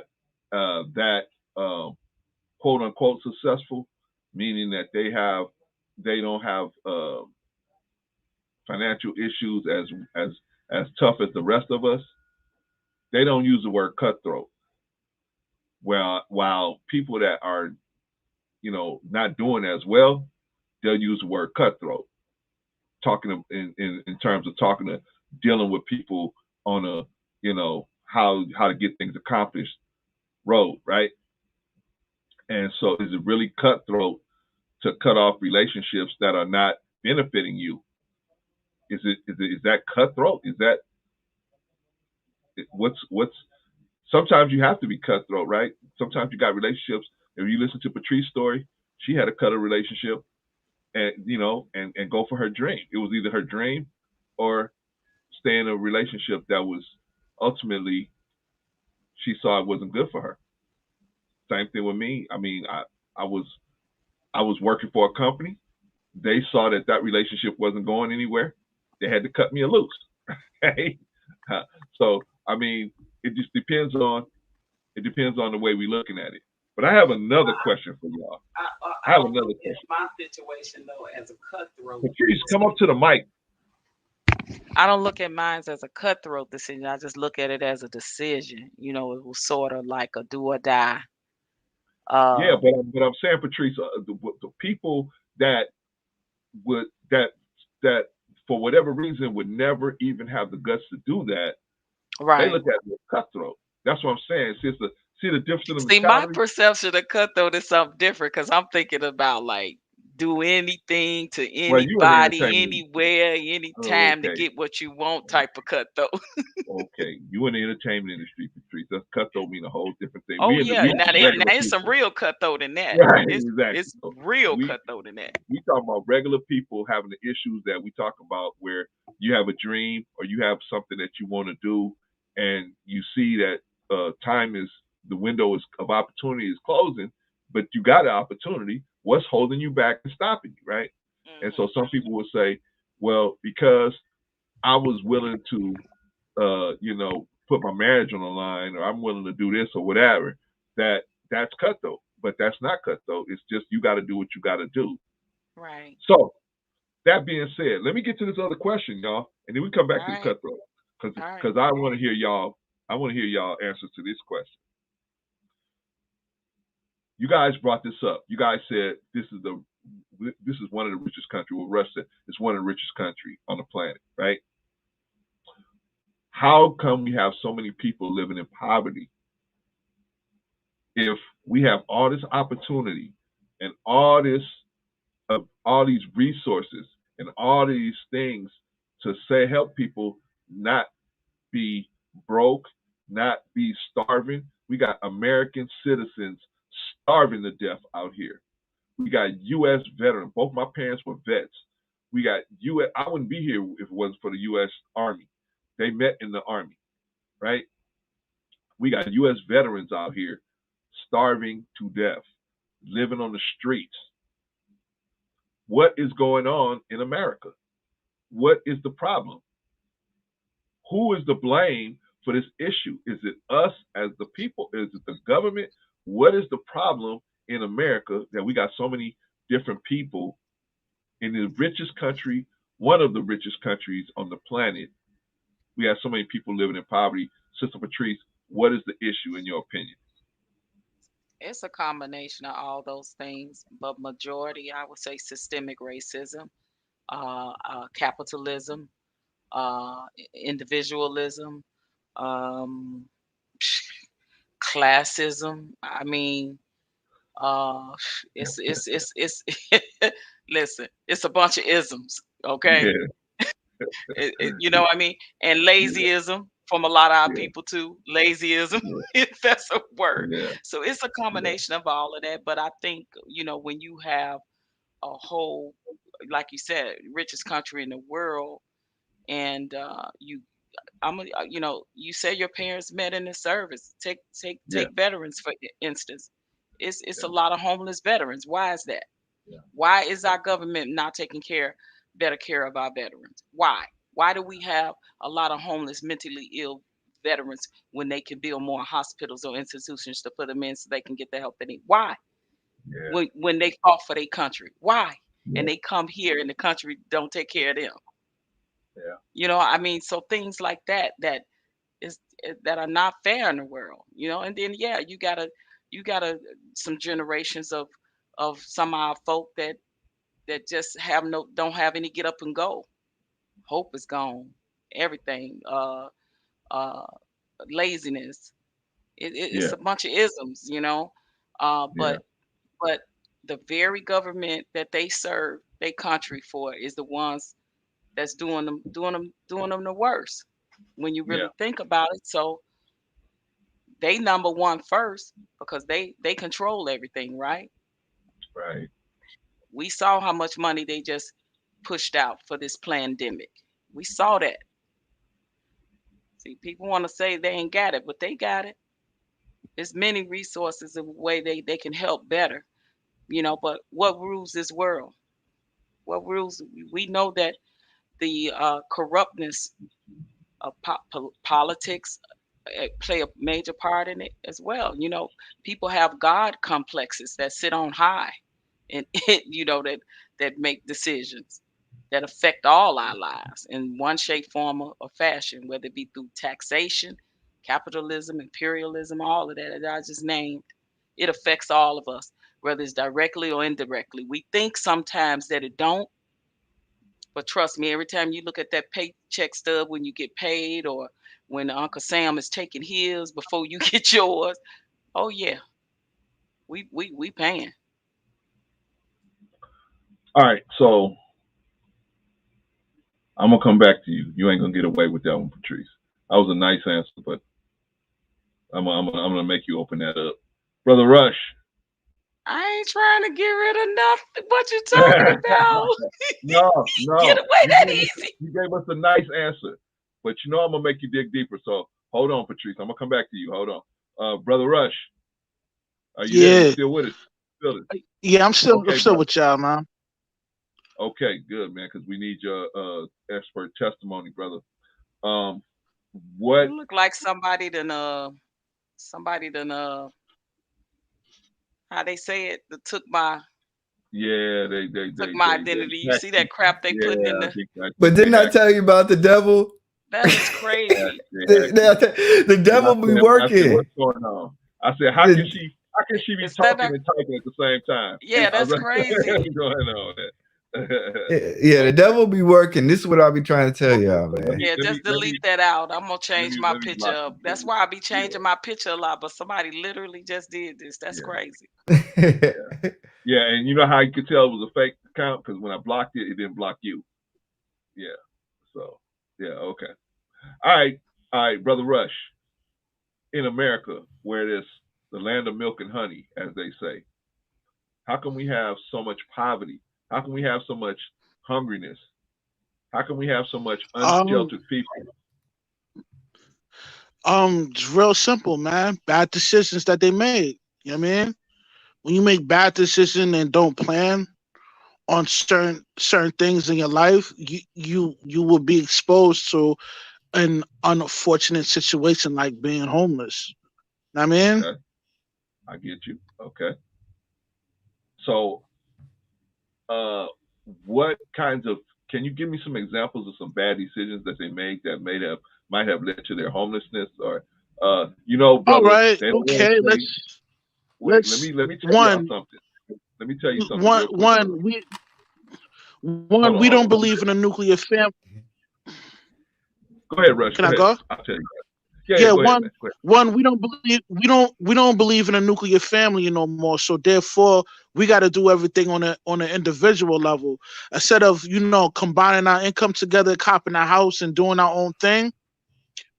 that quote unquote successful, meaning that they don't have financial issues as tough as the rest of us. They don't use the word cutthroat. While people that are not doing as well, they'll use the word cutthroat, talking in terms of dealing with people on a how to get things accomplished road, right? And so, is it really cutthroat to cut off relationships that are not benefiting you? Is that cutthroat? Is that what's sometimes you have to be cutthroat, right? Sometimes you got relationships. If you listen to Patrice's story, she had to cut a relationship and and go for her dream. It was either her dream or stay in a relationship that was ultimately she saw it wasn't good for her. Same thing with me. I mean, I was working for a company. They saw that relationship wasn't going anywhere. They had to cut me loose. Okay? So I mean, it just depends on the way we're looking at it. But I have another question for y'all. I have another question. My situation though as a cutthroat. Patrice, come up to the mic. I don't look at mine as a cutthroat decision. I just look at it as a decision. It was sort of like a do or die. Yeah, but I'm saying, Patrice, the people that would that for whatever reason would never even have the guts to do that, right. They look at it as cutthroat. That's what I'm saying. See the difference in the See, my mentality? perception of cutthroat is something different because I'm thinking about like do anything to Well, you in the anybody, entertainment industry. anywhere, Oh, anytime to okay. get what you want type of cutthroat. Okay, you in the entertainment industry, Patrice. That's cutthroat mean a whole different thing. Oh We yeah, we now regular it's some people. real cutthroat in that. Right, It's exactly. it's So real we cutthroat in that. we talk about regular people having the issues that we talk about, where you have a dream or you have something that you want to do, and you see that the window of opportunity is closing, but you got an opportunity. What's holding you back and stopping you, right? And so some people will say, well, because I was willing to put my marriage on the line, or I'm willing to do this or whatever, that's cutthroat. But that's not cutthroat. It's just you got to do what you got to do. Right. So that being said, let me get to this other question, y'all, and then we come back to the cutthroat, because I want to hear y'all. I want to hear y'all answers to this question. You guys brought this up. You guys said this is one of the richest countries. Well, Russia is one of the richest countries on the planet, right? How come we have so many people living in poverty if we have all this opportunity and all these resources and all these things to help people not be broke, not be starving? We got American citizens starving to death out here. We got U.S. veterans. Both my parents were vets. We got U.S. I wouldn't be here if it wasn't for the U.S. Army. They met in the Army, right? We got U.S. veterans out here starving to death, living on the streets. What is going on in America? What is the problem? Who is to blame for this issue? Is it us as the people? Is it the government? What is the problem in America that we got so many different people in the richest country, one of the richest countries on the planet? We have so many people living in poverty. Sister Patrice, what is the issue in your opinion? It's a combination of all those things, but majority, I would say, systemic racism, capitalism, individualism, um, classism. I mean, uh, it's listen, it's a bunch of isms, okay? Yeah, You know what I mean? And yeah, lazyism from a lot of our yeah, people too. Lazyism, yeah, if that's a word. yeah, So it's a yeah, combination of all of that. But I think, when you have a whole, like you said, richest country in the world, and you say your parents met in the service. yeah, Take veterans for instance. It's yeah, a lot of homeless veterans. Why is that? yeah, Why is our government not taking better care of our veterans? Why? Why do we have a lot of homeless, mentally ill veterans when they can build more hospitals or institutions to put them in so they can get the help they need? Why? yeah, When they fought for their country, why? yeah, And they come here and the country don't take care of them. yeah, I mean, so things like that are not fair in the world. And then yeah, you gotta some generations of some of our folk that just have no don't have any get up and go. Hope is gone. Everything. Uh Laziness. It's yeah, a bunch of isms. Uh yeah, but but the very government that they serve their country for is the ones that's doing them the worst when you yeah, really think about it. So they number one first because they control everything, right? right. We saw how much money they just pushed out for this pandemic. We saw that. See, people want to say they ain't got it, but they got it. There's many resources of way they can help better. But what rules this world? What rules? We know that the corruptness of politics play a major part in it as well. People have God complexes that sit on high, and that make decisions that affect all our lives in one shape, form, or fashion, whether it be through taxation, capitalism, imperialism, all of that I just named. It affects all of us, whether it's directly or indirectly. We think sometimes that it don't, but trust me, every time you look at that paycheck stub when you get paid, or when Uncle Sam is taking his before you get yours, oh yeah, we paying. All right, so I'm gonna come back to you. You ain't gonna get away with that one, Patrice. That was a nice answer, but I'm gonna make you open that up, Brother Rush. I ain't trying to get rid of nothing. What you talking about? No, Get no. away that easy. You gave us a nice answer, but I'm gonna make you dig deeper. So hold on, Patrice. I'm gonna come back to you. Hold on, Brother Rush. Are you there? You Yeah, still with us? Still it. yeah, I'm Okay, still brother. with y'all, man. Okay, good man, because we need your expert testimony, brother. Um, what? You look like somebody done how they say it, that Yeah, took my identity. they You hacked see you. that crap they putting in Yeah, the I But think they didn't I hacked tell you about the devil? that is you. crazy. They hacked you. The And devil be I said, working. what's going on? I said, The, how can she be Is that talking not and typing at the same time? yeah, I was that's like, crazy. what's going on? yeah, the Okay, devil be working. This is what I be trying to tell okay. y'all, So man. Yeah, just delete that out. I'm gonna change my let me picture block up. you. That's why I be Yeah, changing my picture a lot, but somebody literally just did this. That's yeah, crazy. yeah, yeah. And you know how you could tell it was a fake account because when I blocked it, it didn't block you. Yeah. So yeah, okay. All right, brother Rush. In America, where it is the land of milk and honey, as they say, how can we have so much poverty? How can we have so much hungriness? How can we have so much Um, unsheltered people? it's real simple, man. Bad decisions that they made. You know what I mean? When you make bad decisions and don't plan on certain things in your life, you will be exposed to an unfortunate situation like being homeless. Know what I mean? Okay, I get you. Okay, so uh, what kinds of can you give me some examples of some bad decisions that they made that might have led to their homelessness or All brother, right. they don't want Okay. to say. Wait, let Let's me let me tell y'all one something. Let me tell you something one real quick, brother. one Hold on, we hold don't on. Let me believe in a nuclear family. go ahead, Rush. Can Go I ahead. go? I'll tell you. Yeah, yeah. Yeah, Go ahead, man. Go ahead. we don't believe we don't believe in a nuclear family no more. So therefore, we got to do everything on an individual level instead of combining our income together, copping a house, and doing our own thing.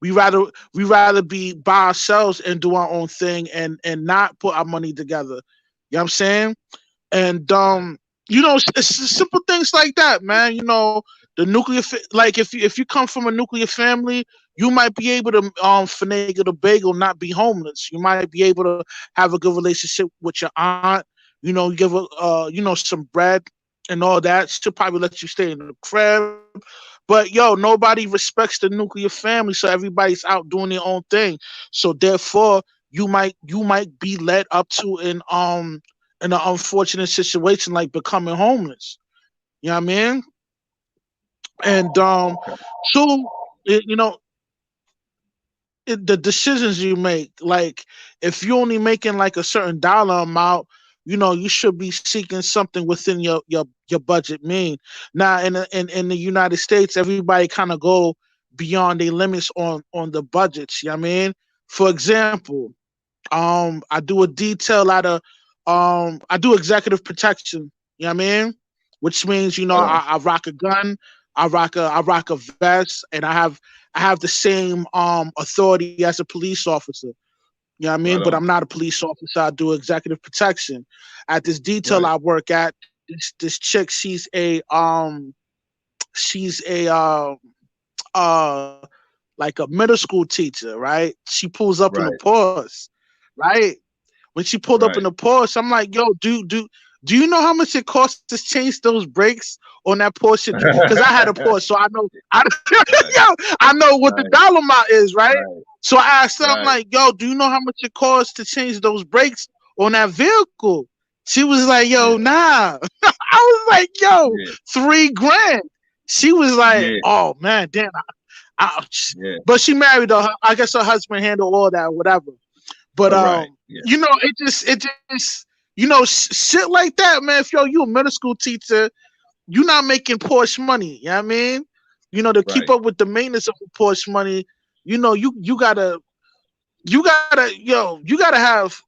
We rather be by ourselves and do our own thing and not put our money together. You know what I'm saying? And Right. it's simple things like that, man. The like if you come from a nuclear family, you might be able to finagle the bagel, not be homeless. You might be able to have a good relationship with your aunt. You give her some bread and all that. She'll probably let you stay in the crib. But nobody respects the nuclear family, so everybody's out doing their own thing. So therefore, you might be led up to in an unfortunate situation like becoming homeless. You know what I mean? And Okay. two, you know, the decisions you make, like if you're only making like a certain dollar amount, you should be seeking something within your budget mean. Now in the United States, everybody kind of go beyond their limits on the budgets. You know what I mean? For example, I do a detail out of I do executive protection. You know what I mean? Which means Right on. I rock a gun, I rock a vest, and I have the same authority as a police officer. You know what I mean? Right But on. I'm not a police officer. I do executive protection. At this detail Right. I work at, this chick, she's a like a middle school teacher, right? She pulls up in the Right. Porsche, right? When she pulled up in Right. the Porsche, I'm like, yo, do you know how much it costs to change those brakes on that Porsche? Because I had a Porsche, so I know Right. I know what the Right. dollar amount is, right? Right. So I asked her, I'm Right. like, yo, do you know how much it costs to change those brakes on that vehicle? She was like, yo, Yeah. nah. I was like, yo, Yeah. $3,000. She was like, Yeah. oh man, damn. Yeah. But she married her. I guess her husband handled all that, whatever. But All right. Yeah. shit like that, man. If you a middle school teacher, you're not making Porsche money. You know what I mean? To keep Right. up with the maintenance of the Porsche money, you gotta have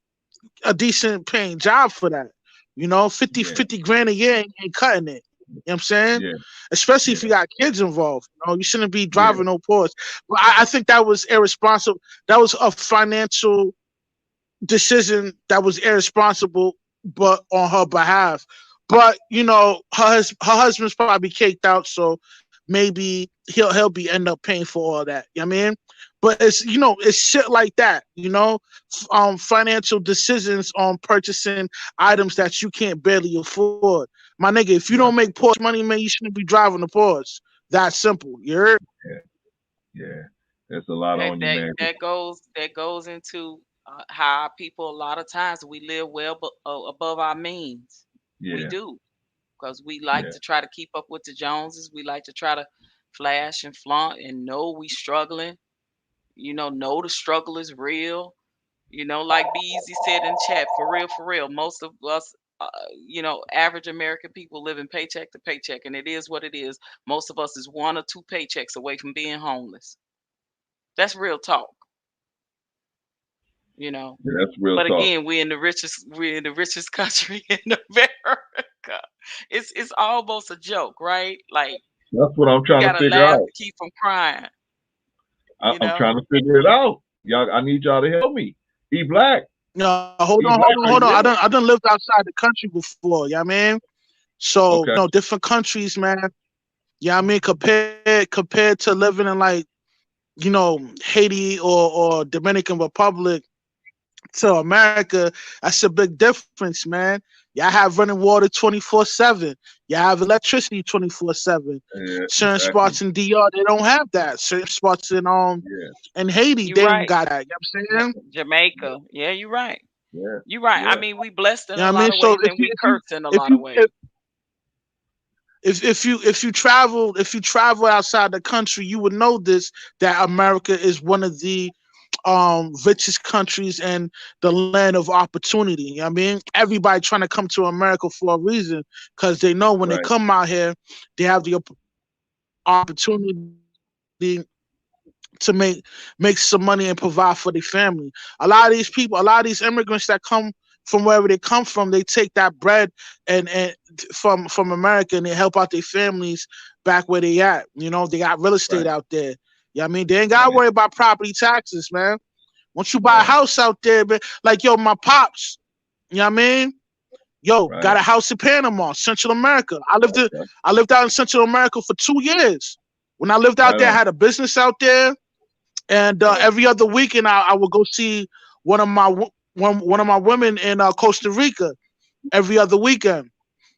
a decent paying job for that. 50, Yeah. 50 grand a year ain't cutting it. You know what I'm saying? Yeah. Especially if Yeah. you got kids involved. You shouldn't be Yeah. driving no Porsche. But I think that was irresponsible. That was a financial decision that was irresponsible, but on her behalf. But her husband's probably caked out, so maybe he'll be end up paying for all that. You know what I mean? But it's shit like that. Financial decisions on purchasing items that you can't barely afford. My nigga, if you Right. don't make Porsche money, man, you shouldn't be driving a Porsche. That simple. You heard? Yeah. Yeah. That's a lot That on you, that man. that goes into how our people a lot of times we live well above our means. We Yeah. do because we like Yeah. to try to keep up with the Joneses. We like to try to flash and flaunt and know we struggling. Know the struggle is real. Like Be Easy said in chat, for real, for real. Most of us, average American people living paycheck to paycheck, and it is what it is. Most of us is one or two paychecks away from being homeless. That's real talk, you know. Yeah. That's real But talk. again, we're in the richest country in America. It's almost a joke, right? Like That's what I'm you trying to gotta figure laugh out. to keep from crying, you I'm know. trying to figure it out. Y'all, I need y'all to help me. E Black. No, hold E on, Black, hold on, are hold you on. I there? done lived outside the country before. You know what I mean? So, Okay. different countries, man. Yeah, I mean, compared to living in like, Haiti or Dominican Republic to America, that's a big difference, man. Y'all have running water 24/7. Y'all have electricity 24/7. Yeah. Certain Exactly. spots in DR they don't have that. Certain spots Yeah. in Haiti You they ain't right. got that. You know what I'm saying? Jamaica. Yeah, you're right. Yeah. You're right. I Yeah. mean, we blessed in You know a what I mean? lot of So ways and we cursed in a if lot of you ways. if you travel outside the country, you would know this, that America is one of the richest countries in the land of opportunity. You know what I mean, everybody trying to come to America for a reason because they know when they Right. come out here, they have the opportunity to make some money and provide for their family. A lot of these people, a lot of these immigrants that come from wherever they come from, they take that bread and from America and they help out their families back where they at. You know, they got real estate Right. out there. Yeah, I mean, they ain't gotta Right. worry about property taxes, man. Once you buy a Right. house out there, man, like yo, my pops, you know what I mean? Yo, got Right. a house in Panama, Central America. Okay. I lived out in Central America for 2 years. When I lived out Right there, I on. had a business out there, and Yeah. every other weekend I would go see one of my one of my women in Costa Rica every other weekend.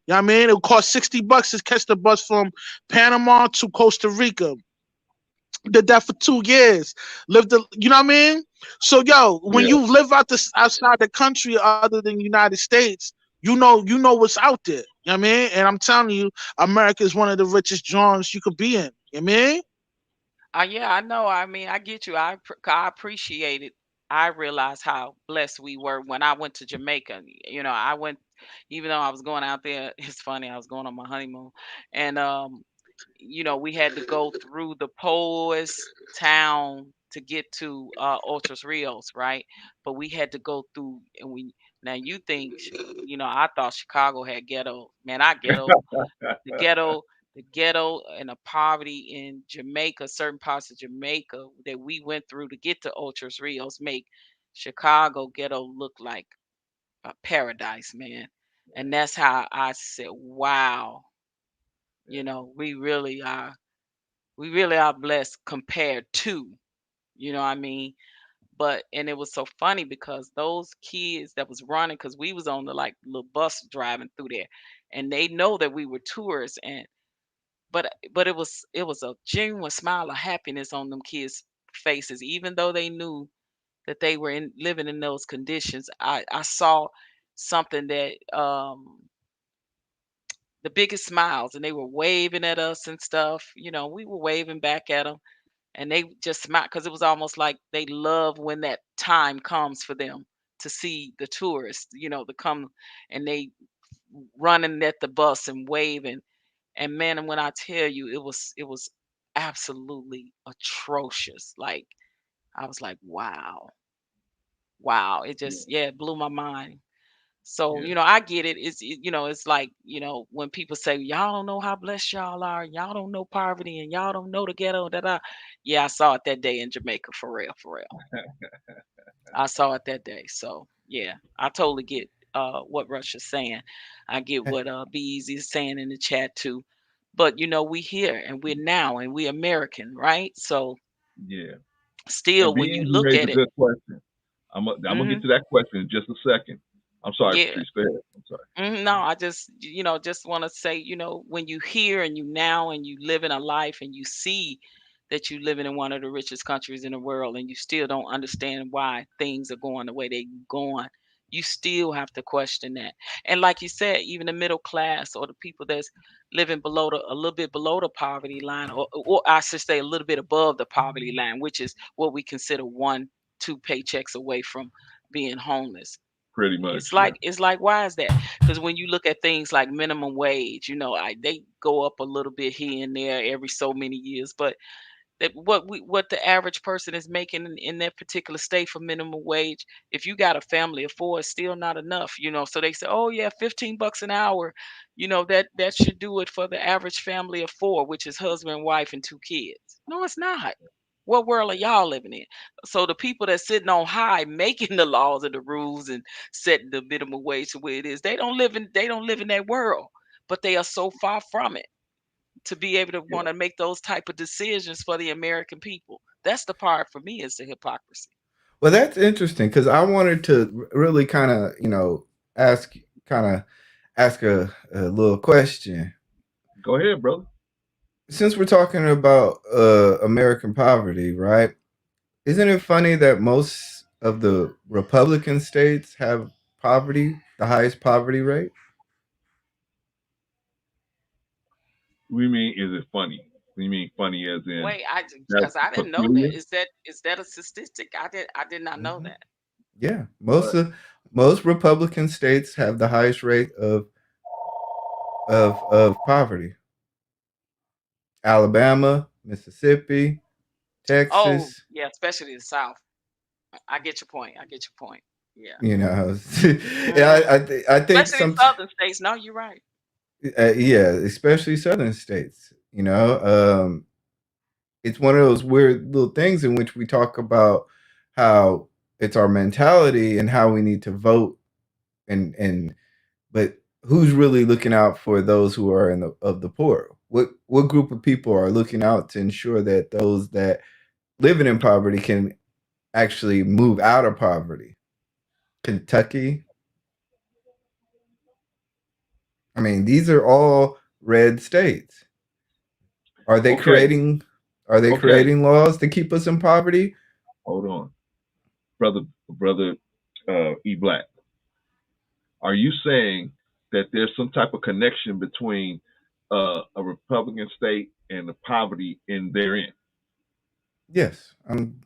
You know what I mean? It would cost $60 to catch the bus from Panama to Costa Rica. Did that for 2 years. Lived, you know what I mean? So, yo, when Yeah. you live outside the country other than the United States, you know what's out there. You know what I mean? And I'm telling you, America is one of the richest joints you could be in. You know what I mean? Yeah, I know. I mean, I get you. I appreciate it. I realized how blessed we were when I went to Jamaica. I went, even though I was going out there. It's funny. I was going on my honeymoon, and we had to go through the poorest town to get to Otros Rios, right? But we had to go through, and we now you think, I thought Chicago had ghetto. Man, I the ghetto, the ghetto and the poverty in Jamaica, certain parts of Jamaica that we went through to get to Otros Rios make Chicago ghetto look like a paradise, man. And that's how I said, wow, we really are. We really are blessed compared to, what I mean? But and it was so funny because those kids that was running, because we was on the like little bus driving through there, and they know that we were tourists, and but it was a genuine smile of happiness on them kids' faces, even though they knew that they were living in those conditions. I saw something that the biggest smiles, and they were waving at us and stuff. We were waving back at them, and they just smiled because it was almost like they love when that time comes for them to see the tourists, to come, and they running at the bus and waving. And man, and when I tell you, it was absolutely atrocious. Like I was like, wow, wow. It Yeah. just, yeah, it blew my mind. So, Yeah. I get it. It's like, when people say, y'all don't know how blessed y'all are, y'all don't know poverty, and y'all don't know the ghetto, da da. Yeah, I saw it that day in Jamaica, for real, for real. I saw it that day. So yeah, I totally get what Russia's saying. I get what Be Easy is saying in the chat too. But we here and we're now and we're American, right? So Yeah. And still when being you you look raised at a it, good question. I'm gonna hmm get to that question in just a second. I'm sorry, yeah. Patrice. Go ahead. I'm sorry. No, I just want to say, when you hear and you now and you live in a life and you see that you living in one of the richest countries in the world and you still don't understand why things are going the way they going, you still have to question that. And like you said, even the middle class or the people that's living below a little bit below the poverty line, or I should say a little bit above the poverty line, which is what we consider 1, 2 paychecks away from being homeless. Pretty much. Yeah. It's like why is that? Because when you look at things like minimum wage, they go up a little bit here and there every so many years, but that what the average person is making in that particular state for minimum wage, if you got a family of four, it's still not enough. So they say, oh yeah, $15 an hour, that should do it for the average family of four, which is husband, wife, and 2 kids. No, it's not. What world are y'all living in? So the people that's sitting on high making the laws and the rules and setting the minimum wage to where it is, they don't live in that world. But they are so far from it to be able to Yeah. want to make those type of decisions for the American people. That's the part for me is the hypocrisy. Well, that's interesting because I wanted to really kind of, ask kind of ask a little question. Go ahead, brother. Since we're talking about American poverty, right? Isn't it funny that most of the Republican states have poverty, the highest poverty rate? We mean, is it funny? You mean funny as in Wait, that's because I didn't know peculiar? that. Is that a statistic? I did not know Hmm. that. Yeah, But most Republican states have the highest rate of poverty. Alabama, Mississippi, Oh, Texas. yeah, especially the South. I get your point. I get your point. Yeah. You know, yeah, Mm. I think Especially some, southern states. No, you're right. yeah, especially southern states. It's one of those weird little things in which we talk about how it's our mentality and how we need to vote, and but who's really looking out for those who are in the poor? What group of people are looking out to ensure that those that living in poverty can actually move out of poverty? Kentucky. I mean, these are all red states. Are they okay, creating are they okay, creating laws to keep us in poverty? hold on, brother, E Black. Are you saying that there's some type of connection between a Republican state and the poverty in therein? Yes, I'm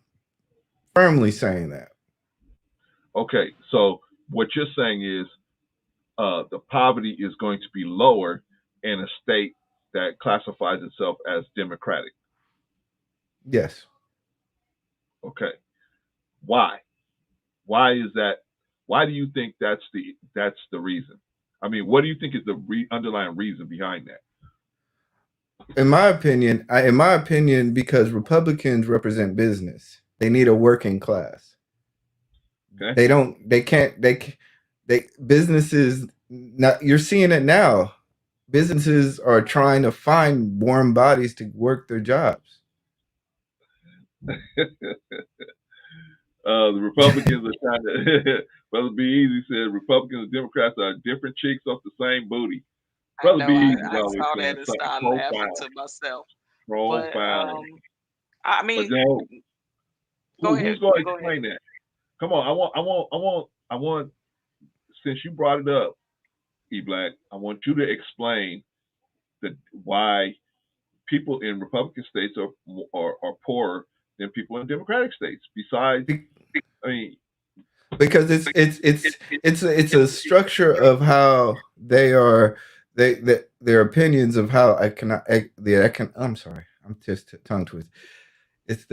firmly saying that. Okay, so what you're saying is the poverty is going to be lower in a state that classifies itself as democratic. Yes. Okay, why? Why is that? Why do you think that's the reason? I mean, what do you think is the underlying reason behind that? In my opinion, because Republicans represent business, they need a working class. Okay, They don't. They can't. They businesses. Not you're seeing it now. Businesses are trying to find warm bodies to work their jobs. the Republicans are trying to. Brother B Easy said Republicans and Democrats are different cheeks off the same booty. I Brother B know. Easy's I always saw saying that and something started laughing profound, to myself. But profound. I But mean, you know, go who's ahead. going to Go ahead. explain that? Come on, I want. Since you brought it up, E Black, I want you to explain why people in Republican states are poorer than people in Democratic states. Besides, Be- I mean, because it's a structure of how they are their opinions of how I cannot the econ I'm sorry, I'm just tongue twist. It's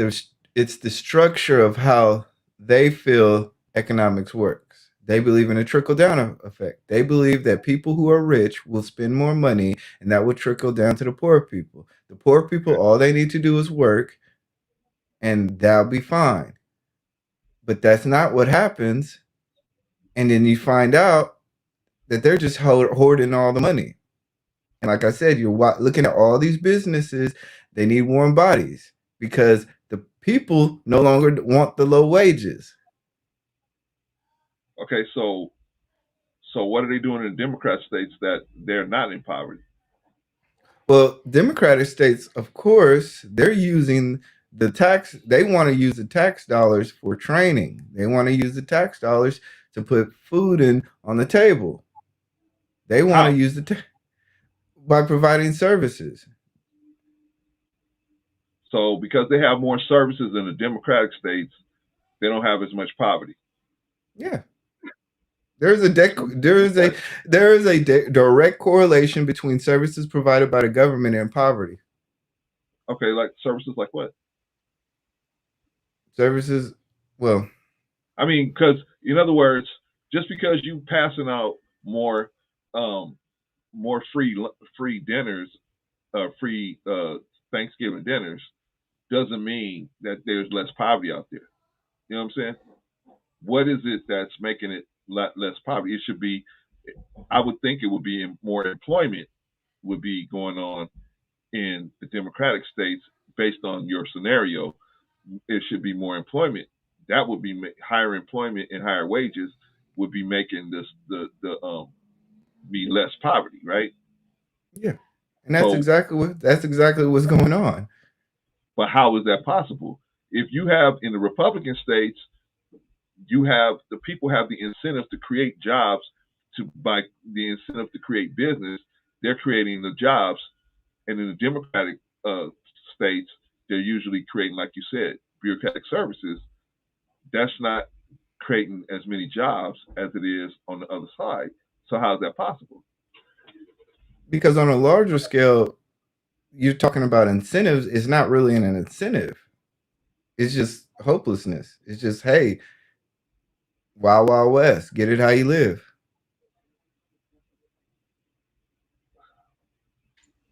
the structure of how they feel economics works. They believe in a trickle down effect. They believe that people who are rich will spend more money and that will trickle down to the poor people. The poor people, all they need to do is work and that'll be fine. But that's not what happens. And then you find out that they're just hoarding all the money. And like I said, you're looking at all these businesses, they need warm bodies because the people no longer want the low wages. okay, so what are they doing in Democrat states that they're not in poverty? Well, Democratic states, of course, they're using they want to use the tax dollars for training. They want to use the tax dollars to put food in on the table. They want to How? use by providing services. So because they have more services in the Democratic states, they don't have as much poverty. Yeah. There's a So, direct correlation between services provided by the government and poverty. okay, like services like what? Services, well, I mean, because in other words, just because you passing out more um, more free dinners, free Thanksgiving dinners, doesn't mean that there's less poverty out there. You know what I'm saying? What is it that's making it less poverty? It should be. I would think it would be more employment would be going on in the Democratic states based on your scenario. It should be more employment. That would be higher employment and higher wages would be making this the be less poverty, right? yeah. And So, that's exactly what's going on. but how is that possible? If you have in the Republican states, you have the people have the incentive to create jobs to by the incentive to create business. They're creating the jobs, and in the Democratic states, they're usually creating, like you said, bureaucratic services. That's not creating as many jobs as it is on the other side. So how is that possible? Because on a larger scale, you're talking about incentives. It's not really an incentive. It's just hopelessness. It's just, hey, wild wild west. Get it how you live.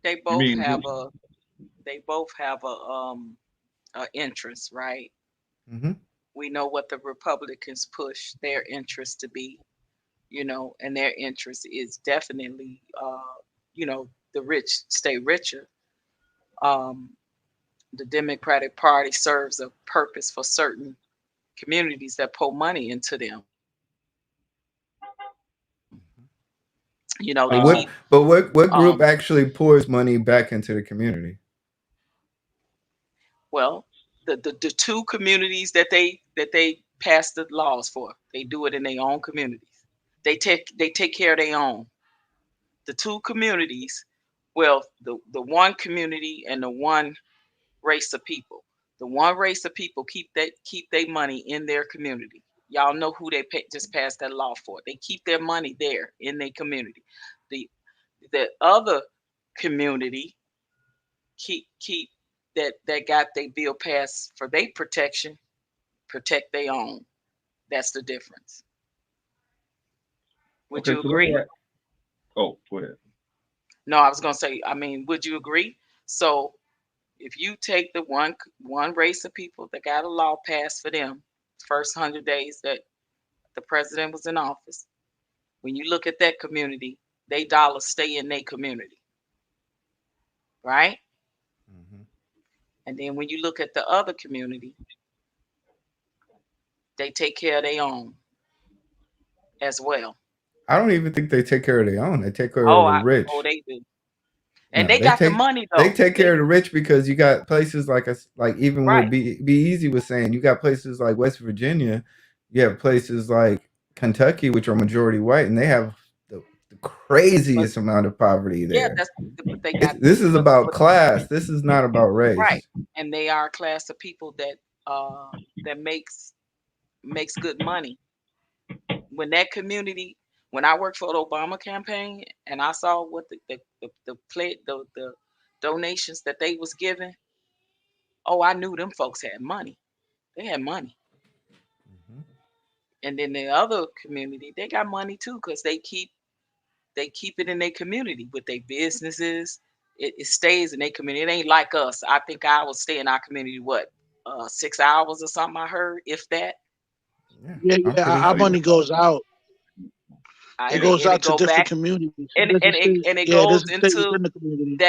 They You both mean have a they both have a interest, right? Hmm. We know what the Republicans push their interest to be, and their interest is definitely, the rich stay richer. Um, the Democratic Party serves a purpose for certain communities that pour money into them, to But uh, keep, what group um, actually pours money back into the community? well, the two communities that they pass the laws for, they do it in their own communities. They take care of their own. The two communities, well, the one community and the one race of people. The one race of people keep their money in their community. Y'all know who just passed that law for. They keep their money there in their community. The the other community keep that got their bill passed for their protection, protect their own. That's the difference. Would okay, you so let me agree? ask, oh, go ahead. No, I was gonna say. I mean, would you agree? So if you take the one race of people that got a law passed for them, first 100 days that the president was in office, when you look at that community, they dollars stay in their community, right? Hmm. And then when you look at the other community, they take care of their own as well. I don't even think they take care of their own. They take care of Oh, the oh, rich. they do, and No, they got the money they though. take care They of the rich because you got places like us, like even what right, Be Easy was saying. You got places like West Virginia. You have places like Kentucky, which are majority white, and they have the but craziest amount of poverty yeah, there. but they got This is about but class. This is not about right, race. and they are a class of people that makes good money. When that community, when I worked for the Obama campaign and I saw what the donations that they was giving, oh, I knew them folks had money. They had money. Mhm. And then the other community, they got money too because they keep it in their community with their businesses. It stays in their community. It ain't like us. I think I will stay in our community, what, 6 hours or something, I heard, if that. Yeah, Yeah, I'm yeah. pretty Our sure. money goes out. It And Yeah, it, goes and out it to go different back, communities. It and doesn't stay. it Yeah, it goes doesn't stay into within the community.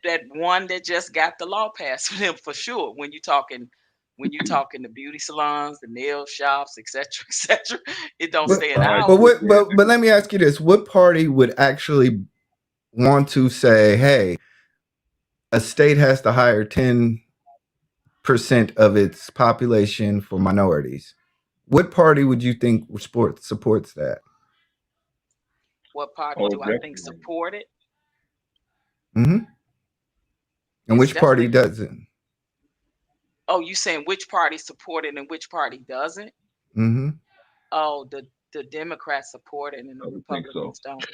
that one that just got the law passed for them, for sure. When you talking the beauty salons, the nail shops, etc., etc., it don't But stay in all right, but ours. what yeah, but let me ask you this: what party would actually want to say, "Hey, a state has to hire 10% of its population for minorities"? What party would you think supports that? What party oh, do I think definitely. support it? Hmm. And It's which party definitely. doesn't? Oh, you saying which party support it and which party doesn't? Hmm. Oh, the Democrats support it and the I would think so. Republicans don't.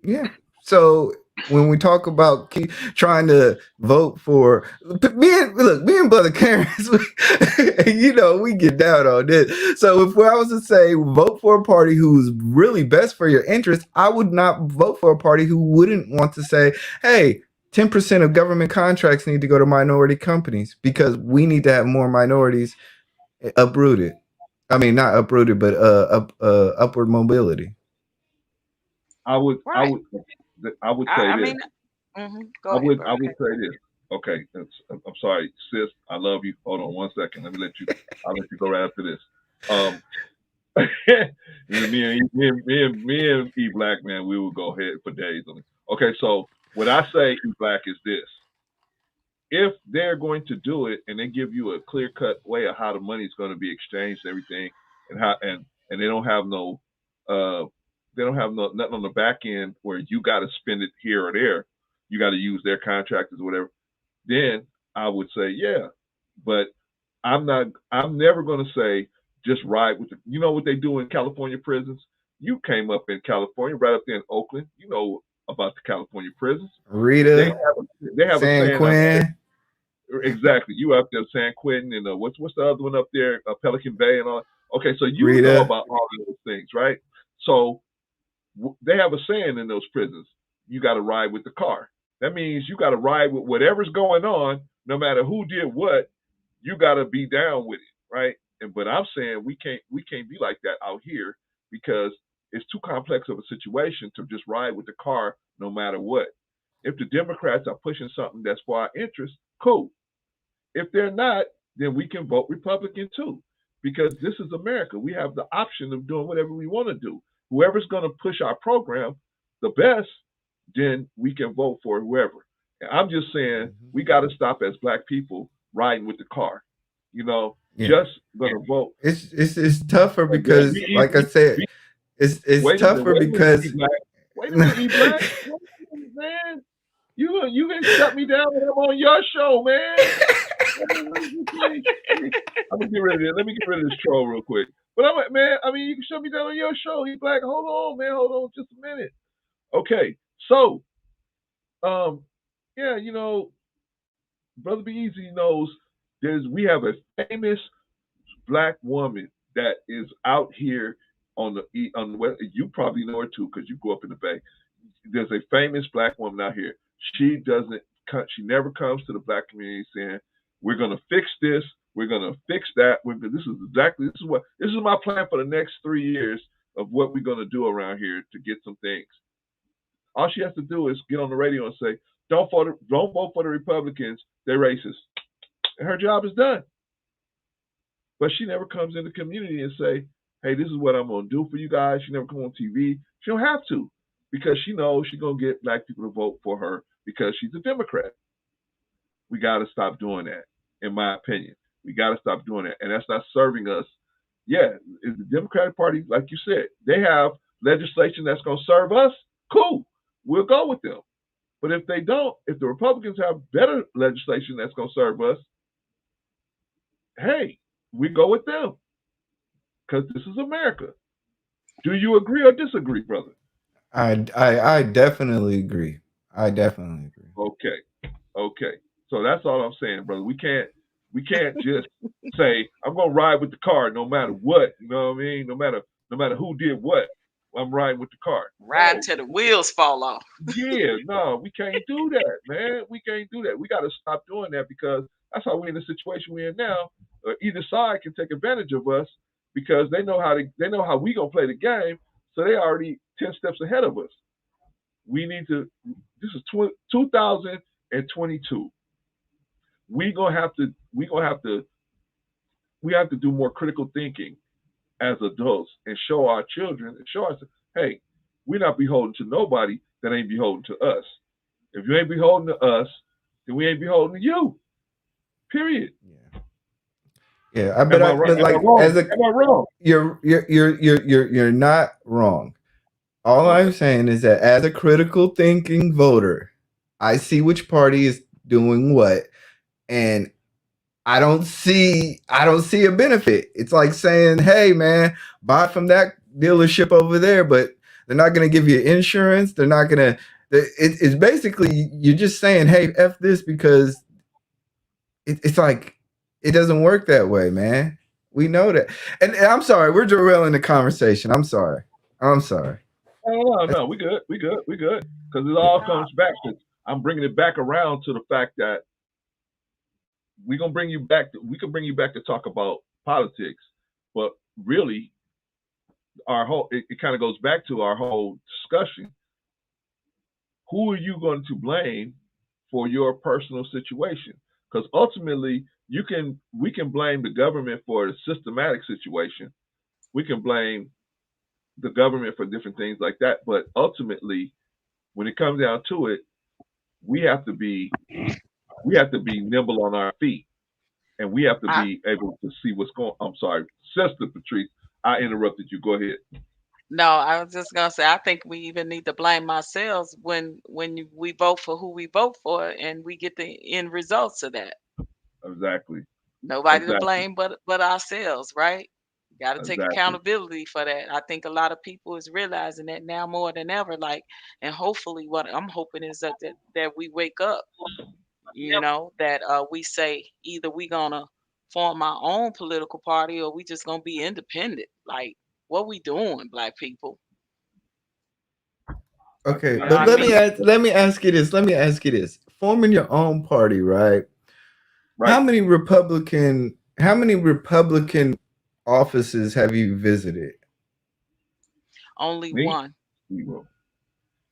Yeah. So when we talk about trying to vote for me and brother Clarence, we get down on this. So if I was to say vote for a party who's really best for your interest, I would not vote for a party who wouldn't want to say, "Hey, 10% of government contracts need to go to minority companies because we need to have more minorities uprooted." I mean, not uprooted, but upward mobility. I would, I Right. would, I would say I this. mean, go ahead, I brother. would say this. Okay, I'm sorry, sis. I love you. Hold on one second. Let me let you. I'll let you go right after this. Um, me and E Black man, we will go ahead for days on it. Okay, so what I say, E Black, is this: if they're going to do it and they give you a clear cut way of how the money is going to be exchanged, and everything, and how and uh they don't have no nothing on the back end where you got to spend it here or there, you got to use their contractors or whatever. Then I would say yeah, but I'm not. I'm never going to say just ride with the. You know what they do in California prisons? You came up in California, right up there in Oakland. You know about the California prisons. They Rita, have they have a San saying out there. Quinn, Exactly. You up there, San Quentin, and what's the other one up there? Pelican Bay and all. Okay, so you know Rita. about all of those things, right? So they have a saying in those prisons. You got to ride with the car. That means you got to ride with whatever's going on, no matter who did what. You got to be down with it, right? And but I'm saying we can't be like that out here because it's too complex of a situation to just ride with the car no matter what. If the Democrats are pushing something that's for our interest, cool. If they're not, then we can vote Republican too, because this is America. We have the option of doing whatever we want to do. Whoever's going to push our program the best, then we can vote for whoever. And I'm just saying Mhm. we got to stop as black people riding with the car. You know, Yeah, just gonna vote. it's tougher Hey, man, because, like I said, it's tougher wait a minute, E because Black. Wait a minute, E Black. Wait a minute, man. You can shut me down when I'm on your show, man. I'm gonna get rid of this. Let me get rid of this troll real quick. But I'm like, man, I mean, you can shut me down on your show. He's like, hold on, man, hold on, just a minute. Okay, so, um, yeah, Brother Be Easy knows we have a famous black woman that is out here on the west. You probably know her too because you grew up in the Bay. There's a famous black woman out here. She doesn't. She never comes to the black community saying, "We're gonna fix this. We're gonna fix that. This is my plan for the next 3 years of what we're gonna do around here to get some things." All she has to do is get on the radio and say, don't vote for the Republicans. They're racist," and her job is done. But she never comes in the community and say, "Hey, this is what I'm gonna do for you guys." She never come on TV. She don't have to because she knows she's gonna get black people to vote for her because she's a Democrat. We gotta stop doing that, in my opinion. We gotta stop doing that. And that's not serving us. Yeah, is the Democratic Party, like you said, they have legislation that's gonna serve us, cool. We'll go with them. But if they don't, if the Republicans have better legislation that's gonna serve us, hey, we go with them. Because this is America. Do you agree or disagree, brother? I definitely agree. I definitely agree. Okay. Okay. So that's all I'm saying, brother. We can't just say I'm gonna ride with the car no matter what. You know what I mean? No matter who did what, I'm riding with the car. Ride No. till the wheels fall off. Yeah, no, we can't do that, man. We can't do that. We got to stop doing that because that's how we're in the situation we're in now. Either side can take advantage of us because they know how we gonna play the game, so they already 10 steps ahead of us. We need to. This is 2022. We have to do more critical thinking as adults and show our children and show us, hey, we're not beholden to nobody that ain't beholden to us. If you ain't beholden to us, then we ain't beholden to you. Period. Yeah. Yeah, I bet Am I I right? but Am I like wrong? as a Am I wrong? you're not wrong. All I'm Okay. saying is that as a critical thinking voter, I see which party is doing what, and I don't see a benefit. It's like saying, "Hey, man, buy from that dealership over there," but they're not going to give you insurance. They're not going to. It's basically you're just saying, "Hey, f this," because it's like it doesn't work that way, man. We know that, and I'm sorry, we're derailing the conversation. I'm sorry. I'm sorry. No, That's, no, we good. We good. We good. Because it yeah. all No, comes back to, I'm bringing it back around to the fact that we gonna bring you back. We can bring you back to talk about politics, but really, it kind of goes back to our whole discussion. Who are you going to blame for your personal situation? Because ultimately, we can blame the government for the systematic situation. We can blame the government for different things like that. But ultimately, when it comes down to it, we have to be we have to be nimble on our feet, and we have to I be able to see what's going. I'm sorry, Sister Patrice, I interrupted you. Go ahead. no, I was just gonna say I think we even need to blame ourselves when we vote for who we vote for and we get the end results of that. Exactly. Nobody to Exactly. blame but ourselves, right? Got to take Exactly. accountability for that. I think a lot of people is realizing that now more than ever. Like, and hopefully, what I'm hoping is that we wake up. That we say either we gonna form our own political party or we just gonna be independent. Like, what we doing, black people? Okay, You know but what I mean? let me ask you this. Let me ask you this. Forming your own party, right? Right. How many Republican offices have you visited? Only Me? one. Zero.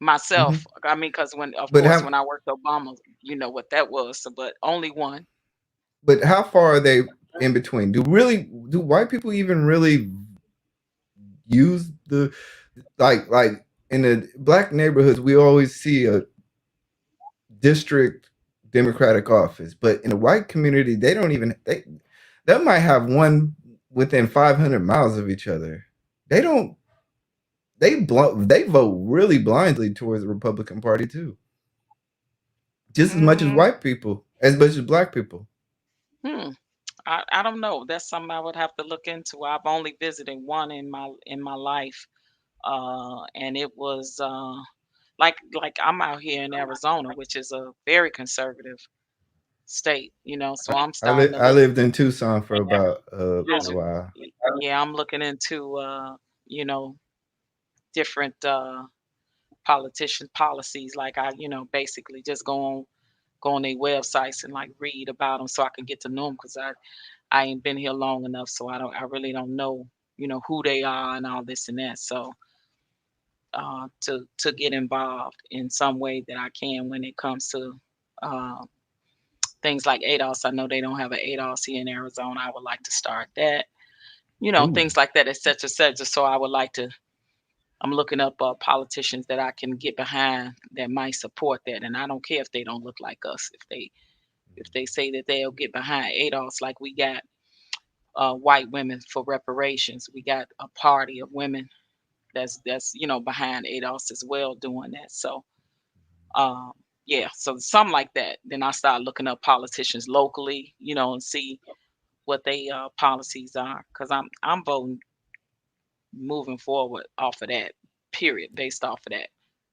Myself. Hmm. I mean, because when, of But course, how when I worked Obama, you know what that was. So, but only one. but how far are they in between? Do white people even really use the like in the black neighborhoods? We always see a district Democratic office, but in the white community, they don't even they might have one within 500 miles of each other. They don't they vote really blindly towards the Republican Party too, just as much as Mm, white people, as much as black people. hmm. I don't know. That's something I would have to look into. I've only visited one in my life, and it was like I'm out here in Arizona, which is a very conservative state. So I'm starting to I look lived in Tucson for about a just while. yeah, I'm looking into you know different politician policies. Like basically just go on their websites and like read about them so I can get to know them because I ain't been here long enough, so I really don't know who they are and all this and that. So to get involved in some way that I can when it comes to uh, things like ADOS. I know they don't have an ADOS here in Arizona. I would like to start that. Ooh. Things like that, et cetera, et cetera. So I would like to. I'm looking up politicians that I can get behind that might support that, and I don't care if they don't look like us. If they say that they'll get behind ADOS, like we got white women for reparations, we got a party of women that's behind ADOS as well doing that. So um, yeah, so something like that. Then I start looking up politicians locally, and see what they policies are, because I'm voting moving forward off of that. Period, based off of that,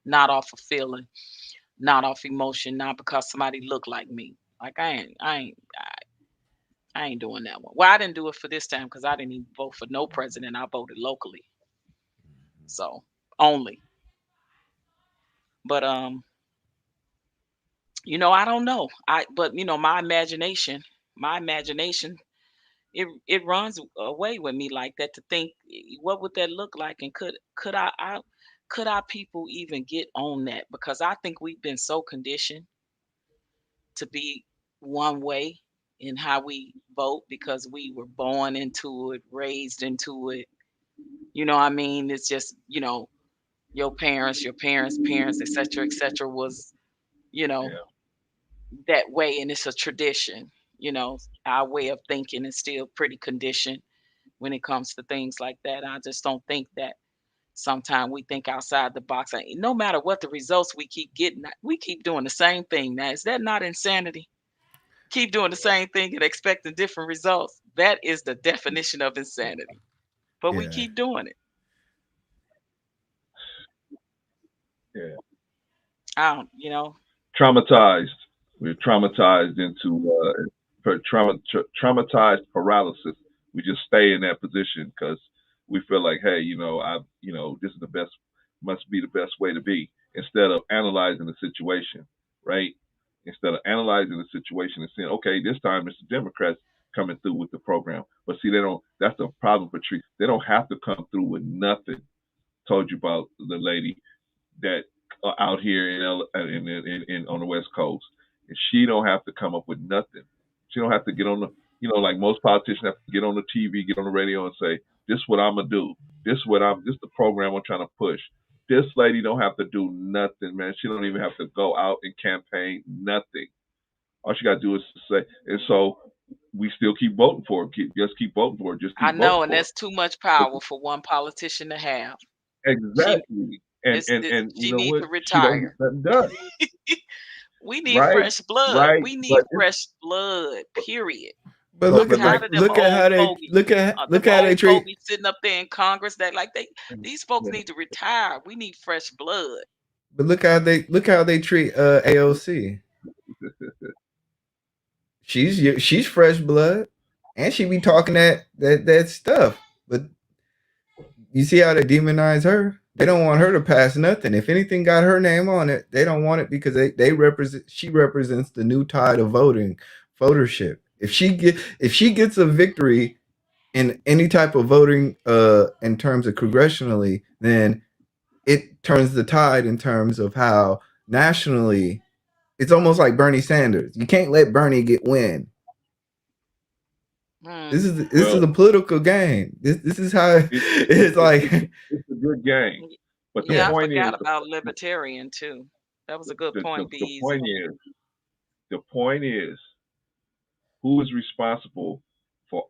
not off of feeling, not off emotion, not because somebody look like me. Like I ain't doing that one. Well, I didn't do it for this time because I didn't even vote for no president. I voted locally, so only. But I don't know. But my imagination, it runs away with me like that to think what would that look like, and could our people even get on that? Because I think we've been so conditioned to be one way in how we vote because we were born into it, raised into it. What I mean? It's just, your parents, parents, et cetera, was, you know, Yeah. that way. And it's a tradition. Our way of thinking is still pretty conditioned when it comes to things like that. I just don't think that sometimes we think outside the box. No matter what the results we keep getting, we keep doing the same thing. Now, is that not insanity? Keep doing the same thing and expecting different results. That is the definition of insanity. But we Yeah. keep doing it. Yeah. I don't. Traumatized. We're traumatized into traumatized paralysis. We just stay in that position because we feel like, hey, this is the best, must be the best way to be, instead of analyzing the situation, right? Instead of analyzing the situation and saying, okay, this time it's the Democrats coming through with the program. But see, they don't. That's the problem, Patrice. They don't have to come through with nothing. Told you about the lady that out here in on the West Coast, and she don't have to come up with nothing. She don't have to get on the like most politicians have to get on the TV, get on the radio, and say this is what I'm gonna do. This is the program I'm trying to push. This lady don't have to do nothing, man. She don't even have to go out and campaign nothing. All she gotta do is say, and so we still keep voting for her. Just keep voting for her. Just I keep voting know, and for her. that's too much power for one politician to have. She Exactly. And this and this and you she know need what? to She don't get retire. nothing done. We need right? fresh blood. Right? We need But it's, fresh blood. Period. But I'm look at like, tired of them look at old how they fogies. look Them how they old treat. fogies sitting up there in Congress that like these folks yeah, need to retire. We need fresh blood. But look how they treat AOC. She's fresh blood, and she be talking that stuff. But you see how they demonize her? They don't want her to pass nothing. If anything got her name on it, they don't want it because they represent. She represents the new tide of votership. If she gets a victory in any type of voting, in terms of congressionally, then it turns the tide in terms of how nationally. It's almost like Bernie Sanders. You can't let Bernie get win. Hmm. This is well, a political game. This is how it's like. it's a good game. But the Yeah, I Yeah. point is, forgot about libertarian too. That was a good point, Be the Easy. point is, the point is, who is responsible for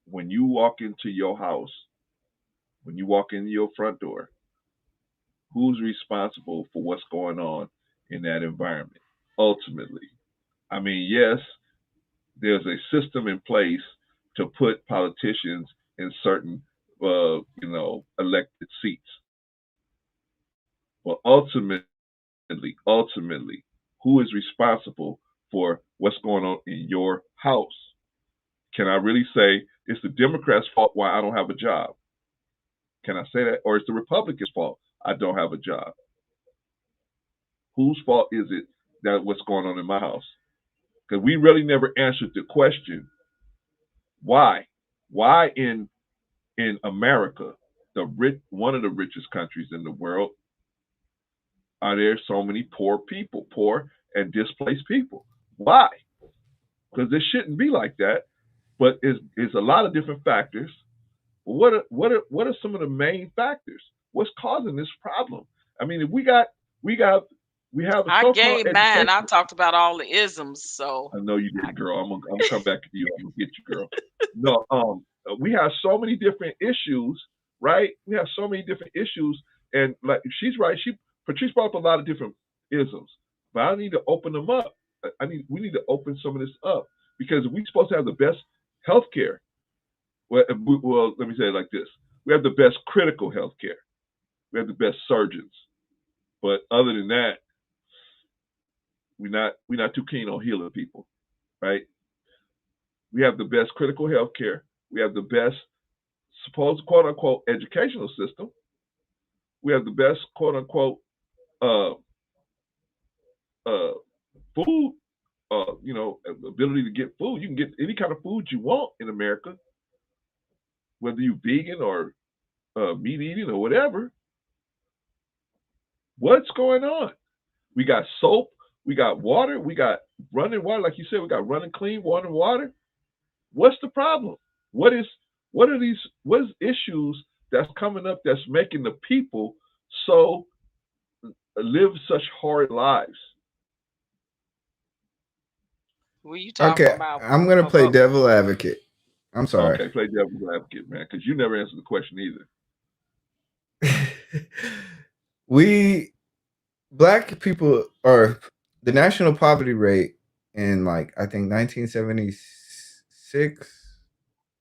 when you walk into your house, when you walk in your front door, who's responsible for what's going on in that environment? Ultimately, I mean, yes, there's a system in place to put politicians in certain, elected seats, but ultimately, who is responsible for what's going on in your house? Can I really say it's the Democrats' fault why I don't have a job? Can I say that? Or it's the Republicans' fault I don't have a job? Whose fault is it that what's going on in my house? Because we really never answered the question, why? Why in America, one of the richest countries in the world, are there so many poor and displaced people? Why? Because it shouldn't be like that. But it's a lot of different factors. What are some of the main factors? What's causing this problem? I mean, if we got we have a I so-called gave mine. I education. talked about all the isms, so I know you I, did, girl. I'm gonna come back to you. I'm gonna get you, girl. No, we have so many different issues, right? We have so many different issues, and like she's right. Patrice brought up a lot of different isms, but I need to open them up. We need to open some of this up because we're supposed to have the best healthcare. Well, let me say it like this: we have the best critical healthcare. We have the best surgeons, but other than that, we're not too keen on healing people, right? We have the best critical health care. We have the best supposed quote unquote educational system. We have the best quote unquote uh, uh, food, ability to get food. You can get any kind of food you want in America, whether you vegan or meat eating or whatever. What's going on? We got soap, we got water, we got running water, like you said, we got running clean water and water. What's the problem? What is what is issues that's coming up that's making the people so live such hard lives? were you talking Okay, about? I'm gonna play What? devil advocate. I'm sorry. Okay, play devil's advocate, man, because you never answered the question either. We black people are the national poverty rate in, like, I think 1976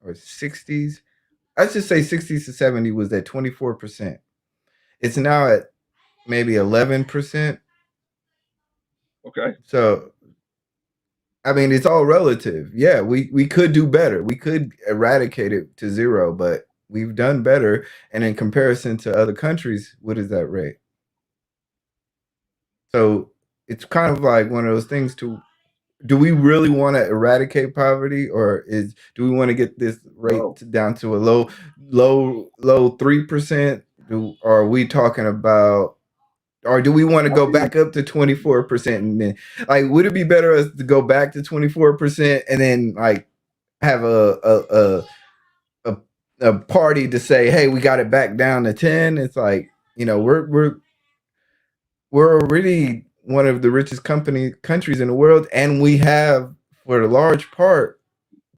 or 60s. I should say 60s to 70 was at 24%. It's now at maybe 11%. Okay, So I mean, it's all relative. Yeah, we could do better. We could eradicate it to zero, but we've done better. And in comparison to other countries, what is that rate? So it's kind of like one of those things to do we really want to eradicate poverty, or do we want to get this rate no, down to a low 3%? Or are we talking about, or do we want to I go mean, back up to 24%? And then, like, would it be better us to go back to 24% and then, like, have a a party to say, hey, we got it back down to 10? It's like, we're already one of the richest countries in the world, and we have, for a large part,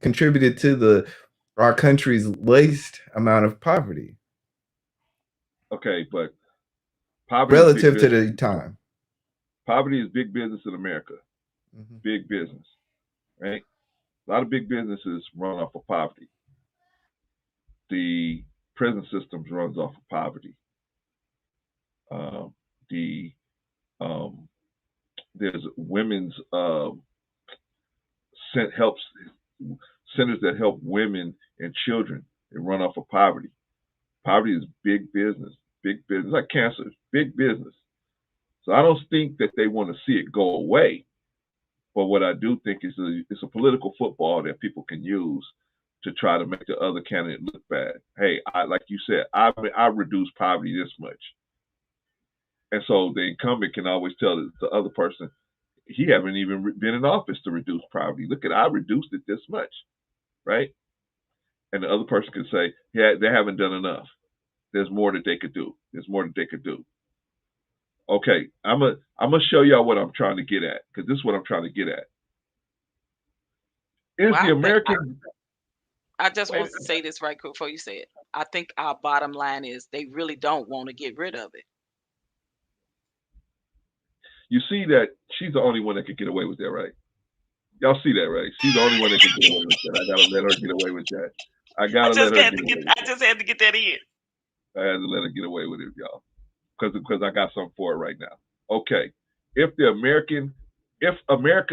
contributed to the our country's least amount of poverty okay, but poverty is relative to bigger. the time. Poverty is big business in America. Mhm. Big business, right? A lot of big businesses run off of poverty. The prison systems runs off of poverty. The There's women's helps centers that help women and children and run off of poverty. Poverty is big business, like cancer, big business. So I don't think that they want to see it go away. But what I do think is it's a political football that people can use to try to make the other candidate look bad. Hey, like you said, I reduced poverty this much, and so the incumbent can always tell the other person he haven't even been in office to reduce poverty. Look at I reduced it this much, right? And the other person can say, yeah, they haven't done enough. There's more that they could do. There's more that they could do. Okay, I'm gonna show y'all what I'm trying to get at, because this is what I'm trying to get at. Is Well, the American I just wait, want to say this right quick before you say it. I think our bottom line is they really don't want to get rid of it. you see that she's the only one that could get away with that, right? Y'all see that, right? She's the only one that can get away with that. I gotta let her get away with that. I gotta let her get away with I just had to get that in. I had to let her get away with it, y'all, because I got something for it right now. Okay, if America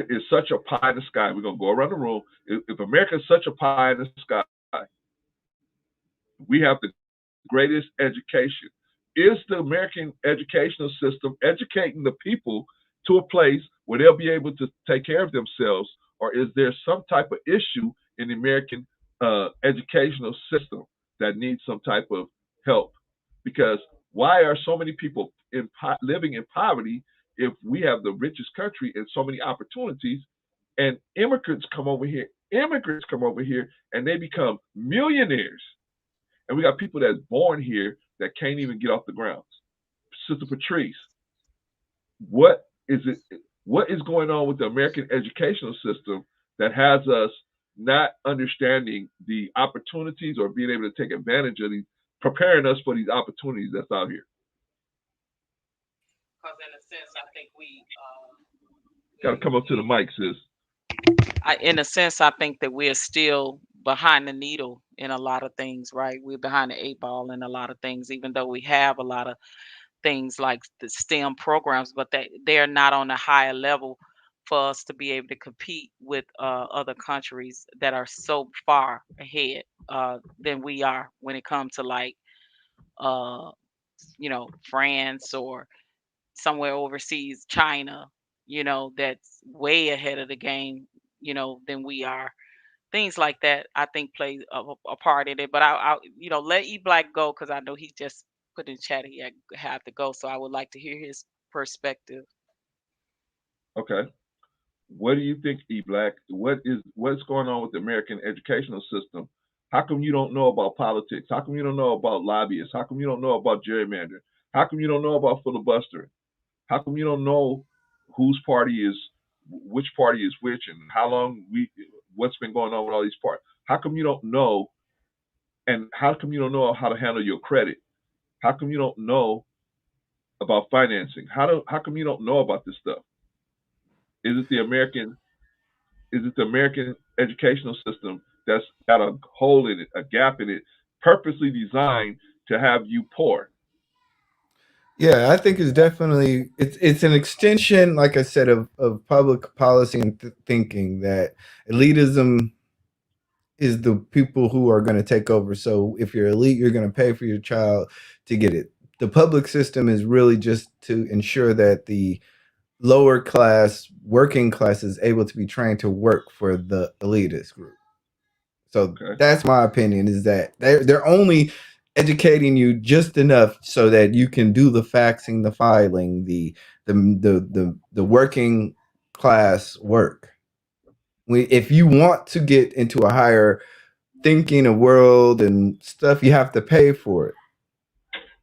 is such a pie in the sky, we're gonna go around the room. If America is such a pie in the sky, we have the greatest education. Is the American educational system educating the people to a place where they'll be able to take care of themselves, or is there some type of issue in the American educational system that needs some type of help? Because why are so many people living in poverty if we have the richest country and so many opportunities, and immigrants come over here and they become millionaires, and we got people that's born here that can't even get off the ground? Sister Patrice, what is it? What is going on with the American educational system that has us not understanding the opportunities or being able to take advantage of these, preparing us for these opportunities that's out here? Because in a sense, I think we got to come up to the mic, sis. In a sense, I think that we're still behind the needle in a lot of things, right? We're behind the 8 ball in a lot of things, even though we have a lot of things like the STEM programs, but they're not on a higher level for us to be able to compete with other countries that are so far ahead than we are when it comes to like uh, France or somewhere overseas, China, that's way ahead of the game, than we are. Things like that, I think, play a part in it. But I let E Black go because I know he just put in chat he had to go. So I would like to hear his perspective. Okay. What do you think, E Black? What's going on with the American educational system? How come you don't know about politics? How come you don't know about lobbyists? How come you don't know about gerrymandering? How come you don't know about filibustering? How come you don't know which party is which, and what's been going on with all these parties? How come you don't know? And how come you don't know how to handle your credit? How come you don't know about financing? How come you don't know about this stuff? Is it the American educational system that's got a hole in it, a gap in it, purposely designed to have you poor? Yeah, I think it's definitely it's an extension, like I said, of public policy and thinking that elitism is the people who are going to take over. So if you're elite, you're going to pay for your child to get it. The public system is really just to ensure that the lower class, working class is able to be trained to work for the elitist group. So Okay. that's my opinion, is that they're only educating you just enough so that you can do the faxing, the filing, the working class work. If you want to get into a higher thinking, a world and stuff, you have to pay for it,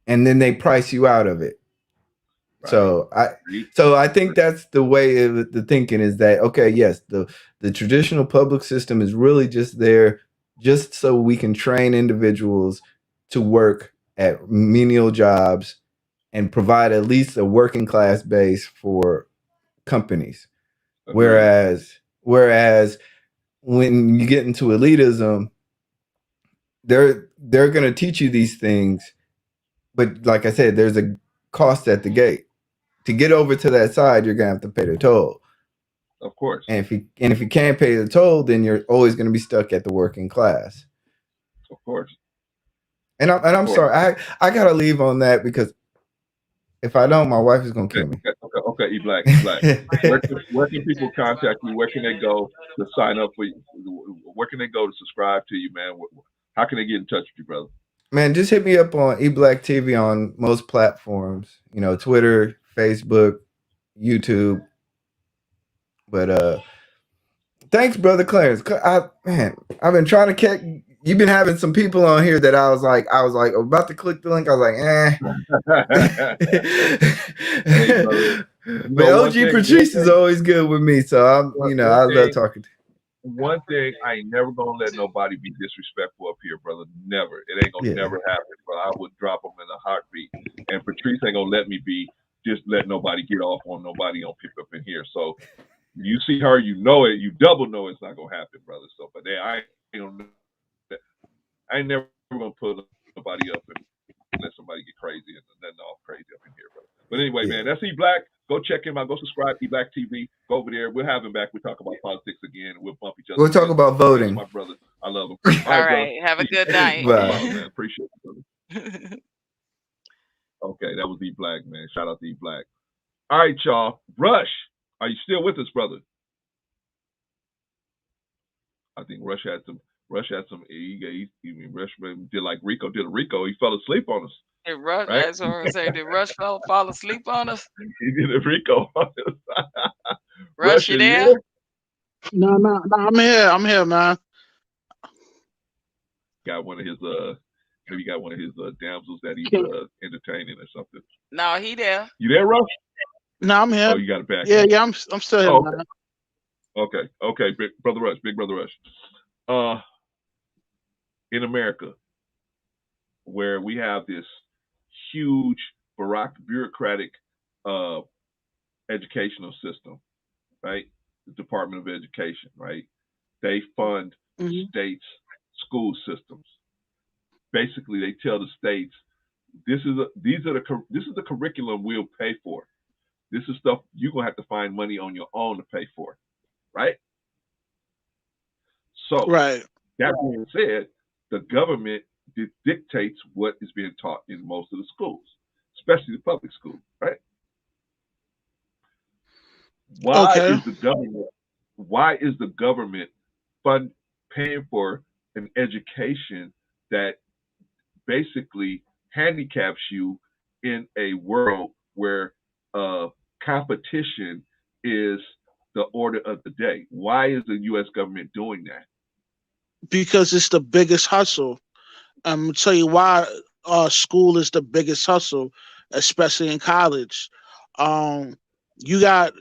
and then they price you out of it. Right. So I think that's the way of the thinking, is that, okay, yes, the traditional public system is really just there just so we can train individuals to work at menial jobs and provide at least a working class base for companies. Agreed. Whereas when you get into elitism, they're going to teach you these things, but like I said, there's a cost at the gate. To get over to that side, you're going to have to pay the toll. Of course. And if you can't pay the toll, then you're always going to be stuck at the working class. Of course. And I'm sorry, I gotta leave on that because if I don't, my wife is gonna kill me. Okay, E Black. Where can people contact you? Where can they go to sign up for you? Where can they go to subscribe to you, man? How can they get in touch with you, brother? Man, just hit me up on eBlack TV on most platforms. Twitter, Facebook, YouTube. But thanks, brother Clarence. I've been trying to catch. You've been having some people on here that I was like about to click the link. I was like, Hey, but OG Patrice is always good with me, so I love talking to you. One thing, I ain't never gonna let nobody be disrespectful up here, brother. Never. It ain't gonna never happen, bro. I would drop them in a heartbeat. And Patrice ain't gonna let me just let nobody get off on nobody on pick up in here. So you see her, you know it, you double know it's not gonna happen, brother. So, but I ain't never gonna put nobody up and let somebody get crazy and nothing all crazy up in here, brother. But anyway, man, that's E Black. Go check him out. Go subscribe to E Black TV. Go over there. We'll have him back. We'll talk about politics again. We'll bump each other. We'll talk about voting. My brother, I love him. All right. Have a good night. Bye. Man. Appreciate it, brother. Okay, that was E Black, man. Shout out to E Black. All right, y'all. Rush, are you still with us, brother? I think Rush had some. Rush did like Rico did a Rico. He fell asleep on us. Did Rush? Right? That's what I was saying. Did Rush fall asleep on us? He did a Rico on us. Rush, you there? No, I'm here, man. Got one of his maybe got one of his damsels that he's entertaining or something. No, he there. You there, Rush? No, I'm here. Oh, you got it back. Yeah, I'm still here, man. Okay, Big Brother Rush. In America, where we have this huge bureaucratic educational system, right? The Department of Education, right? They fund states' school systems. Basically, they tell the states, this is the curriculum we'll pay for. This is stuff you're gonna have to find money on your own to pay for, right? So, right. That being said, the government dictates what is being taught in most of the schools, especially the public schools, right? Why is the government paying for an education that basically handicaps you in a world where competition is the order of the day? Why is the U.S. government doing that? Because it's the biggest hustle. I'm gonna tell you why school is the biggest hustle, especially in college. You got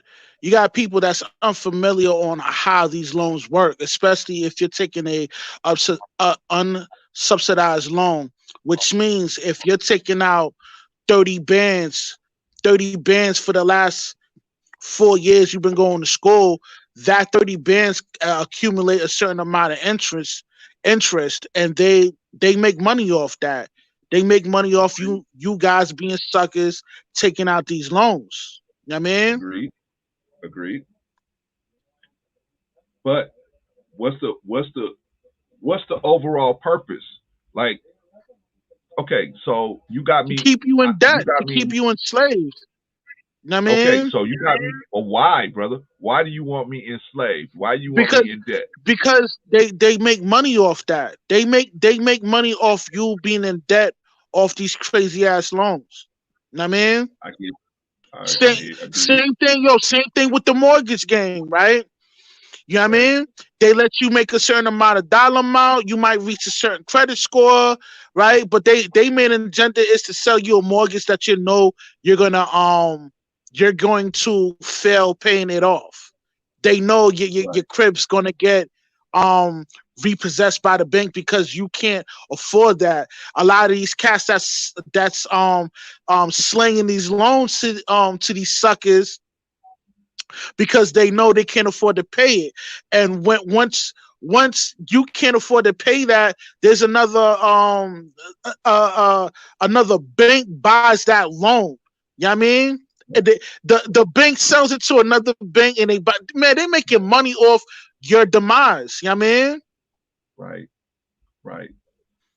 people that's unfamiliar on how these loans work, especially if you're taking a unsubsidized loan, which means if you're taking out 30 bands for the last 4 years you've been going to school, that 30 bands accumulate a certain amount of interest, and they make money off that. They make money off you guys being suckers taking out these loans. You know what I mean? Agreed. But what's the overall purpose? Like, okay, so you got me to keep you in debt, to keep you enslaved. You know what I mean? Okay, so you got me. Well, why, brother? Why do you want me enslaved? Why do you want me in debt? Because they make money off that. They make money off you being in debt off these crazy ass loans. You know what I mean? I get. Same thing with the mortgage game, right? You know what I mean? They let you make a certain amount of dollar amount. You might reach a certain credit score, right? But they main agenda is to sell you a mortgage that you know you're going to fail paying it off. They know your crib's gonna get repossessed by the bank because you can't afford that. A lot of these cats that's slinging these loans to these suckers because they know they can't afford to pay it. And once you can't afford to pay that, there's another bank buys that loan. You know what I mean? And the bank sells it to another bank, and they making money off your demise. You know what I mean? Right, right,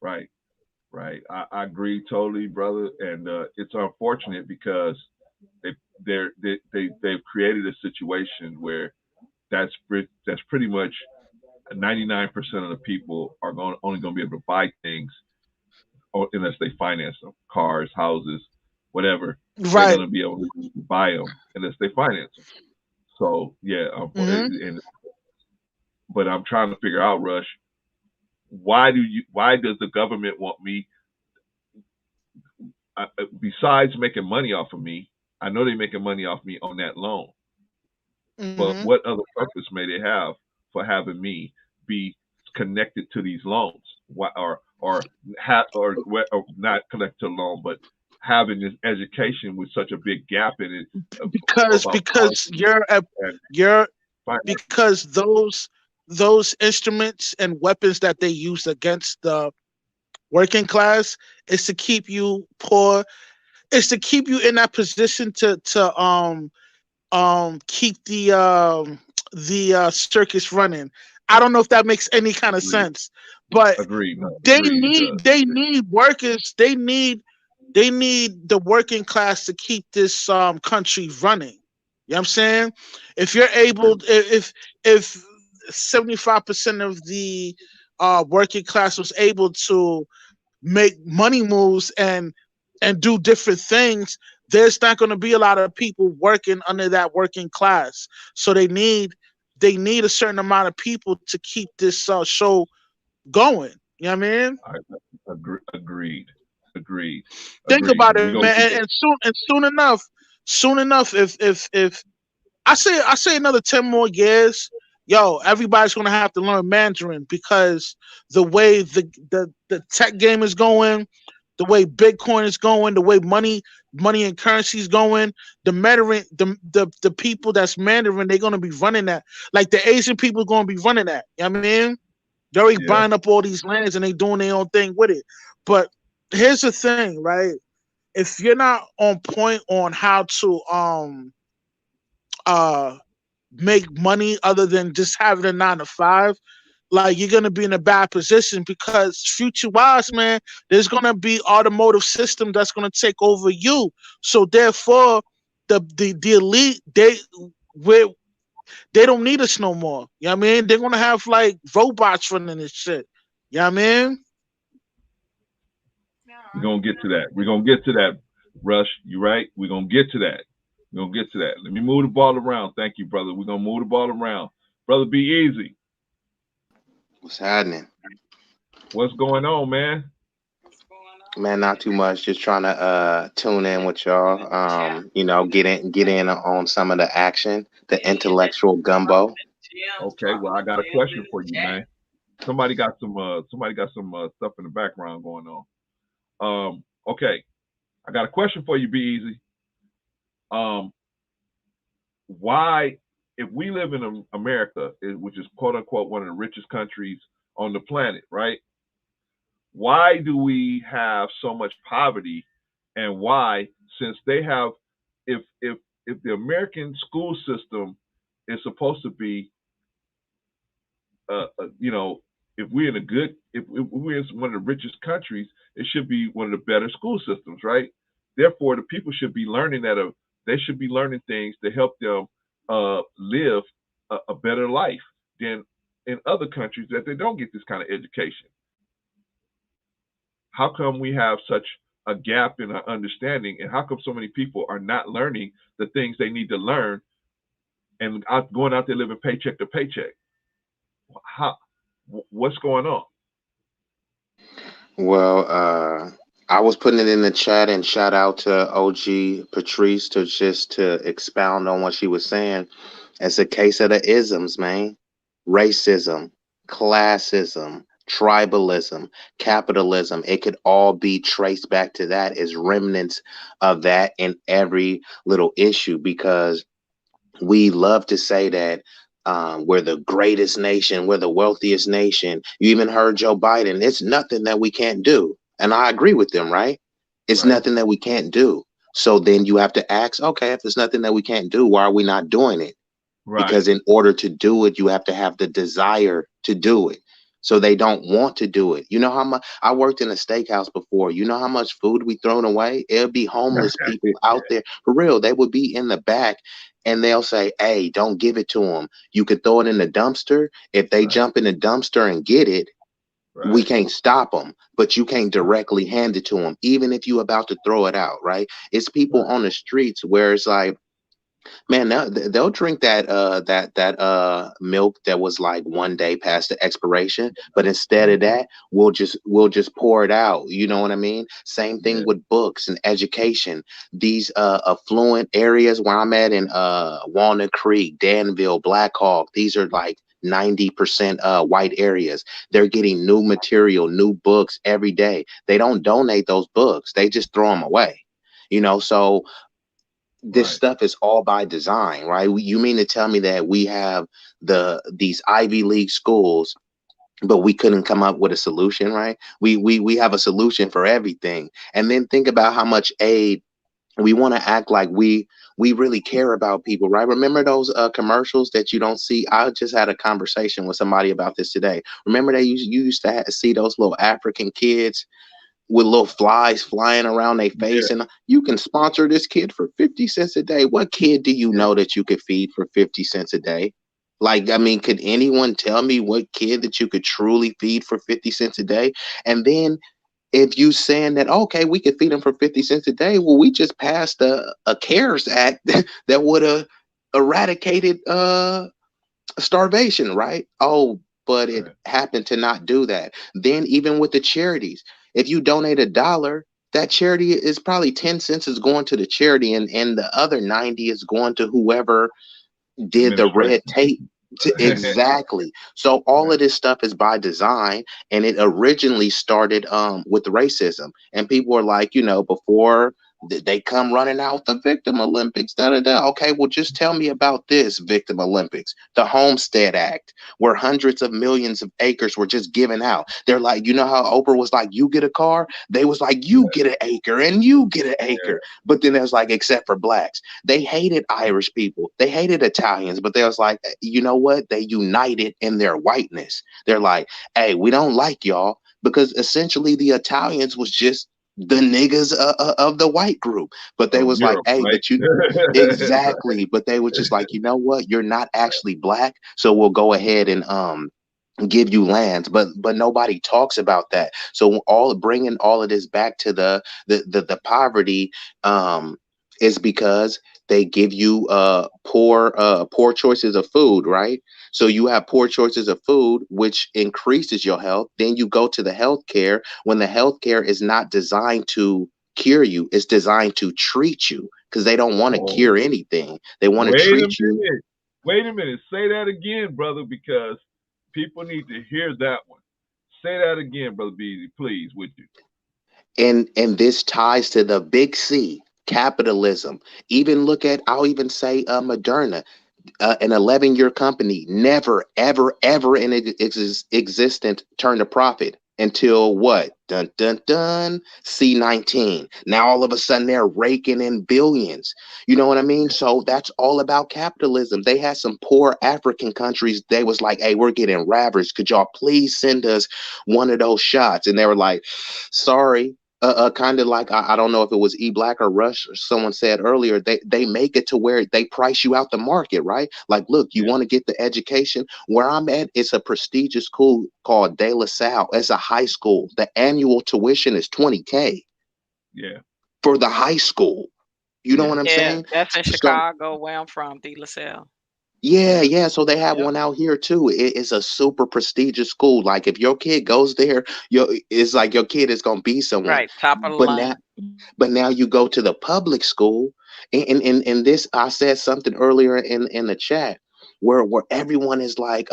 right, right. I agree totally, brother. And it's unfortunate because they they've created a situation where that's pretty much 99% of the people are only going to be able to buy things unless they finance them, cars, houses, whatever. They're Right. going to be able to buy them unless they finance them. So yeah, Hmm. and but I'm trying to figure out, Rush, why does the government want me? Besides making money off of me, I know they're making money off me on that loan. But Hmm. what other purpose may they have for having me be connected to these loans, or not connected to a loan, but having this education with such a big gap in it because about because policy you're a, and you're finance? because those instruments and weapons that they use against the working class is to keep you poor. Is to keep you in that position to keep the circus running. I don't know if that makes any kind of Agreed. sense, but Agreed. No, they agreed. It need does. they need workers. They need the working class to keep this country running. You know what I'm saying? If you're able, if 75% of the working class was able to make money moves and do different things, there's not going to be a lot of people working under that working class. So they need a certain amount of people to keep this show going. You know what I mean? I agreed. Agreed. Think Agreed. about We it, gonna man. get And soon enough, if I say another 10 more years, yo, everybody's gonna have to learn Mandarin because the way the tech game is going, the way Bitcoin is going, the way money and currency is going, the Mandarin, the people that's Mandarin, they're gonna be running that. Like the Asian people are gonna be running that. You know what I mean? They're already yeah. buying up all these lands and they doing their own thing with it. But here's the thing, right? If you're not on point on how to uh make money other than just having a 9 to 5, like you're gonna be in a bad position because future wise, man, there's gonna be automotive system that's gonna take over you. So therefore, the elite we they don't need us no more. You know what I mean? They're gonna have like robots running this shit. You know what I mean? We're gonna get to that. We're gonna get to that, Rush. You right? We're gonna get to that. We're gonna get to that. Let me move the ball around. Thank you, brother. We're gonna move the ball around. Brother, be easy. What's happening? What's going on, man? Man, not too much. Just trying to tune in with y'all. Get in on some of the action, the intellectual gumbo. Okay, well, I got a question for you, man. Somebody got some stuff in the background going on. Okay, I got a question for you, be easy. Um, why, if we live in America, which is quote unquote one of the richest countries on the planet, right? Why do we have so much poverty, and why, since they have, if the American school system is supposed to be, you know, if we're in one of the richest countries, it should be one of the better school systems, right? Therefore, the people should be learning they should be learning things to help them live a better life than in other countries that they don't get this kind of education. How come we have such a gap in our understanding, and how come so many people are not learning the things they need to learn and going out there living paycheck to paycheck? How, what's going on? Well, I was putting it in the chat and shout out to OG Patrice to expound on what she was saying. It's a case of the isms, man. Racism, classism, tribalism, capitalism. It could all be traced back to that as remnants of that in every little issue because we love to say that we're the greatest nation, we're the wealthiest nation. You even heard Joe Biden. It's nothing that we can't do. And I agree with them, right? It's Right. nothing that we can't do. So then you have to ask, okay, if there's nothing that we can't do, why are we not doing it? Right. Because in order to do it, you have to have the desire to do it. So they don't want to do it. You know how much I worked in a steakhouse before. You know how much food we thrown away? It'll be homeless people out there for real. They would be in the back and they'll say, "Hey, don't give it to them. You could throw it in the dumpster. If they Right. jump in the dumpster and get it, we Right. can't stop them, but you can't directly hand it to them, even if you about to throw it out, right? It's people Right. on the streets where it's like, man, they'll drink that milk that was like 1 day past the expiration, but instead of that, we'll just pour it out. You know what I mean? Same thing Yeah. with books and education. These affluent areas where I'm at in Walnut Creek, Danville, Black Hawk, these are like 90% white areas. They're getting new material, new books every day. They don't donate those books. They just throw them away. So this Right. stuff is all by design, right? You mean to tell me that we have these Ivy League schools, but we couldn't come up with a solution, right? We have a solution for everything, and then think about how much aid we want to act like we really care about people, right? Remember those commercials that you don't see? I just had a conversation with somebody about this today. Remember you used to see those little African kids with little flies flying around their Yeah. face, and you can sponsor this kid for 50 cents a day. What kid do you Yeah. know that you could feed for 50 cents a day? Like, I mean, could anyone tell me what kid that you could truly feed for 50 cents a day? And then if you saying that, okay, we could feed them for 50 cents a day, well, we just passed a CARES Act that would have eradicated starvation, right? Oh, but it Right. happened to not do that. Then even with the charities, if you donate $1, that charity is probably 10 cents is going to the charity, and the other 90 is going to whoever did the red Administration. tape. Exactly. So all Right. of this stuff is by design, and it originally started with racism. And people were like, before they come running out the victim Olympics, da da da. Okay, well, just tell me about this victim Olympics, the Homestead Act, where hundreds of millions of acres were just given out. They're like, you know how Oprah was like, you get a car? They was like, you Right. get an acre and you get an acre. Yeah. But then there's like, except for blacks. They hated Irish people. They hated Italians, but they was like, you know what? They united in their whiteness. They're like, hey, we don't like y'all, because essentially the Italians was just the niggas of the white group. But they Of was like, Europe, hey, right? but you exactly. But they was just like, you know what? You're not actually black, so we'll go ahead and give you lands, but nobody talks about that. So all bringing all of this back to the poverty is because they give you poor choices of food, right? So you have poor choices of food, which increases your health. Then you go to the healthcare when the healthcare is not designed to cure you, it's designed to treat you, because they don't want to Oh, cure anything, they want to wait a treat you. minute. Wait a minute. Say that again, brother, because people need to hear that one. Say that again, brother Beasy, please, would you? And this ties to the big C, capitalism. Even look at, I'll even say Moderna, an 11-year company, never ever ever in existence turned a profit until what? Dun dun dun, C-19. Now all of a sudden they're raking in billions. You know what I mean? So that's all about capitalism. They had some poor African countries, they was like, hey, we're getting ravaged, could y'all please send us one of those shots? And they were like, sorry. Kind of like, I don't know if it was E Black or Rush, or someone said earlier, they make it to where they price you out the market, right? Like, look, you Yeah. want to get the education. Where I'm at, it's a prestigious school called De La Salle. It's a high school. The annual tuition is 20K Yeah. for the high school. You know Yeah. what I'm Yeah, saying? that's in So Chicago, where I'm from, De La Salle. yeah, Yeah. yeah. So they have Yep. one out here too. It's a super prestigious school. Like if your kid goes there, it's like your kid is gonna be someone. Right, top of the But now, line. you go to the public school, and this, I said something earlier in the chat where everyone is like,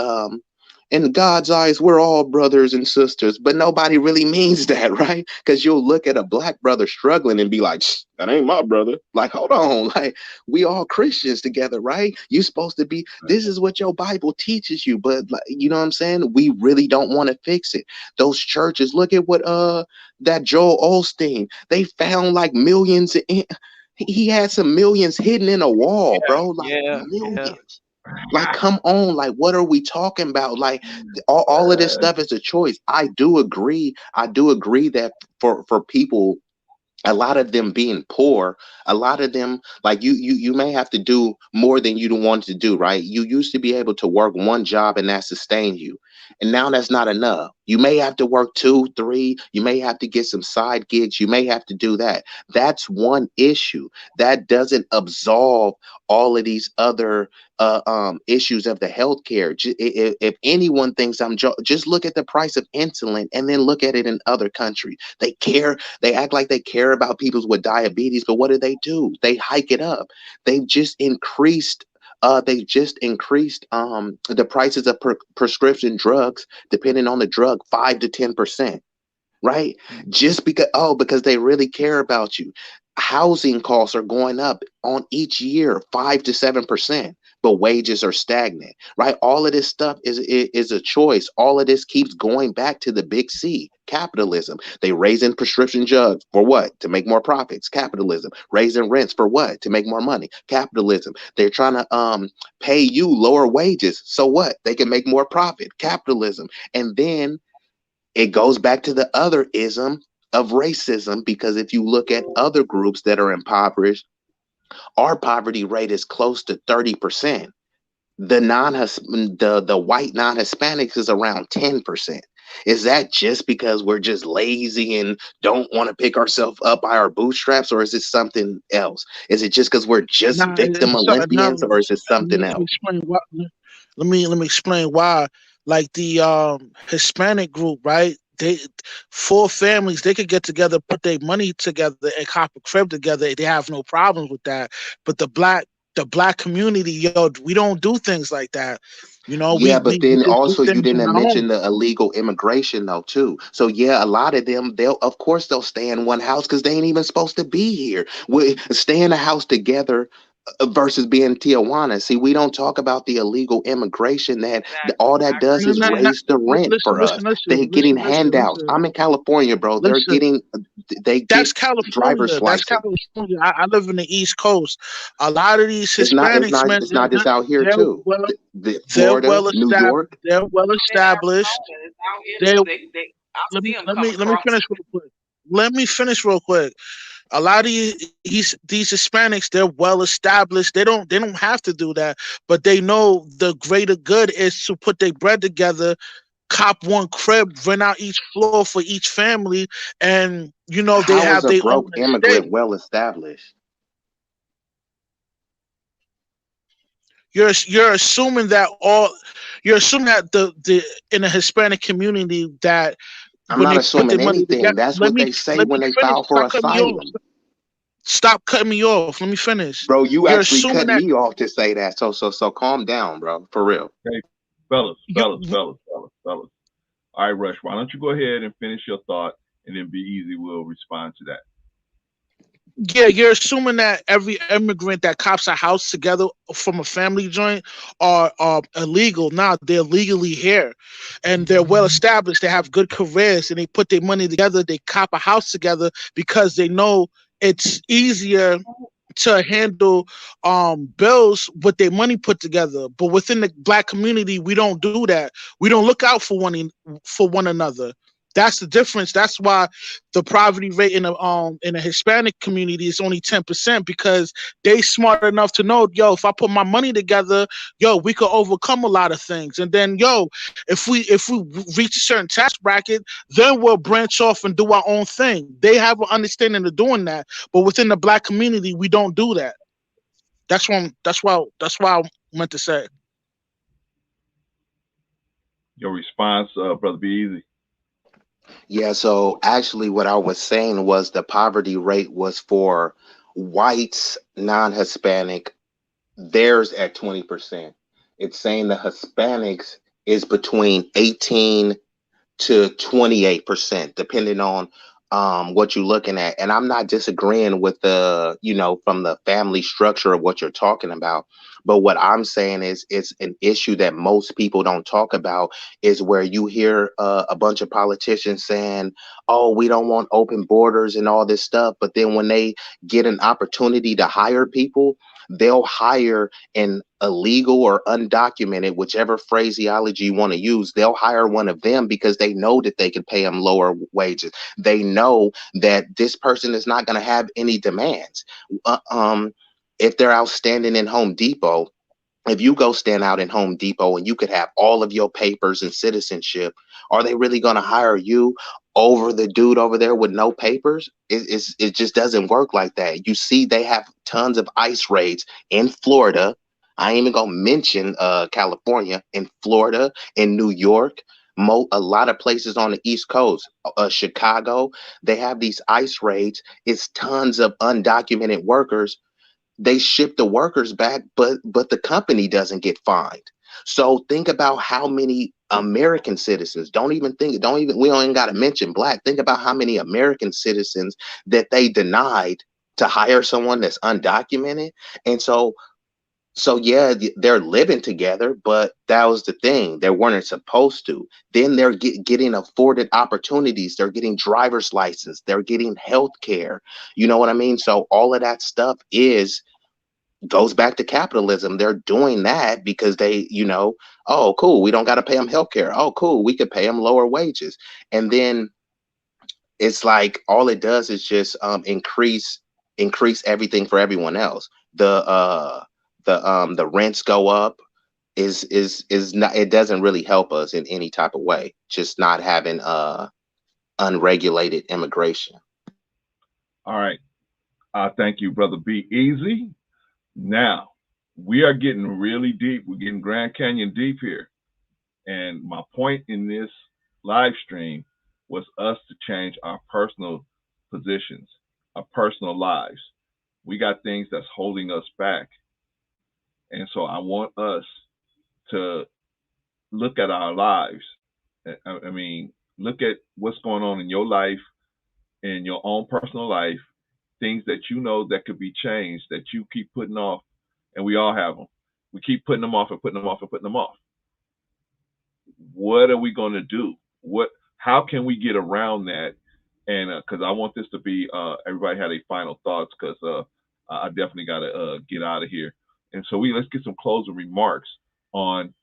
In God's eyes, we're all brothers and sisters, but nobody really means that, right? Because you'll look at a black brother struggling and be like, that ain't my brother. Like, hold on, like we all Christians together, right? You supposed to be, this is what your Bible teaches you, but like, you know what I'm saying? We really don't want to fix it. Those churches, look at what that Joel Osteen, they found like millions in, he had some millions hidden in a wall, bro, like Yeah, yeah. millions. Like, come on, like, what are we talking about? Like, all of this stuff is a choice. I do agree. I do agree that for people, a lot of them being poor, a lot of them, like, you may have to do more than you want to do, right? You used to be able to work one job and that sustained you, and now that's not enough. You may have to work two, three, you may have to get some side gigs, you may have to do that. That's one issue. That doesn't absolve all of these other issues of the healthcare. If anyone thinks just look at the price of insulin and then look at it in other countries. They act like they care about people with diabetes, but what do? They hike it up. They've just increased the prices of prescription drugs, depending on the drug, 5 to 10%, right? Just because they really care about you. Housing costs are going up on each year 5 to 7%, but wages are stagnant, right? All of this stuff is a choice. All of this keeps going back to the big C, capitalism. They raising prescription drugs for what? To make more profits. Capitalism. Raising rents for what? To make more money. Capitalism. They're trying to pay you lower wages. So what? They can make more profit. Capitalism. And then it goes back to the other ism of racism, because if you look at other groups that are impoverished, our poverty rate is close to 30%. The white non-Hispanics is around 10%. Is that just because we're just lazy and don't want to pick ourselves up by our bootstraps, or is it something else? Is it just because we're just Nah, victim Olympians, or is it something let me else? explain why. Let me explain why. Like the Hispanic group, right? They four families, they could get together, put their money together, and cop a crib together. They have no problems with that. But the black community, yo, we don't do things like that. You know, Yeah, we but we, we then just do also you things on didn't our own. mention the illegal immigration though too. So yeah, a lot of them, they'll of course they'll stay in one house because they ain't even supposed to be here. We stay in a house together versus being Tijuana. See, we don't talk about the illegal immigration that Exactly. all I that does agree No, is with no, that. no. raise the rent Listen, for us. listen, They're listen, getting listen, listen, handouts. listen, I'm in California, bro. They're listen. getting they That's get driver's California. That's license. California. I live in the East Coast. A lot of these It's not it's Hispanics, not man, it's not just out here they're too. well, The they're Florida, well New established. York. They're well In established. Arizona, it's out here They too. I let see me them let come me let me across. finish real quick. Let me finish real quick. A lot of these Hispanics, they're well established. They don't have to do that, but they know the greater good is to put their bread together, cop one crib, rent out each floor for each family, and they How is have a their own broke estate. immigrant well established? You're assuming that the in the Hispanic community that I'm when not they put their assuming money anything. together. That's Let what me they say let me when they finish. file for Stop cutting me off. asylum. Stop cutting me off. Let me finish. Bro, you You're actually assuming cut that me off to say that. So calm down, bro. For real. Okay, fellas, you fellas, fellas, fellas, fellas. All right, Rush, why don't you go ahead and finish your thought, and then Be Easy will respond to that. yeah, you're assuming that every immigrant that cops a house together from a family joint are illegal. Now they're legally here, and they're well established. They have good careers, and they put their money together. They cop a house together because they know it's easier to handle bills with their money put together. But within the black community, we don't do that. We don't look out for one another. That's the difference. That's why the poverty rate in the Hispanic community is only 10%, because they smart enough to know, yo, if I put my money together, yo, we could overcome a lot of things. And then, yo, if we reach a certain tax bracket, then we'll branch off and do our own thing. They have an understanding of doing that, but within the black community, we don't do that. That's why I meant to say. Your response, Brother Be Easy. Yeah, so actually what I was saying was the poverty rate was for whites, non-Hispanic, theirs at 20%. It's saying the Hispanics is between 18 to 28%, depending on what you're looking at. And I'm not disagreeing with the, from the family structure of what you're talking about. But what I'm saying is it's an issue that most people don't talk about is where you hear a bunch of politicians saying, oh, we don't want open borders and all this stuff. But then when they get an opportunity to hire people, they'll hire an illegal or undocumented, whichever phraseology you want to use, they'll hire one of them because they know that they can pay them lower wages. They know that this person is not going to have any demands. Uh, um, if they're out standing in Home Depot, if you go stand out in Home Depot and you could have all of your papers and citizenship, are they really going to hire you over the dude over there with no papers? It just doesn't work like that. You see, they have tons of ICE raids in Florida. I ain't even gonna mention California, in Florida, in New York, a lot of places on the East Coast, Chicago. They have these ICE raids. It's tons of undocumented workers. They ship the workers back, but the company doesn't get fined. So think about how many American citizens, we don't even got to mention black. Think about how many American citizens that they denied to hire someone that's undocumented. And so yeah, they're living together, but that was the thing. They weren't supposed to. Then they're getting afforded opportunities. They're getting driver's license. They're getting health care. You know what I mean? So all of that stuff goes back to capitalism. They're doing that because oh, cool, we don't got to pay them healthcare. Oh, cool, we could pay them lower wages. And then it's like all it does is just increase everything for everyone else. The rents go up. Is not, it doesn't really help us in any type of way. Just not having unregulated immigration. All right. Thank you, Brother B. Easy. Now, we are getting really deep. We're getting Grand Canyon deep here. And my point in this live stream was us to change our personal positions, our personal lives. We got things that's holding us back. And so I want us to look at our lives. I mean, look at what's going on in your life, in your own personal life, things that you know that could be changed that you keep putting off, and we all have them. We keep putting them off and putting them off and putting them off. What are we going to do? How can we get around that? And because I want this to be, everybody had a final thoughts because I definitely got to get out of here. And so let's get some closing remarks on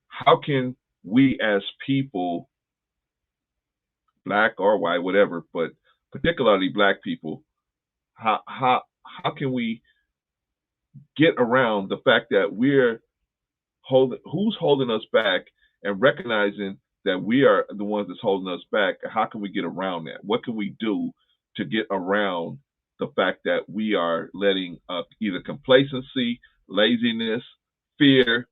how can we as people, black or white, whatever, but particularly black people, how can we get around the fact that who's holding us back and recognizing that we are the ones that's holding us back? How can we get around that? What can we do to get around the fact that we are letting either complacency, laziness, fear,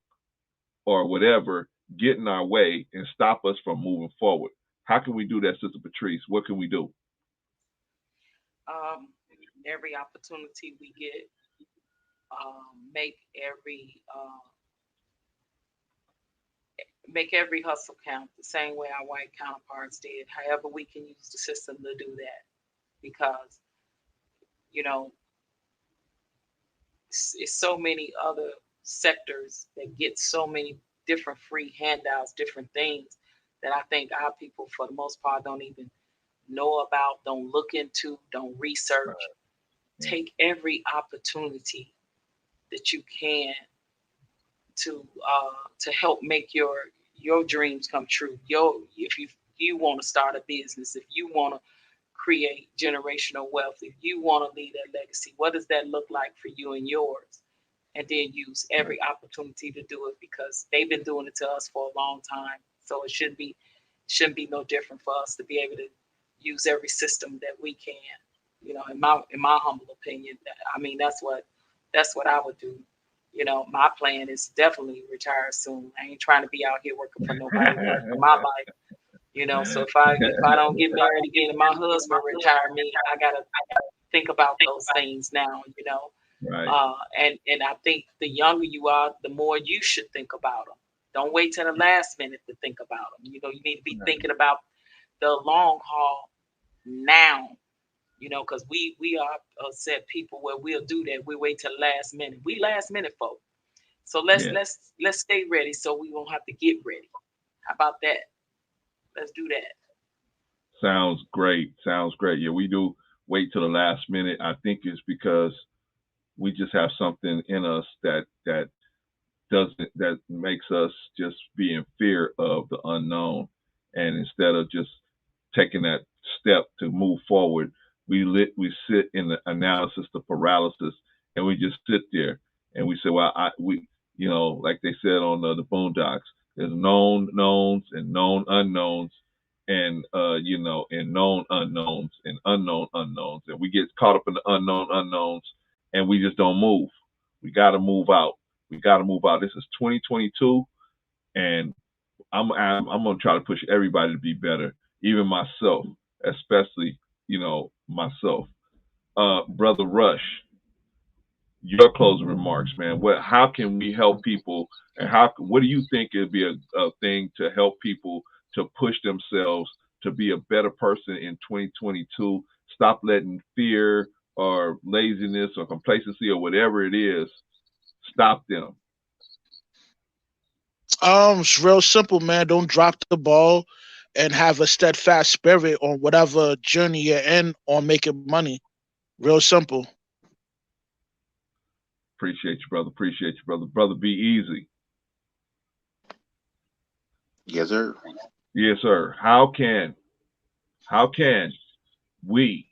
or whatever get in our way and stop us from moving forward? How can we do that, Sister Patrice? What can we do? Every opportunity we get, make every hustle count the same way our white counterparts did. However, we can use the system to do that, because it's so many other sectors that get so many different free handouts, different things that I think our people, for the most part, don't even know about, don't look into, don't research. Take every opportunity that you can to help make your dreams come true. If you want to start a business, if you want to create generational wealth, if you want to leave that legacy, what does that look like for you and yours? And then use every opportunity to do it, because they've been doing it to us for a long time. So it shouldn't be no different for us to be able to use every system that we can. In my humble opinion, I mean, that's what I would do. My plan is definitely retire soon. I ain't trying to be out here working for nobody the rest of my life. So if I don't get married again and my husband retire me, I gotta think about those things now. Right. And I think the younger you are, the more you should think about them. Don't wait till the last minute to think about them. You need to be Right. thinking about the long haul now. Because we are set people where we'll do that. We wait till the last minute. We last minute folk. So let's Yeah. let's stay ready so we won't have to get ready. How about that? Let's do that. Sounds great. Sounds great. Yeah, we do wait till the last minute. I think it's because we just have something in us that makes us just be in fear of the unknown, and instead of just taking that step to move forward, we sit in the analysis, the paralysis, and we just sit there and we say, well, like they said on the Boondocks, there's known knowns and known unknowns, and and known unknowns and unknown unknowns, and we get caught up in the unknown unknowns, and we just don't move. We got to move out. We got to move out. This is 2022, and I'm gonna try to push everybody to be better, even myself, especially myself. Brother Rush, your closing remarks, man. How can we help people, and what do you think would be a thing to help people to push themselves to be a better person in 2022? Stop letting fear or laziness or complacency or whatever it is stop them. It's real simple, man. Don't drop the ball and have a steadfast spirit on whatever journey you're in on making money. Real simple. Appreciate you, brother. Appreciate you, brother. Brother, be easy. Yes, sir. Yes, sir. How can we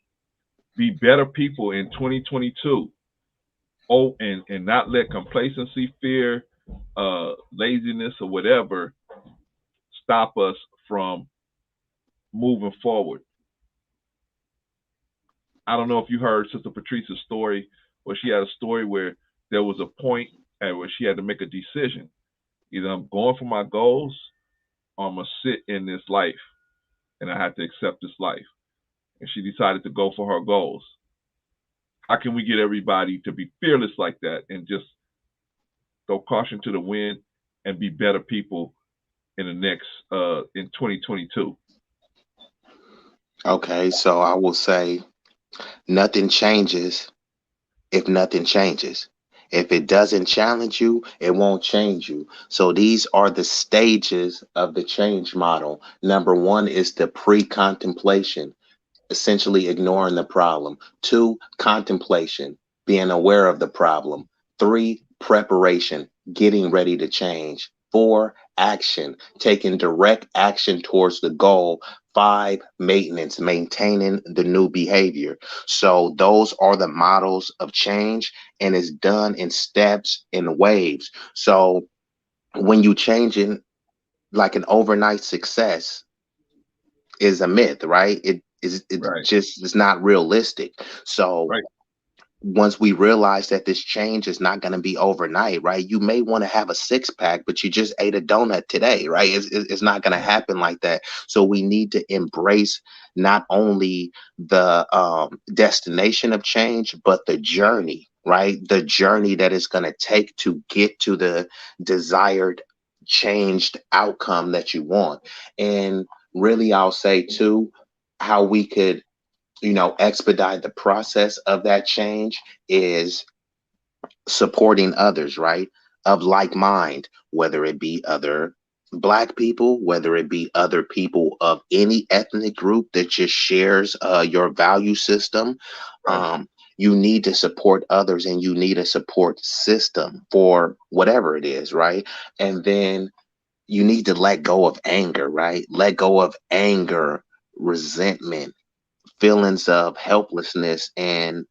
be better people in 2022? Oh, and not let complacency, fear, laziness, or whatever stop us from moving forward. I don't know if you heard Sister Patrice's story, where she had a story where there was a point at where she had to make a decision. Either I'm going for my goals, or I'm gonna sit in this life, and I have to accept this life. And she decided to go for her goals. How can we get everybody to be fearless like that and just throw caution to the wind and be better people in the next in 2022? Okay, so I will say nothing changes if nothing changes. If it doesn't challenge you, it won't change you. So these are the stages of the change model. Number one is the pre contemplation, essentially ignoring the problem. Two, contemplation, being aware of the problem. Three, preparation, getting ready to change. Four, action, taking direct action towards the goal. Five, maintenance, maintaining the new behavior. So those are the models of change, and it's done in steps, in waves. So when you change in like an overnight success, is a myth, right? It Right, just is not realistic. So right, once we realize that this change is not going to be overnight, right? You may want to have a six pack, but you just ate a donut today, right? It's not going to right, happen like that. So we need to embrace not only the destination of change, but the journey, right? The journey that is going to take to get to the desired changed outcome that you want. And really, I'll say too, how we could expedite the process of that change is supporting others, right? Of like mind, whether it be other Black people, whether it be other people of any ethnic group that just shares your value system. right. Um, you need to support others, and you need a support system for whatever it is, right? And then you need to let go of anger, right? Let go of anger, resentment, feelings of helplessness, and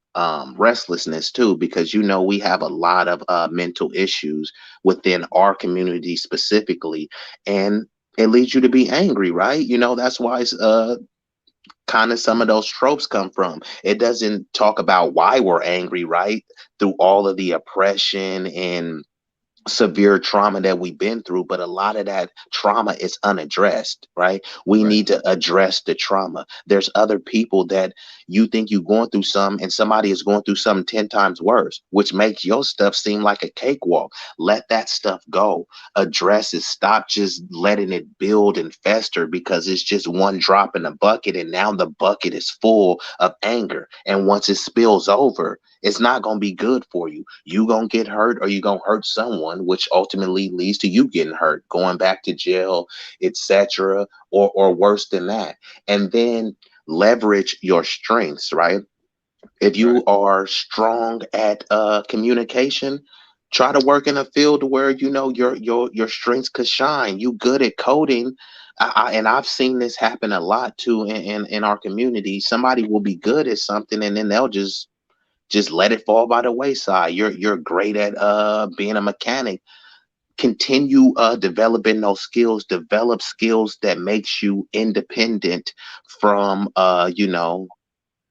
restlessness too, because we have a lot of mental issues within our community specifically, and it leads you to be angry, right? That's why it's kind of some of those tropes come from. It doesn't talk about why we're angry, right? Through all of the oppression and severe trauma that we've been through, but a lot of that trauma is unaddressed, right? We Right. need to address the trauma. There's other people that you think you're going through some, and somebody is going through something 10 times worse, which makes your stuff seem like a cakewalk. Let that stuff go. Address it. Stop just letting it build and fester because it's just one drop in the bucket, and now the bucket is full of anger. And once it spills over, it's not going to be good for you. You going to get hurt or you going to hurt someone, which ultimately leads to you getting hurt, going back to jail, etc., or worse than that. And then leverage your strengths, right? If Right. you are strong at communication, try to work in a field where you know your strengths could shine. You good at coding. And I've seen this happen a lot too in our community. Somebody will be good at something and then they'll just let it fall by the wayside. You're great at being a mechanic. Continue developing those skills. Develop skills that makes you independent from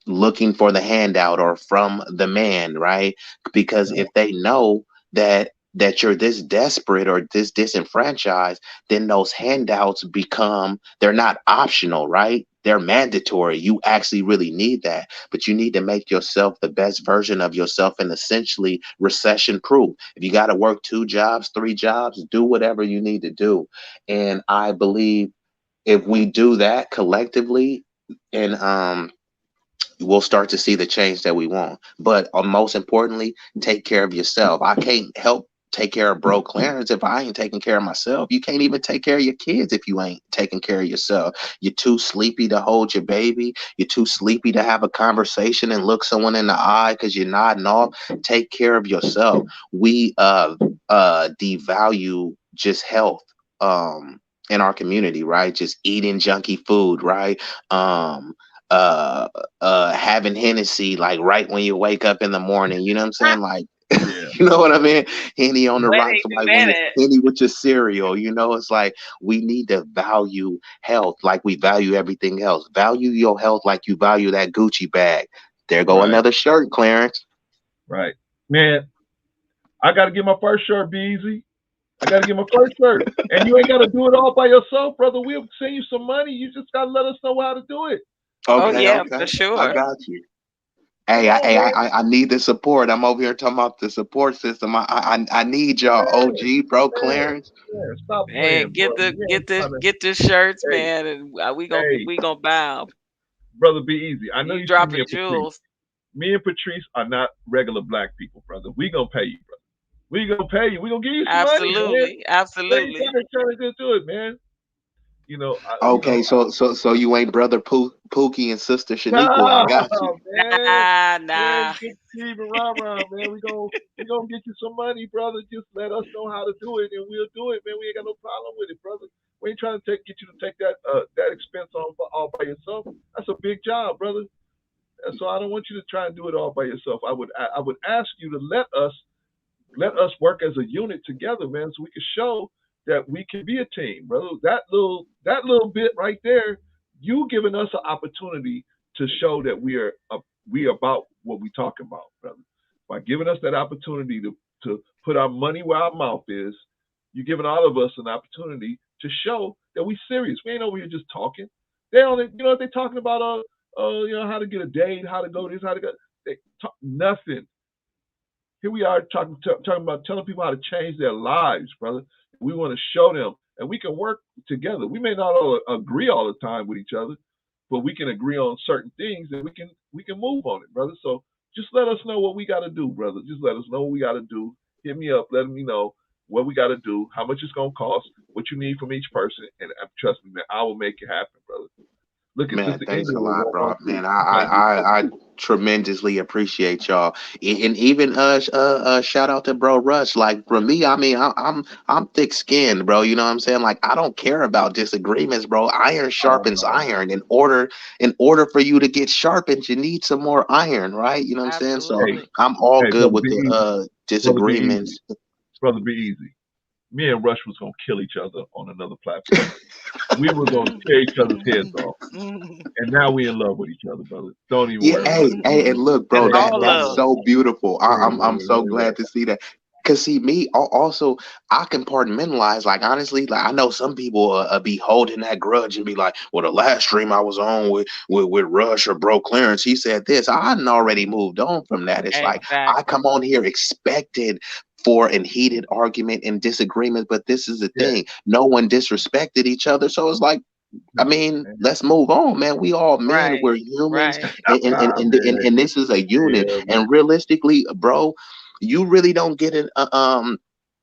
looking for the handout or from the man, right? Because Right. if they know that you're this desperate or this disenfranchised, then those handouts become, they're not optional, right? They're mandatory. You actually really need that, but you need to make yourself the best version of yourself and essentially recession proof. If you got to work 2 jobs, 3 jobs, do whatever you need to do. And I believe if we do that collectively, and we'll start to see the change that we want. But most importantly, take care of yourself. I can't help take care of bro Clarence if I ain't taking care of myself. You can't even take care of your kids if you ain't taking care of yourself. You're too sleepy to hold your baby. You're too sleepy to have a conversation and look someone in the eye because you're nodding off. Take care of yourself. We devalue just health in our community, right? Just eating junky food, right? Um uh having Hennessy like right when you wake up in the morning, you know what I'm saying? Like Yeah. you know what I mean? Henny on the Where rocks, they do like when that you at? Henny with your cereal, you know, it's like we need to value health like we value everything else. Value your health like you value that Gucci bag. There go Right. another shirt, Clarence. Right. Man, I got to get my first shirt, Be Easy. I got to get my first shirt. And you ain't got to do it all by yourself, brother. We'll send you some money. You just got to let us know how to do it. Oh Okay, yeah, for okay. I sure. got you. Come Hey, on, man. I need the support. I'm over here talking about the support system. I need y'all, Man, OG, bro, man, Clarence. man. Stop Man, playing, get bro. the We get ain't the trying to. get the shirts, Hey, man, and hey, we gonna buy 'em. brother, Be Easy. I know You you see me dropping and Patrice. jewels. Me and Patrice are not regular black people, brother. We gonna pay you, brother. We gonna pay you. We gonna give you some money, man. Absolutely, We ain't absolutely. trying to do it, man. Okay, so you ain't brother Pookie and sister Shaniqua. I Nah, got you. man. Nah, Man, nah. get Steve and Ron, man. We gonna get you some money, brother. Just let us know how to do it, and we'll do it, man. We ain't got no problem with it, brother. We ain't trying to get you to take that expense on all by yourself. That's a big job, brother. And so I don't want you to try and do it all by yourself. I would ask you to let us work as a unit together, man, so we can show that we can be a team, brother. That little bit right there, you giving us an opportunity to show that we are about what we talking about, brother. By giving us that opportunity to put our money where our mouth is, you're giving all of us an opportunity to show that we serious. We ain't over here just talking. They only, what they talking about? How to get a date, how to go this, how to go. They talk nothing. Here we are talking about telling people how to change their lives, brother. We want to show them, and we can work together. We may not all agree all the time with each other, but we can agree on certain things, and we can move on it, brother. So just let us know what we got to do, brother. Just let us know what we got to do. Hit me up, let me know what we got to do, how much it's gonna cost, what you need from each person, and trust me, man, I will make it happen, brother. Look at Man, Sister thanks India a was lot, on bro. too. Man, She trying to do I tremendously appreciate y'all, and even shout out to bro Rush. Like for me, I mean, I'm thick skinned, bro. You know what I'm saying? Like I don't care about disagreements, bro. Iron oh sharpens no. iron. In order for you to get sharpened, you need some more iron, right? You know what I'm saying? So Hey, Absolutely. I'm all hey, good brother, with be easy. the Brother, be easy. disagreements. Brother, be easy. Me and Rush was gonna kill each other on another platform. We were gonna tear each other's heads off, and now we in love with each other, brother. Don't even Yeah, worry about it. hey, and look, It's bro, It ain't all love, that's love. brother. so beautiful. It ain't, I'm it so ain't love. glad to see that. Cause see me also, I compartmentalize. Like honestly, like I know some people be holding that grudge and be like, "Well, the last stream I was on with Rush or Bro Clarence, he said this." I hadn't already moved on from that. It's like I Exactly. come on here expected for an heated argument and disagreement, but this is the Yeah. thing: no one disrespected each other, so it's like, I No, mean, man. let's move on, man. We all men, Right. we're humans, Right. Man. and this is a unit. Yeah, man. And realistically, bro, you really don't get it. I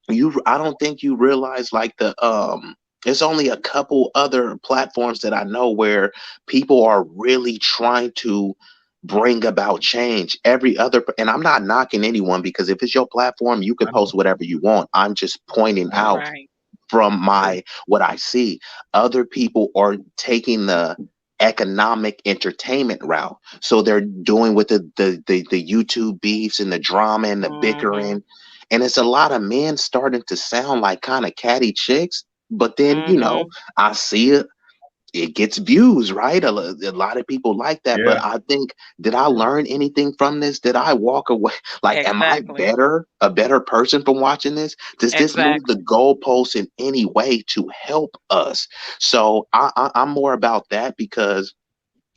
don't think you realize like there's only a couple other platforms that I know where people are really trying to bring about change. Every other, and I'm not knocking anyone, because if it's your platform, you can I know. post whatever you want. I'm just pointing I know. out Right. from Yeah. my what I see. Other people are taking the economic entertainment route. So they're doing with the YouTube beefs and the drama and the Mhm. bickering. And it's a lot of men starting to sound like kind of catty chicks. But then, Mhm. I see it gets views, right? A lot of people like that. Yeah. But I think, did I learn anything from this? Did I walk away? Like, am I Exactly. a better person from watching this? Does this move the Exactly. goalposts in any way to help us? So I'm more about that, because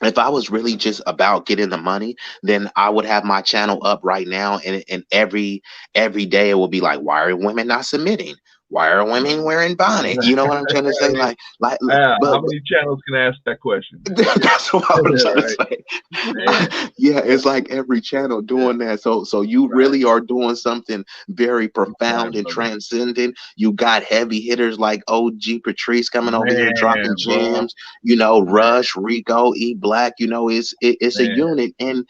if I was really just about getting the money, then I would have my channel up right now, and every day it will be like, why are women not submitting? Why are women wearing bonnet? You know what I'm trying to say? How But many channels can ask that question, man? that's what I'm trying to Right. say. Yeah. Yeah, it's like every channel Yeah. doing that. So you Right. really are doing something very Man, profound and brother. transcendent. You got heavy hitters like OG Patrice coming over here dropping Man, bro. gems. Man, Rush, Rico, E Black. It's a man. unit, and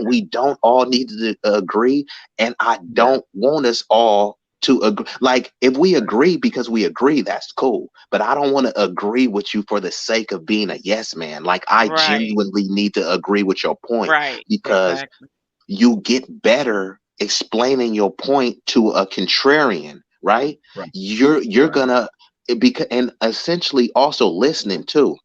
we don't all need to agree. And I Yeah. don't want us all to agree. Like, if we agree because we agree, that's cool. But I don't want to agree with you for the sake of being a yes man. Like, I Right. genuinely need to agree with your point, Right. because Exactly. you get better explaining your point to a contrarian, right? Right. You're Right. gonna, because, and essentially also listening too.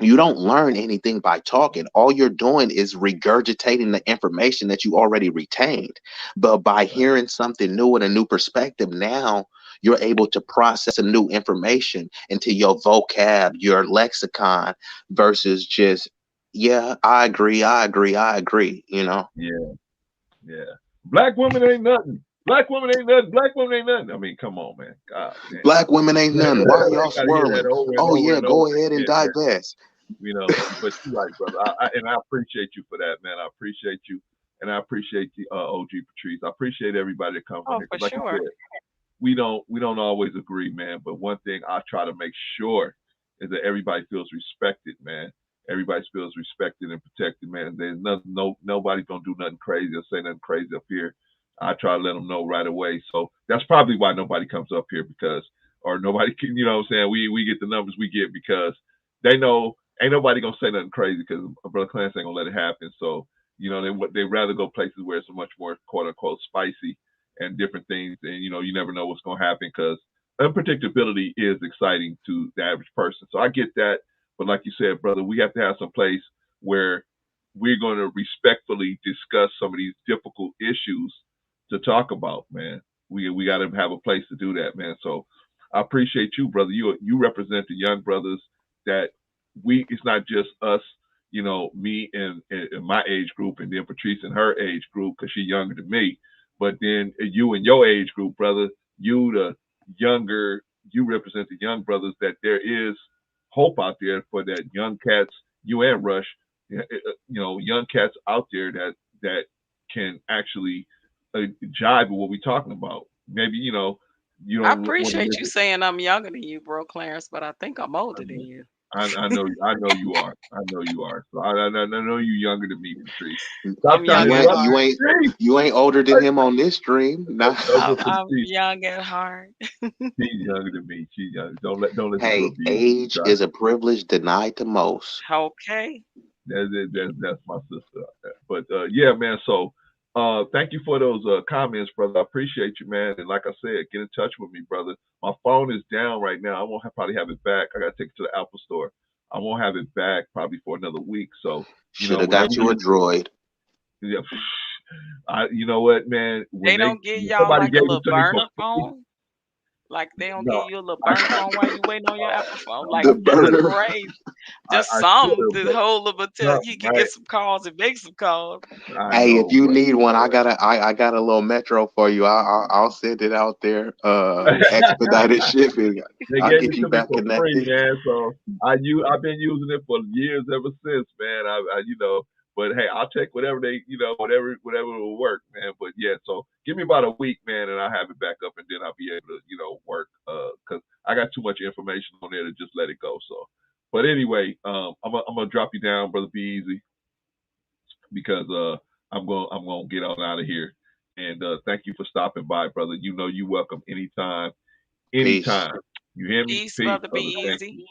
You don't learn anything by talking. All you're doing is regurgitating the information that you already retained. But by Right. hearing something new and a new perspective, now you're able to process a new information into your vocab, your lexicon, versus just, yeah, I agree, I agree, I agree, Yeah. Yeah. Black women ain't nothing. Black women ain't nothing. Black women ain't nothing. I mean, come on, man. God damn. Black women ain't none. Why You y'all gotta hear that swirling? over and Oh over yeah, and over go ahead and again, man. divest. But you're right, brother. And I appreciate you for that, man. I appreciate you, and I appreciate the OG Patrice. I appreciate everybody that comes on Oh, here, for because, like you sure. said, we don't always agree, man. But one thing I try to make sure is that everybody feels respected, man. Everybody feels respected and protected, man. There's nothing, nobody's gonna do nothing crazy or say nothing crazy up here. I try to let them know right away. So that's probably why nobody comes up here, because, or nobody can, you know what I'm saying? We get the numbers we get because they know ain't nobody gonna say nothing crazy, because Brother Clarence ain't gonna let it happen. So they rather go places where it's much more quote unquote spicy and different things, and you never know what's gonna happen, because unpredictability is exciting to the average person. So I get that, but like you said, brother, we have to have some place where we're going to respectfully discuss some of these difficult issues to talk about, man. We got to have a place to do that, man. So I appreciate you, brother. You represent the young brothers that it's not just us, me and my age group, and then Patrice and her age group, because she's younger than me. But then you and your age group, brother, the younger, you represent the young brothers, that there is hope out there for that young cats, you and Rush, young cats out there that can actually jive with what we're talking about. Maybe, you I don't want to appreciate you live. saying I'm younger than you, bro, Clarence, but I think I'm older than you. I know you are. I know you are. So I know you younger than me, Patrice. Stop I'm trying young to at interrupt You heart. ain't me. you ain't older than him on this stream. Nah. No, but I'm Patrice, young at heart. she's younger than me. She's young. Don't listen to Hey, abuse. age is a privilege denied to most. Okay. That's my sister. But yeah, man. So thank you for those comments, brother. I appreciate you, man. And like I said, get in touch with me, brother. My phone is down right now. I won't probably have it back. I gotta take it to the Apple store. I won't have it back probably for another week. So Should have whenever got you a droid. yeah, You know what, man? They don't give When y'all somebody like a gave it little to me for burner free, phone. Like they don't give no, you a little burner phone while you waiting on your Apple phone. Like The that's burner. crazy. Just I should some have, to but hold them until no, you can right? get some calls and make some calls. I Hey, if know, you but need you one, know I got a little metro for you. I'll send it out there. what? Expedited shipping. They I'll gave get it you to me back for free, connected. man. So I've been using it for years ever since, man. But hey, I'll take whatever whatever will work, man. But yeah, so give me about a week, man, and I'll have it back up, and then I'll be able to work because I got too much information on there to just let it go. So, but anyway, I'm gonna drop you down, brother. Be easy because I'm gonna get on out of here. And thank you for stopping by, brother. You know you welcome anytime. Peace. Anytime. You hear me? Peace, Peace, brother. Be brother. Thank easy.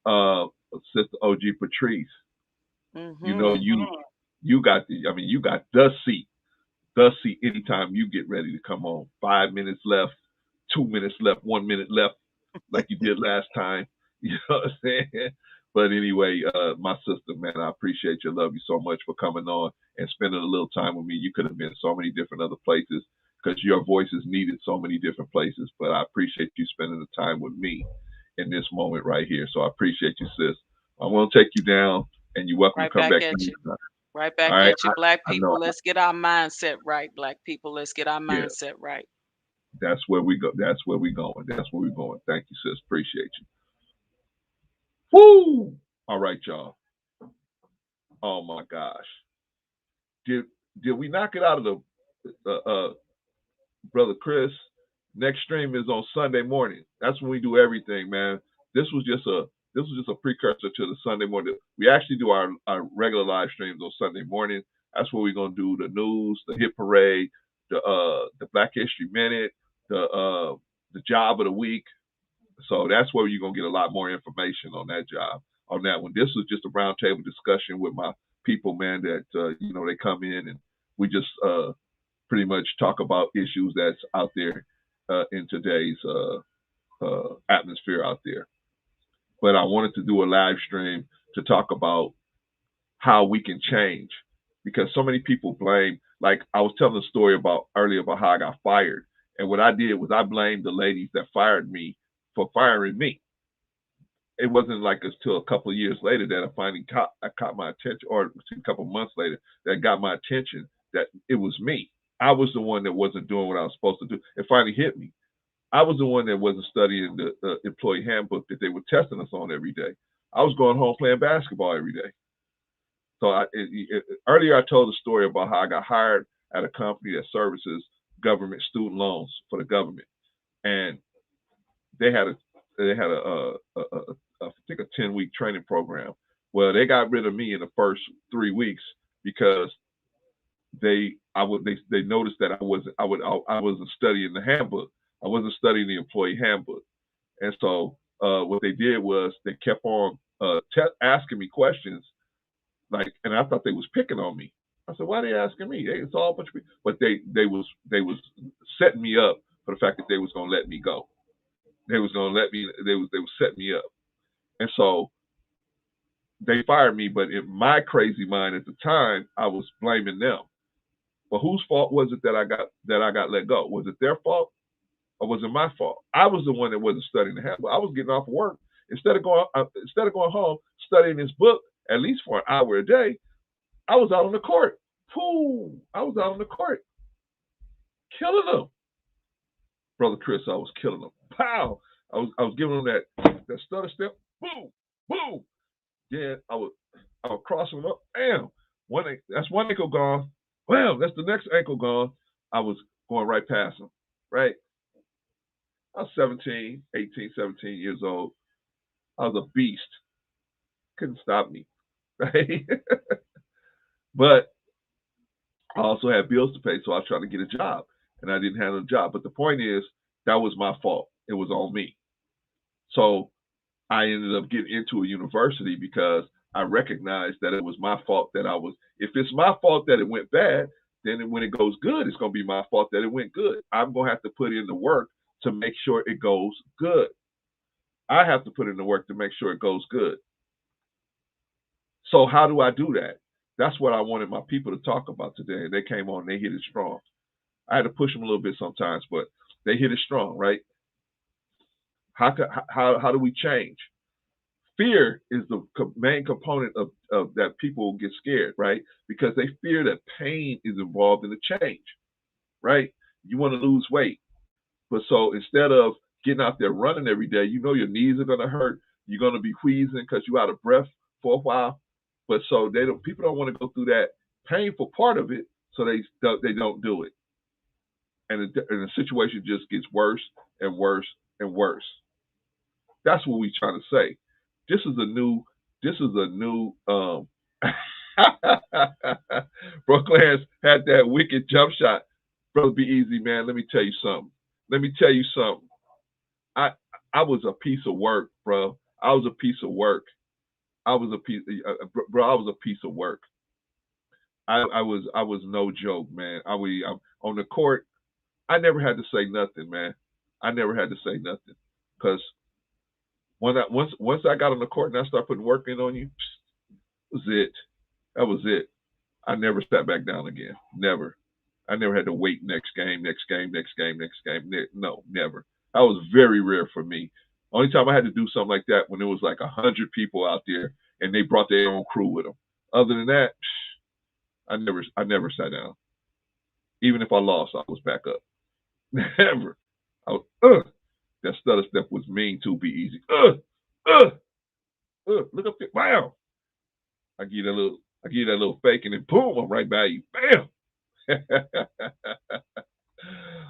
you. Uh, Sister OG Patrice, you know Mm-hmm. you got you got the seat. The seat anytime you get ready to come on. 5 minutes left, 2 minutes left, 1 minute left, like you did last time. You know what I'm saying? But anyway, my sister, man, I appreciate you. Love you so much for coming on and spending a little time with me. You could have been so many different other places because your voice is needed so many different places. But I appreciate you spending the time with me in this moment right here. So I appreciate you, sis. I'm gonna take you down, and you're welcome to Right come back back at you. anytime. Right All back right, at you. Black I people, know. let's get our mindset right. Black people, let's get our Yeah, mindset right. that's where we go. That's where we going. That's where we going. Thank you, sis. Appreciate you. Woo! All right, y'all. Oh my gosh. Did did we knock it out of the brother Chris? Next stream is on Sunday morning. That's when we do everything, man. This was just a precursor to the Sunday morning. We actually do our regular live streams on Sunday morning. That's where we're gonna do the news, the hit parade, the Black History Minute, the job of the week. So that's where you're gonna get a lot more information on that job, on that one. This was just a roundtable discussion with my people, man. That they come in and we just pretty much talk about issues that's out there in today's atmosphere out there. But I wanted to do a live stream to talk about how we can change because so many people blame. Like I was telling a story about earlier about how I got fired, and what I did was I blamed the ladies that fired me for firing me. It wasn't like until a couple of years later that I caught my attention, or a couple of months later that got my attention that it was me. I was the one that wasn't doing what I was supposed to do. It finally hit me. I was the one that wasn't studying the employee handbook that they were testing us on every day. I was going home playing basketball every day. So earlier I told the story about how I got hired at a company that services government student loans for the government, and they had I think a 10-week training program. Well, they got rid of me in the first 3 weeks because they noticed that I wasn't studying the handbook. I wasn't studying the employee handbook, and so what they did was they kept on asking me questions, like, and I thought they was picking on me. I said, why are they asking me? It's all a bunch of people. But they was setting me up for the fact that they was gonna let me go. They was gonna let me. They was setting me up, and so they fired me. But in my crazy mind at the time, I was blaming them. But whose fault was it that I got let go? Was it their fault or was it my fault? I was the one that wasn't studying the handbook. I was getting off of work instead of going home studying this book at least for an hour a day. I was out on the court. I was out on the court killing them, brother Chris. I was killing them. Pow! I was giving them that stutter step. Boom, boom. Yeah, I would cross them up. Bam! That's one ankle gone. Well, that's the next ankle gone. I was going right past them. Right? I was 17, 18, 17 years old. I was a beast. Couldn't stop me. Right? But I also had bills to pay, so I was trying to get a job. And I didn't have a job. But the point is, that was my fault. It was on me. So I ended up getting into a university because I recognized that it was my fault if it's my fault that it went bad, then when it goes good, it's going to be my fault that it went good. I'm going to have to put in the work to make sure it goes good. I have to put in the work to make sure it goes good. So how do I do that? That's what I wanted my people to talk about today. And they came on, they hit it strong. I had to push them a little bit sometimes, but they hit it strong, right? How do we change? Fear is the main component of that people get scared, right? Because they fear that pain is involved in the change, right? You want to lose weight. But so instead of getting out there running every day, you know your knees are going to hurt. You're going to be wheezing because you're out of breath for a while. But so people don't want to go through that painful part of it, so they don't do it. And the situation just gets worse and worse and worse. That's what we're trying to say. This is a new Brooklyn had that wicked jump shot. Brother Be Easy, man. Let me tell you something. I was a piece of work, bro. I was a piece of work. I was a piece of work. I was no joke, man. I'm on the court. I never had to say nothing, man. I never had to say nothing, because once I got on the court and I started putting work in on you, that was it. I never sat back down again. Never. I never had to wait next game. No, never. That was very rare for me. Only time I had to do something like that when there was like 100 people out there and they brought their own crew with them. Other than that, I never sat down. Even if I lost, I was back up. Never. That stutter step was mean too. Be Easy. Look up there. Wow. I give you that little fake, and then boom, I'm right by you. Bam.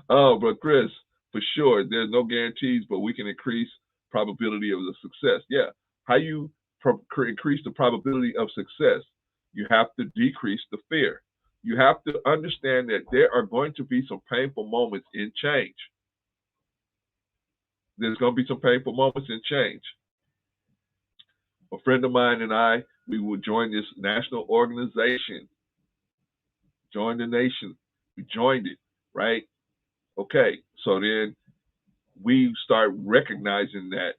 Oh, but Chris, for sure, there's no guarantees, but we can increase probability of the success. Yeah. How you increase the probability of success? You have to decrease the fear. You have to understand that there are going to be some painful moments in change. There's going to be some painful moments in change. A friend of mine and I, we would join this national organization. Join the nation. We joined it, right? Okay, so then we start recognizing that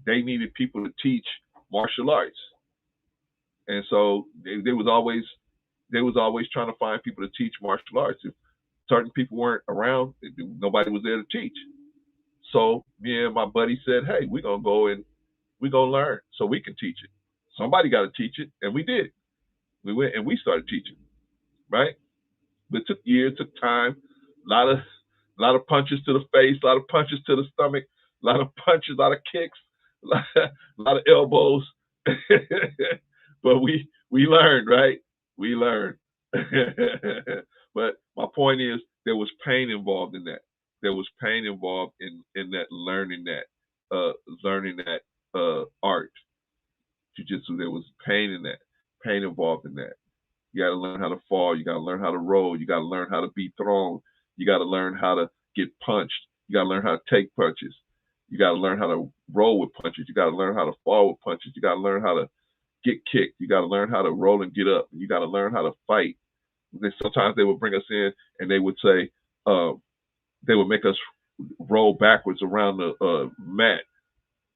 they needed people to teach martial arts, and so they was always trying to find people to teach martial arts. If certain people weren't around, nobody was there to teach. So me and my buddy said, "Hey, we're gonna go and we're gonna learn so we can teach it. Somebody got to teach it," and we did. We went and we started teaching, right? But it took years, took time, a lot of punches to the face, a lot of punches to the stomach, a lot of punches, a lot of kicks, a lot of elbows. But we learned, right? We learned. But my point is, there was pain involved in that. There was pain involved in that learning that art, jiu-jitsu. There was pain in that, pain involved in that. You got to learn how to fall. You got to learn how to roll. You got to learn how to be thrown. You got to learn how to get punched. You got to learn how to take punches. You got to learn how to roll with punches. You got to learn how to fall with punches. You got to learn how to get kicked. You got to learn how to roll and get up. You got to learn how to fight. Sometimes they would bring us in and they would say, they would make us roll backwards around the mat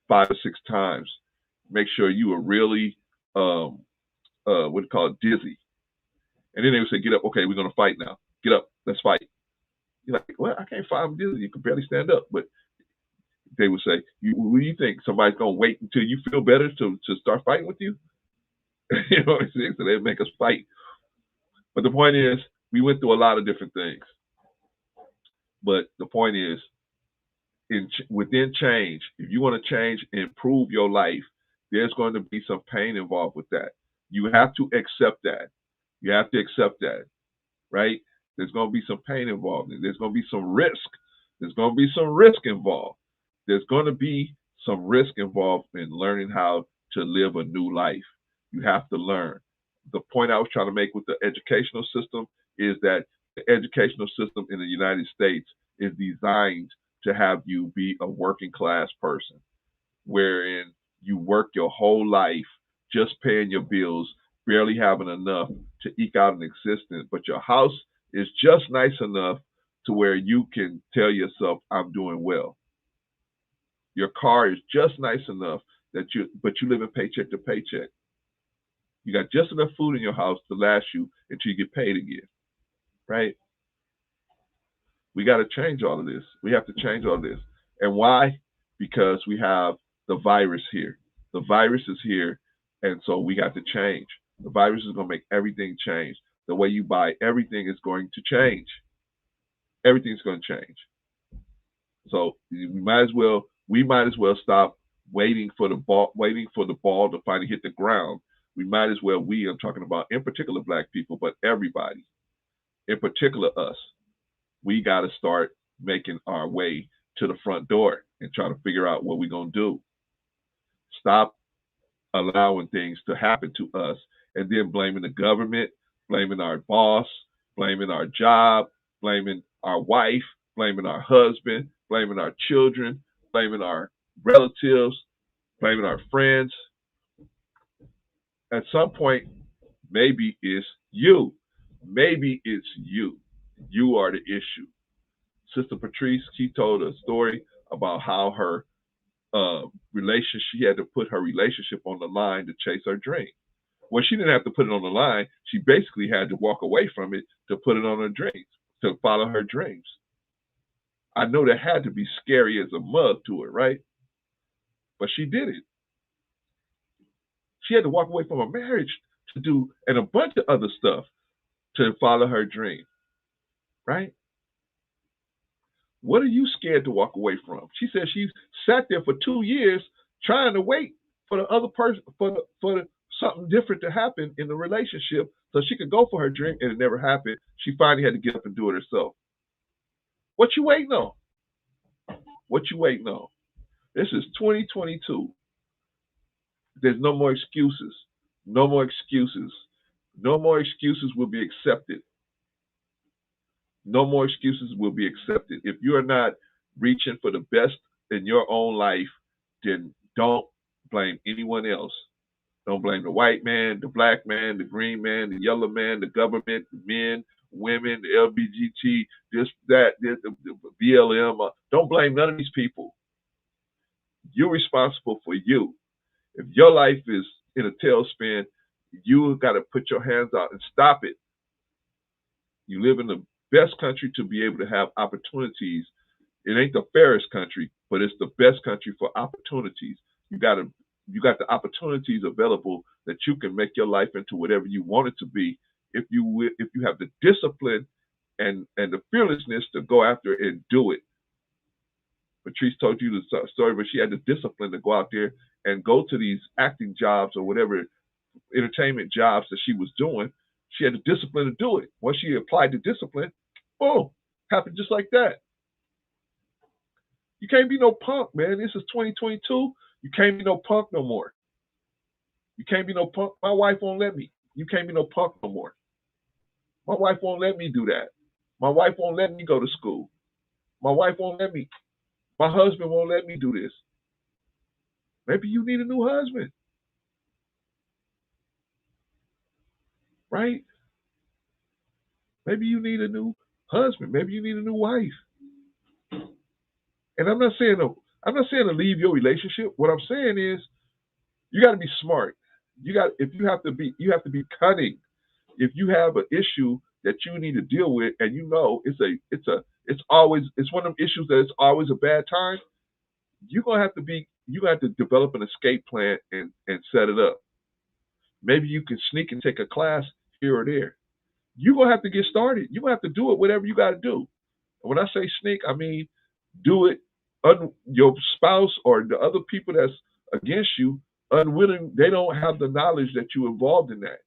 5 or 6 times. Make sure you were really, what do you call it, dizzy. And then they would say, "Get up. Okay, we're going to fight now. Get up. Let's fight." You're like, "Well, I can't fight. I'm dizzy. You can barely stand up." But they would say, "What do you think? Somebody's going to wait until you feel better to start fighting with you?" You know what I'm saying? So they make us fight. But the point is, we went through a lot of different things. But the point is, within change, if you want to change and improve your life, there's going to be some pain involved with that. You have to accept that. You have to accept that, right? There's going to be some pain involved. There's going to be some risk. There's going to be some risk involved. There's going to be some risk involved in learning how to live a new life. You have to learn. The point I was trying to make with the educational system is that the educational system in the United States is designed to have you be a working class person, wherein you work your whole life just paying your bills, barely having enough to eke out an existence, but your house is just nice enough to where you can tell yourself, "I'm doing well." Your car is just nice enough but you live in paycheck to paycheck. You got just enough food in your house to last you until you get paid again, right? We got to change all of this. We have to change all this. And why? Because we have the virus here. The virus is here, and so we got to change. The virus is going to make everything change. The way you buy everything is going to change. Everything's going to change. So we might as well stop waiting for the ball to finally hit the ground. We might as well, I'm talking about in particular black people, but everybody, in particular us, we got to start making our way to the front door and try to figure out what we're going to do. Stop allowing things to happen to us and then blaming the government, blaming our boss, blaming our job, blaming our wife, blaming our husband, blaming our children, blaming our relatives, blaming our friends. At some point, maybe it's you. Maybe it's you. You are the issue. Sister Patrice, she told a story about how her relationship, she had to put her relationship on the line to chase her dream. Well, she didn't have to put it on the line. She basically had to walk away from it to put it on her dreams, to follow her dreams. I know that had to be scary as a mug to her, right? But she did it. She had to walk away from a marriage to do, and a bunch of other stuff to follow her dream, right? What are you scared to walk away from? She said she sat there for 2 years trying to wait for the other person, for something different to happen in the relationship so she could go for her dream, and it never happened. She finally had to get up and do it herself. What you waiting on? What you waiting on? This is 2022. There's no more excuses. No more excuses. No more excuses will be accepted. No more excuses will be accepted. If you are not reaching for the best in your own life, then don't blame anyone else. Don't blame the white man, the black man, the green man, the yellow man, the government, the men, women, the LGBT, this, that, this, the BLM. Don't blame none of these people. You're responsible for you. If your life is in a tailspin, you got to put your hands out and stop it. You live in the best country to be able to have opportunities. It ain't the fairest country, but it's the best country for opportunities. You got the opportunities available that you can make your life into whatever you want it to be if you have the discipline and the fearlessness to go after it and do it. Patrice told you the story, but she had the discipline to go out there and go to these acting jobs or whatever entertainment jobs that she was doing. She had the discipline to do it. Once she applied the discipline, boom, happened just like that. You can't be no punk, man. This is 2022. You can't be no punk no more. You can't be no punk. My wife won't let me. You can't be no punk no more. My wife won't let me do that. My wife won't let me go to school. My wife won't let me. My husband won't let me do this. Maybe you need a new husband. Right? Maybe you need a new husband. Maybe you need a new wife. And I'm not saying to leave your relationship. What I'm saying is you got to be smart. You have to be cunning. If you have an issue that you need to deal with, and you know it's one of them issues that it's always a bad time, you have to develop an escape plan and set it up. Maybe you can sneak and take a class here or there. You're gonna have to get started. You're gonna have to do it, whatever you got to do. And when I say sneak, I mean do it. Your spouse or the other people that's against you, unwilling, they don't have the knowledge that you're involved in that.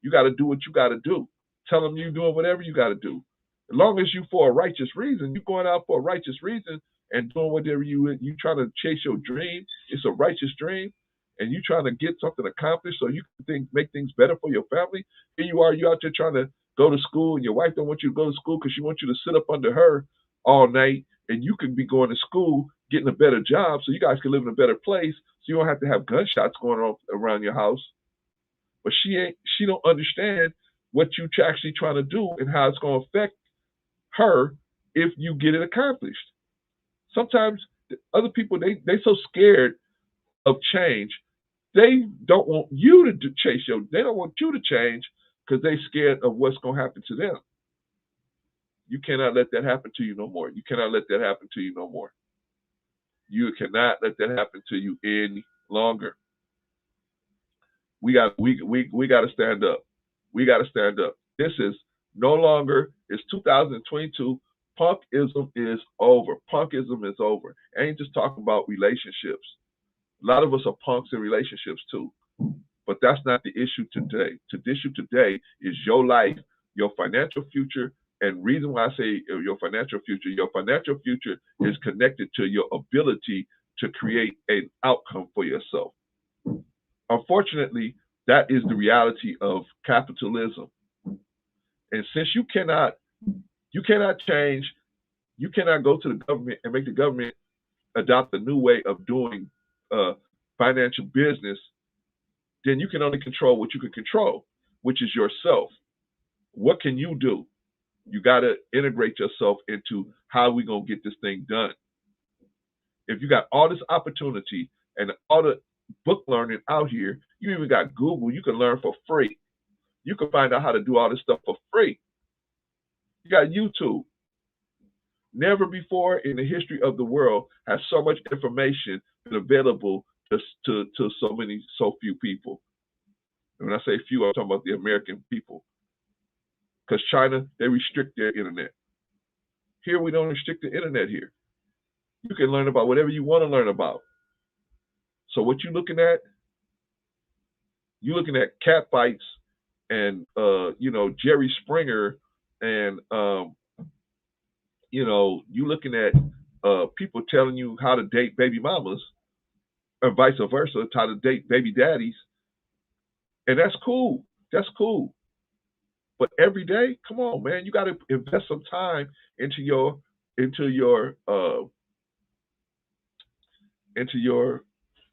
You got to do what you got to do. Tell them you're doing whatever you got to do. As long as you for a righteous reason, you're going out for a righteous reason and doing whatever you trying to chase your dream. It's a righteous dream, and you trying to get something accomplished so you can make things better for your family. Here you are, you out there trying to go to school, and your wife don't want you to go to school because she wants you to sit up under her all night, and you can be going to school, getting a better job, so you guys can live in a better place, so you don't have to have gunshots going on around your house. But she don't understand what you actually trying to do and how it's going to affect her if you get it accomplished. Sometimes other people, they so scared of change They don't want you to chase they don't want you to change because they're scared of what's going to happen to them. You cannot let that happen to you no more. You cannot let that happen to you no more. You cannot let that happen to you any longer. We got to stand up. We got to stand up. This is no longer. It's 2022. Punkism is over. Punkism is over. I ain't just talking about relationships. A lot of us are punks in relationships too. But that's not the issue today. The issue today is your life, your financial future, and reason why I say your financial future is connected to your ability to create an outcome for yourself. Unfortunately, that is the reality of capitalism. And since you cannot change, you cannot go to the government and make the government adopt a new way of doing financial business, then you can only control what you can control, which is yourself. What can you do? You got to integrate yourself into how we going to get this thing done. If you got all this opportunity and all the book learning out here, you even got Google, you can learn for free. You can find out how to do all this stuff for free. You got YouTube. Never before in the history of the world has so much information been available to so few people. And when I say few, I'm talking about the American people. Because China, they restrict their internet. Here, we don't restrict the internet here. You can learn about whatever you want to learn about. So what you're looking at cat fights and, Jerry Springer and, you're looking at people telling you how to date baby mamas or vice versa, how to date baby daddies. And that's cool. That's cool. But every day, come on, man, you got to invest some time into your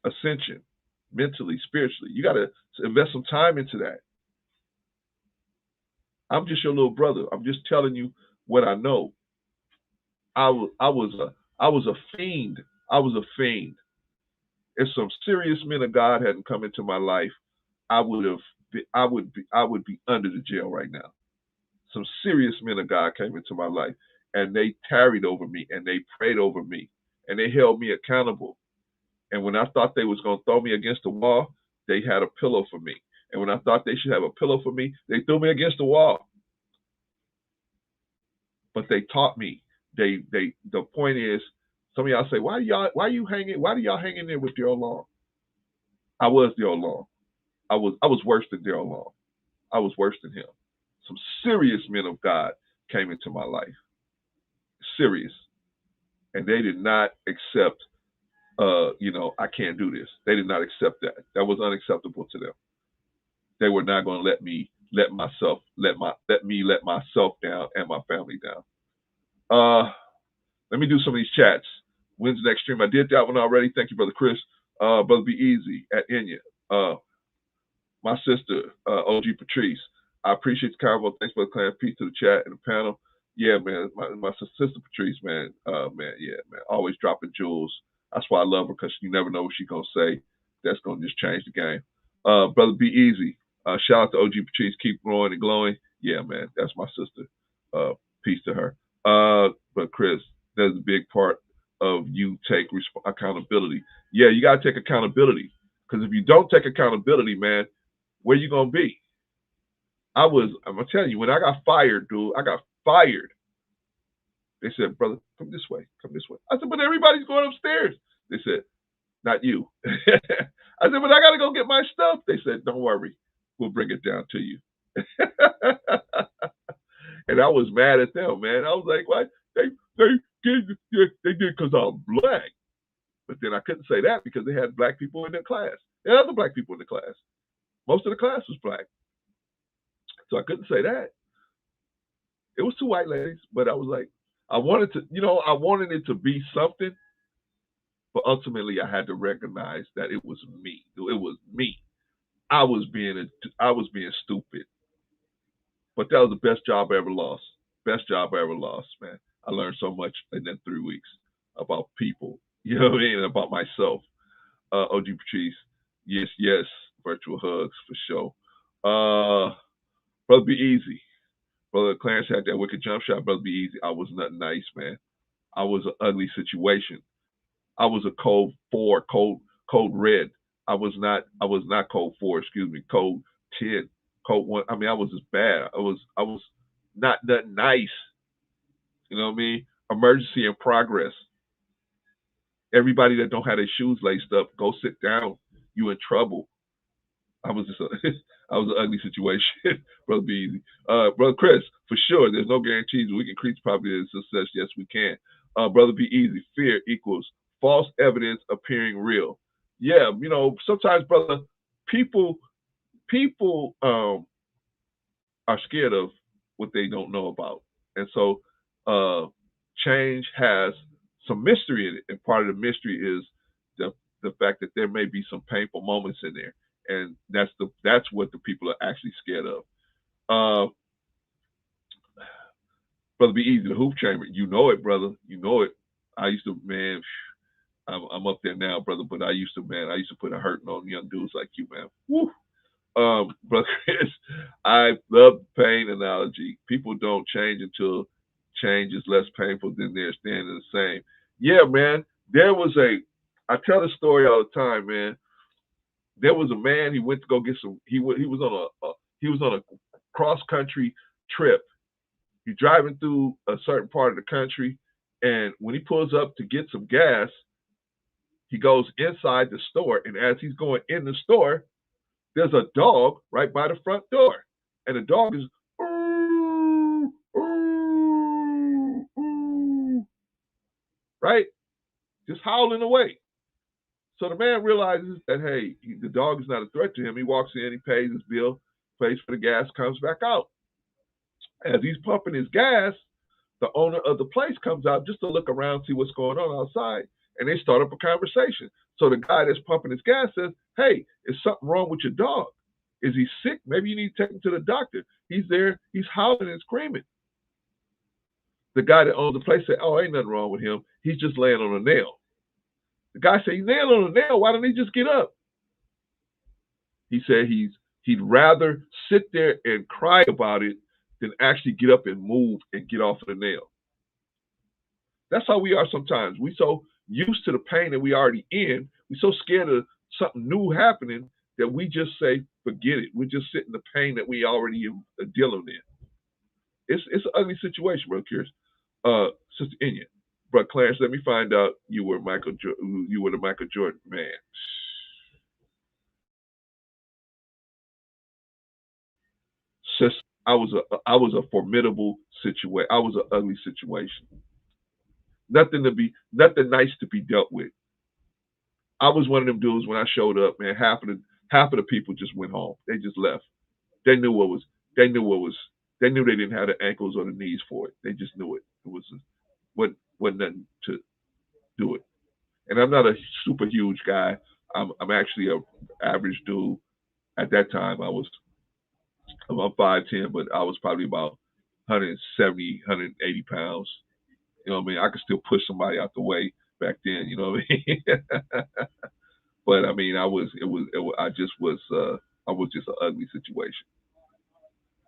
ascension, mentally, spiritually. You got to invest some time into that. I'm just your little brother. I'm just telling you what I know. I was a fiend. I was a fiend. If some serious men of God hadn't come into my life, I would be under the jail right now. Some serious men of God came into my life, and they tarried over me, and they prayed over me, and they held me accountable. And when I thought they was going to throw me against the wall, they had a pillow for me. And when I thought they should have a pillow for me, they threw me against the wall. But they taught me. The point is, some of y'all say, why do y'all hang in there with Daryl Long? I was Daryl Long. I was worse than Daryl Long. I was worse than him. Some serious men of God came into my life. Serious. And they did not accept, I can't do this. They did not accept that. That was unacceptable to them. They were not going to let me let myself down and my family down. Let me do some of these chats. When's the next stream? I did that one already. Thank you, Brother Chris. Brother Be Easy at Enya. My sister, OG Patrice. I appreciate the convo. Thanks for the clan. Peace to the chat and the panel. Yeah, man. My sister Patrice, man. Always dropping jewels. That's why I love her, because you never know what she's going to say. That's going to just change the game. Brother Be Easy. Shout out to OG Patrice. Keep growing and glowing. Yeah, man. That's my sister. Peace to her. But Chris, there's a big part of you take accountability. Yeah, you got to take accountability. Because if you don't take accountability, man, where you going to be? I'm going to tell you, when I got fired, dude, I got fired. They said, brother, come this way. I said, but everybody's going upstairs. They said, not you. I said, but I got to go get my stuff. They said, don't worry. We'll bring it down to you. And I was mad at them, man. I was like, what? They did because I'm black. But then I couldn't say that because they had black people in their class. There had other black people in the class. Most of the class was black. So I couldn't say that. It was two white ladies, but I was like, I wanted it to be something, but ultimately I had to recognize that it was me. It was me. I was being stupid. But that was the best job I ever lost. Best job I ever lost, man. I learned so much in that 3 weeks about people, you know what I mean, about myself. OG Patrice, Yes, yes. Virtual hugs for sure. Brother Be Easy. Brother Clarence had that wicked jump shot. Brother Be Easy. I was not nice, man. I was an ugly situation. I was a code 4, code red. I was not code 4, excuse me, code 10, code 1. I mean, I was just bad. I was not that nice. You know what I mean? Emergency in progress. Everybody that don't have their shoes laced up, go sit down. You in trouble. I was just a, I was an ugly situation, brother. Be easy, brother Chris. For sure, there's no guarantees we can increase probability of success. Yes, we can. Brother, be easy. Fear equals false evidence appearing real. Yeah, you know, sometimes, brother, people are scared of what they don't know about, and so uh, change has some mystery in it. And part of the mystery is the fact that there may be some painful moments in there, and that's what the people are actually scared of. Uh, Brother, be easy. The hoop chamber, you know it, brother. You know it. I used to, man. I'm up there now, brother. But I used to put a hurting on young dudes like you, man. Woo. Brother Chris, I love the pain analogy. People don't change until change is less painful than they're standing the same. Yeah, man. I tell the story all the time, man. There was a man. He went to go get some. He was on he was on a cross country trip. He's driving through a certain part of the country, and when he pulls up to get some gas, he goes inside the store, and as he's going in the store, there's a dog right by the front door, and the dog is right, just howling away. So the man realizes that hey, the dog is not a threat to him. He walks in, he pays his bill, pays for the gas, comes back out. As he's pumping his gas, the owner of the place comes out just to look around, see what's going on outside, and they start up a conversation. So the guy that's pumping his gas says, "Hey, is something wrong with your dog? Is he sick? Maybe you need to take him to the doctor. He's there, he's howling and screaming." The guy that owns the place said, "Oh, ain't nothing wrong with him. He's just laying on a nail." The guy said, "He's laying on a nail. Why don't he just get up?" He said he'd rather sit there and cry about it than actually get up and move and get off of the nail. That's how we are sometimes. We so used to the pain that we already in. We so scared of something new happening that we just say, forget it. We just sit in the pain that we already are dealing in. It's an ugly situation, bro. Curious, Sister Inya, bro. Clarence, let me find out you were the Michael Jordan man. Sis, I was a formidable situation. I was an ugly situation. Nothing nice to be dealt with. I was one of them dudes when I showed up, man. Half of the people just went home. They just left. They knew what was. They knew what was. They knew they didn't have the ankles or the knees for it. They just knew it. It wasn't nothing to do it. And I'm not a super huge guy. I'm actually a average dude. At that time, I'm 5'10", but I was probably about 170, 180 pounds. You know what I mean? I could still push somebody out the way back then. You know what I mean? But I mean, I was just an ugly situation.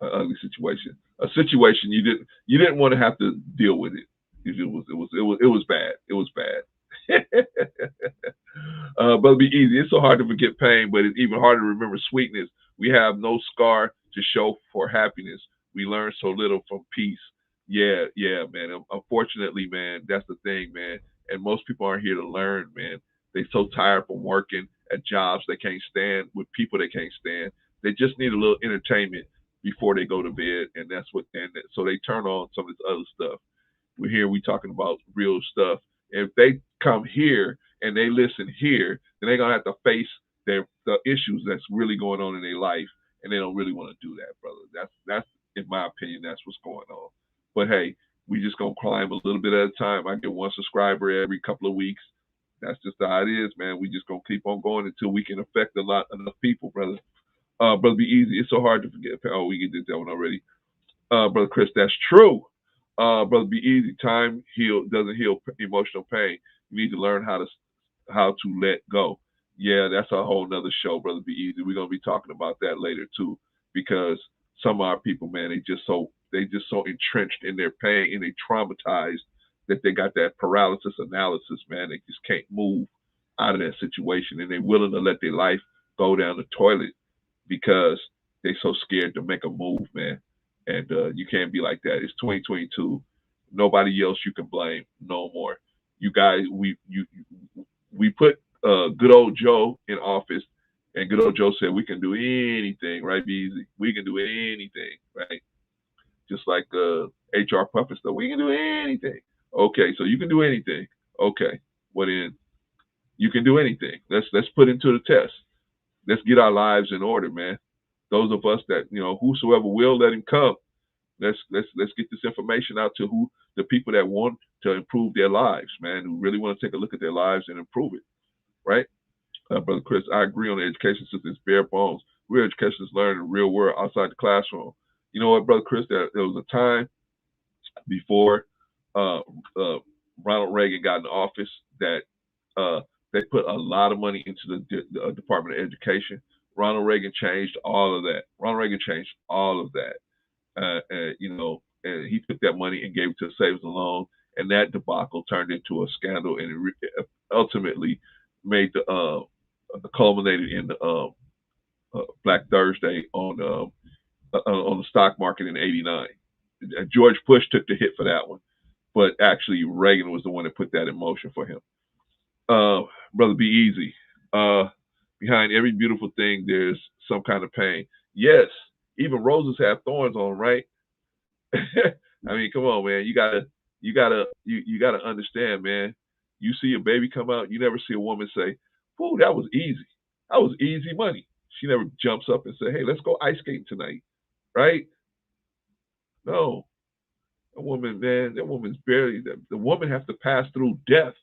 An ugly situation. A situation you didn't want to have to deal with it. It was bad. It was bad. But it'll be easy. It's so hard to forget pain, but it's even harder to remember sweetness. We have no scar to show for happiness. We learn so little from peace. Yeah, yeah, man. Unfortunately, man, that's the thing, man. And most people aren't here to learn, man. They so tired from working at jobs they can't stand with people they can't stand. They just need a little entertainment before they go to bed, and so they turn on some of this other stuff. We're here, we talking about real stuff. And if they come here and they listen here, then they're gonna have to face the issues that's really going on in their life, and they don't really want to do that, brother. That's in my opinion, that's what's going on. But hey, we just gonna climb a little bit at a time. I get one subscriber every couple of weeks. That's just how it is, man. We just gonna keep on going until we can affect enough people, brother. Brother, be easy. It's so hard to forget. Oh, we did that one already. Brother Chris, that's true. Brother, be easy. Time doesn't heal emotional pain. You need to learn how to let go. Yeah, that's a whole nother show, brother. Be easy. We're gonna be talking about that later too, because some of our people, man, they just so entrenched in their pain and they traumatized that they got that paralysis analysis, man. They just can't move out of that situation, and they're willing to let their life go down the toilet because they so scared to make a move, man. And you can't be like that. It's 2022. Nobody else you can blame no more. You guys, we put good old Joe in office, and good old Joe said we can do anything, right? Be easy. We can do anything, right? Just like HR puppet stuff. We can do anything. Okay, so you can do anything. Okay, well then you can do anything. Let's put into the test. Let's get our lives in order, man. Those of us that whosoever will, let him come. Let's get this information out to the people that want to improve their lives, man, who really want to take a look at their lives and improve it, right? Brother Chris, I agree on the education system. It's bare bones. Real education is learning the real world outside the classroom. You know what, Brother Chris? There was a time before Ronald Reagan got in office that they put a lot of money into the Department of Education. Ronald Reagan changed all of that. Ronald Reagan changed all of that. And he took that money and gave it to the savings and loan, and that debacle turned into a scandal, and it ultimately made the culminated in the Black Thursday on the stock market in '89. George Bush took the hit for that one, but actually Reagan was the one that put that in motion for him. Brother, be easy. Behind every beautiful thing, there's some kind of pain. Yes, even roses have thorns on them, right? I mean, come on, man. You gotta understand, man. You see a baby come out, you never see a woman say, "Whoa, that was easy. That was easy money." She never jumps up and say, "Hey, let's go ice skating tonight," right? No, a woman, man, that woman's barely. The woman has to pass through death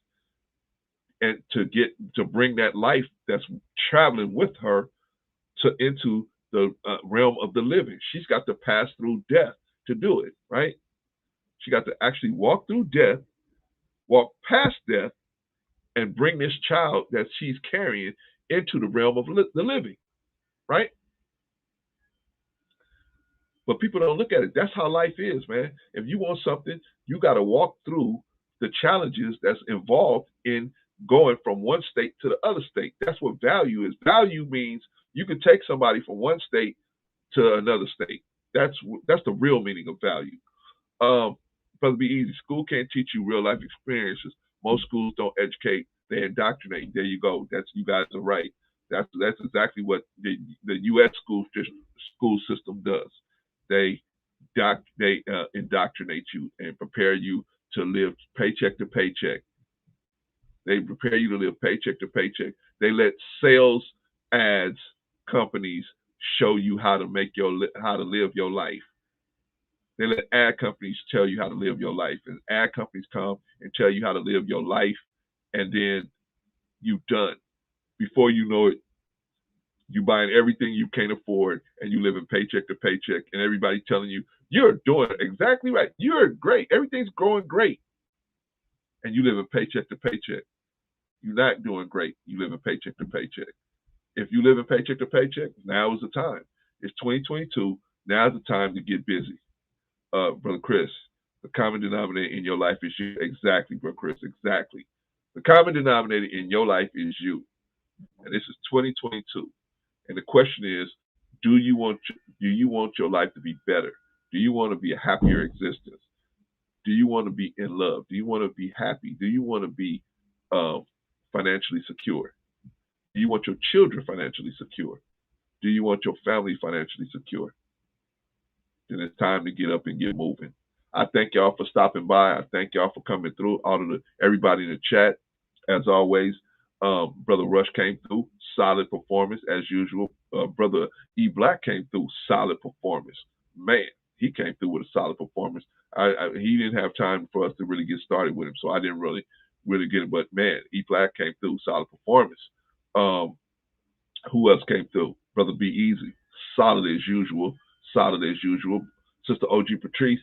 and to bring that life that's traveling with her into the realm of the living. She's got to pass through death to do it, right? She got to actually walk through death, walk past death, and bring this child that she's carrying into the realm of the living, right? But people don't look at it. That's how life is, man. If you want something, you got to walk through the challenges that's involved in going from one state to the other state. That's what value is. Value means you can take somebody from one state to another state. That's the real meaning of value. Brother, be easy. School can't teach you real life experiences. Most schools don't educate; they indoctrinate. There you go. You guys are right. That's exactly what the U.S. school system does. They indoctrinate you and prepare you to live paycheck to paycheck. They prepare you to live paycheck to paycheck. They let sales ads companies show you how to live your life. They let ad companies tell you how to live your life, and ad companies come and tell you how to live your life, and then you've done. Before you know it, you buying everything you can't afford, and you living paycheck to paycheck, and everybody telling you you're doing exactly right. You're great. Everything's growing great, and you living paycheck to paycheck. You're not doing great. You living paycheck to paycheck. If you live in paycheck to paycheck, now is the time. It's 2022. Now's the time to get busy. Brother Chris, the common denominator in your life is you. Exactly, Brother Chris, exactly. The common denominator in your life is you. And this is 2022. And the question is, do you want your life to be better? Do you want to be a happier existence? Do you want to be in love? Do you want to be happy? Do you want to be financially secure? Do you want your children financially secure? Do you want your family financially secure? Then it's time to get up and get moving. I thank y'all for stopping by. I thank y'all for coming through. Everybody in the chat, as always. Brother Rush came through, solid performance as usual. Brother E Black came through, solid performance. Man, he came through with a solid performance. He didn't have time for us to really get started with him, so I didn't really get it. But man, E Black came through, solid performance. Who else came through? Brother Be Easy, solid as usual. Solid as usual. Sister OG Patrice,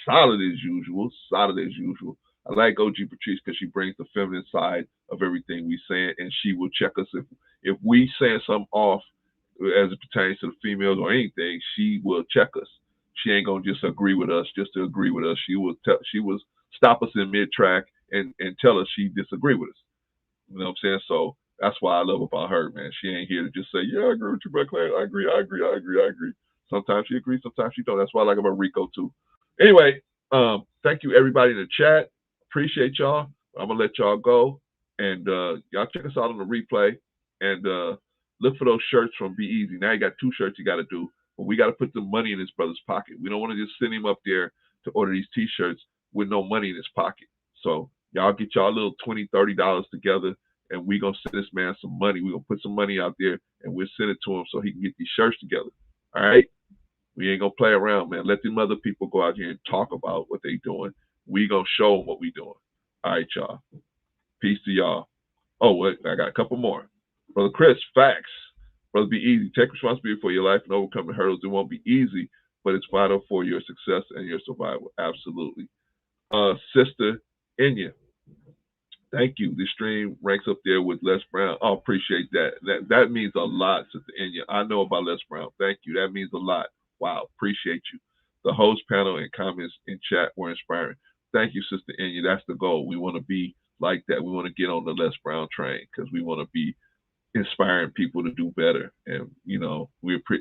solid as usual. Solid as usual. I like OG Patrice because she brings the feminine side of everything we saying, and she will check us if we saying something off as it pertains to the females or anything. She will check us. She ain't gonna just agree with us just to agree with us. She will stop us in mid track and tell us she disagree with us. You know what I'm saying? So that's why I love about her, man. She ain't here to just say, yeah, I agree with you, Black Clan. I agree. Sometimes she agrees, sometimes she don't. That's why I like about Rico too. Anyway, thank you everybody in the chat. Appreciate y'all. I'm gonna let y'all go. And y'all check us out on the replay. And look for those shirts from Be Easy. Now you got 2 shirts you gotta do. But we gotta put the money in his brother's pocket. We don't want to just send him up there to order these t-shirts with no money in his pocket. So y'all get y'all little $20, $30 together, and we gonna send this man some money. We gonna put some money out there, and we'll send it to him so he can get these shirts together. All right, we ain't gonna play around, man. Let them other people go out here and talk about what they doing. We gonna show them what we doing. All right, y'all. Peace to y'all. Oh, wait, I got a couple more. Brother Chris, facts. Brother, be easy. Take responsibility for your life and overcome the hurdles. It won't be easy, but it's vital for your success and your survival. Absolutely. Sister Inya, thank you. The stream ranks up there with Les Brown. Oh, appreciate that. That means a lot, Sister Inya. I know about Les Brown. Thank you. That means a lot. Wow, appreciate you. The host panel and comments in chat were inspiring. Thank you, Sister Inya. That's the goal. We want to be like that. We want to get on the Les Brown train because we want to be inspiring people to do better. And, you know,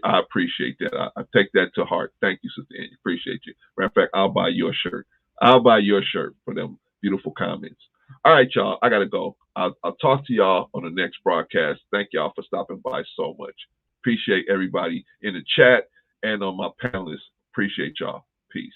I appreciate that. I take that to heart. Thank you, Sister Angie. Appreciate you. Matter of fact, I'll buy your shirt. I'll buy your shirt for them beautiful comments. All right, y'all. I got to go. I'll talk to y'all on the next broadcast. Thank y'all for stopping by so much. Appreciate everybody in the chat and on my panelists. Appreciate y'all. Peace.